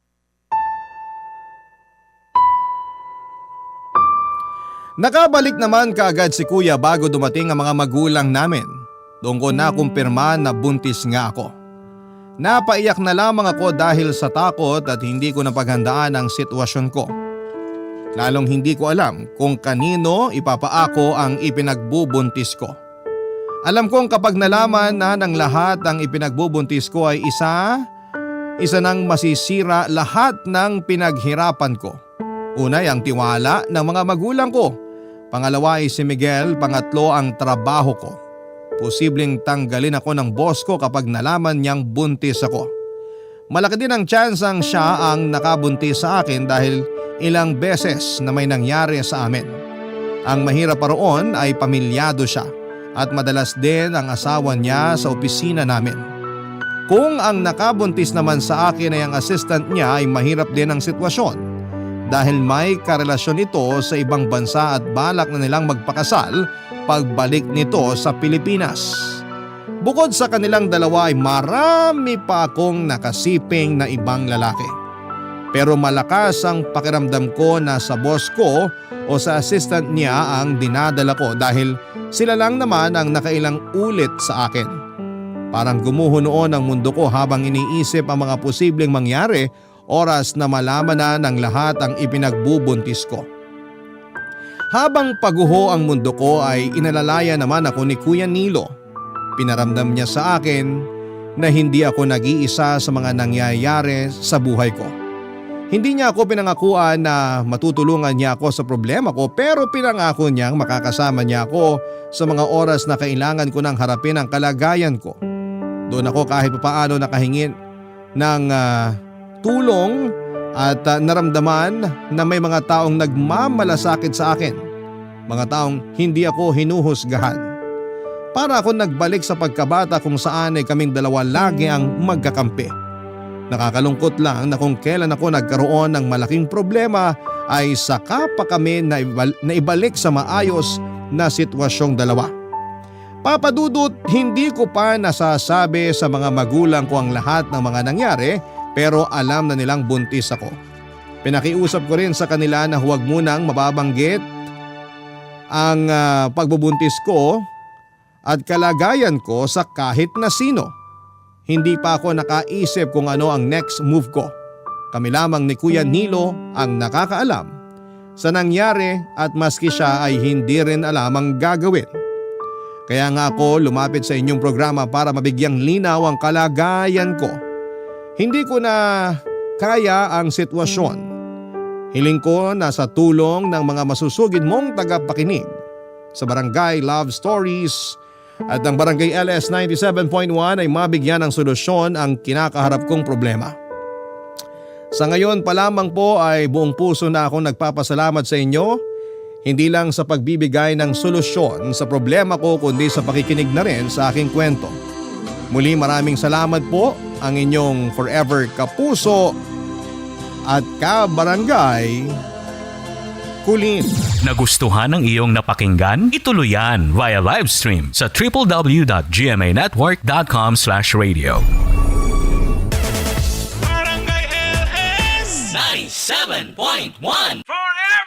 Nakabalik naman kaagad si kuya bago dumating ang mga magulang namin. Doon ko nakumpirma na buntis nga ako. Napaiyak na lamang ako dahil sa takot at hindi ko napaghandaan ang sitwasyon ko. Lalong hindi ko alam kung kanino ipapaako ang ipinagbubuntis ko. Alam kong kapag nalaman na ng lahat ang ipinagbubuntis ko ay isa nang masisira lahat ng pinaghirapan ko. Una ay ang tiwala ng mga magulang ko. Pangalawa ay si Miguel, pangatlo ang trabaho ko. Posibleng tanggalin ako ng boss ko kapag nalaman niyang buntis ako. Malaki din ang tsansang siya ang nakabuntis sa akin dahil ilang beses na may nangyari sa amin. Ang mahirap pa roon ay pamilyado siya at madalas din ang asawa niya sa opisina namin. Kung ang nakabuntis naman sa akin ay ang assistant niya ay mahirap din ang sitwasyon dahil may karelasyon ito sa ibang bansa at balak na nilang magpakasal pagbalik nito sa Pilipinas. Bukod sa kanilang dalawa ay marami pa akong nakasiping na ibang lalaki. Pero malakas ang pakiramdam ko na sa boss ko o sa assistant niya ang dinadala ko dahil sila lang naman ang nakailang ulit sa akin. Parang gumuho noon ang mundo ko habang iniisip ang mga posibleng mangyari oras na malaman na ng lahat ang ipinagbubuntis ko. Habang paguho ang mundo ko ay inalalaya naman ako ni Kuya Nilo. Pinaramdam niya sa akin na hindi ako nag-iisa sa mga nangyayari sa buhay ko. Hindi niya ako pinangakuan na matutulungan niya ako sa problema ko pero pinangako niyang makakasama niya ako sa mga oras na kailangan ko nang harapin ang kalagayan ko. Doon ako kahit paano nakahingin ng tulong at naramdaman na may mga taong nagmamalasakit sa akin. Mga taong hindi ako hinuhusgahan. Para ako nagbalik sa pagkabata kung saan ay kaming dalawa lagi ang magkakampi. Nakakalungkot lang na kung kailan ako nagkaroon ng malaking problema ay saka pa kami na ibalik sa maayos na sitwasyong dalawa. Papadudot, hindi ko pa nasasabi sa mga magulang ko ang lahat ng mga nangyari pero alam na nilang buntis ako. Pinakiusap ko rin sa kanila na huwag munang mababanggit ang pagbubuntis ko at kalagayan ko sa kahit na sino. Hindi pa ako nakaisip kung ano ang next move ko. Kami lamang ni Kuya Nilo ang nakakaalam sa nangyari at maski siya ay hindi rin alam ang gagawin. Kaya nga ako lumapit sa inyong programa para mabigyang linaw ang kalagayan ko. Hindi ko na kaya ang sitwasyon. Hiling ko na sa tulong ng mga masusugid mong tagapakinig sa Barangay Love Stories at ng Barangay LS 97.1 ay mabigyan ng solusyon ang kinakaharap kong problema. Sa ngayon pa lamang po ay buong puso na akong nagpapasalamat sa inyo, hindi lang sa pagbibigay ng solusyon sa problema ko kundi sa pakikinig na rin sa aking kwento. Muli maraming salamat po, ang inyong forever kapuso at kabarangay, Kulin. Nagustuhan ng iyong napakinggan? Ituloy yan via live stream sa www.gmanetwork.com/radio. Barangay LS 97.1 Forever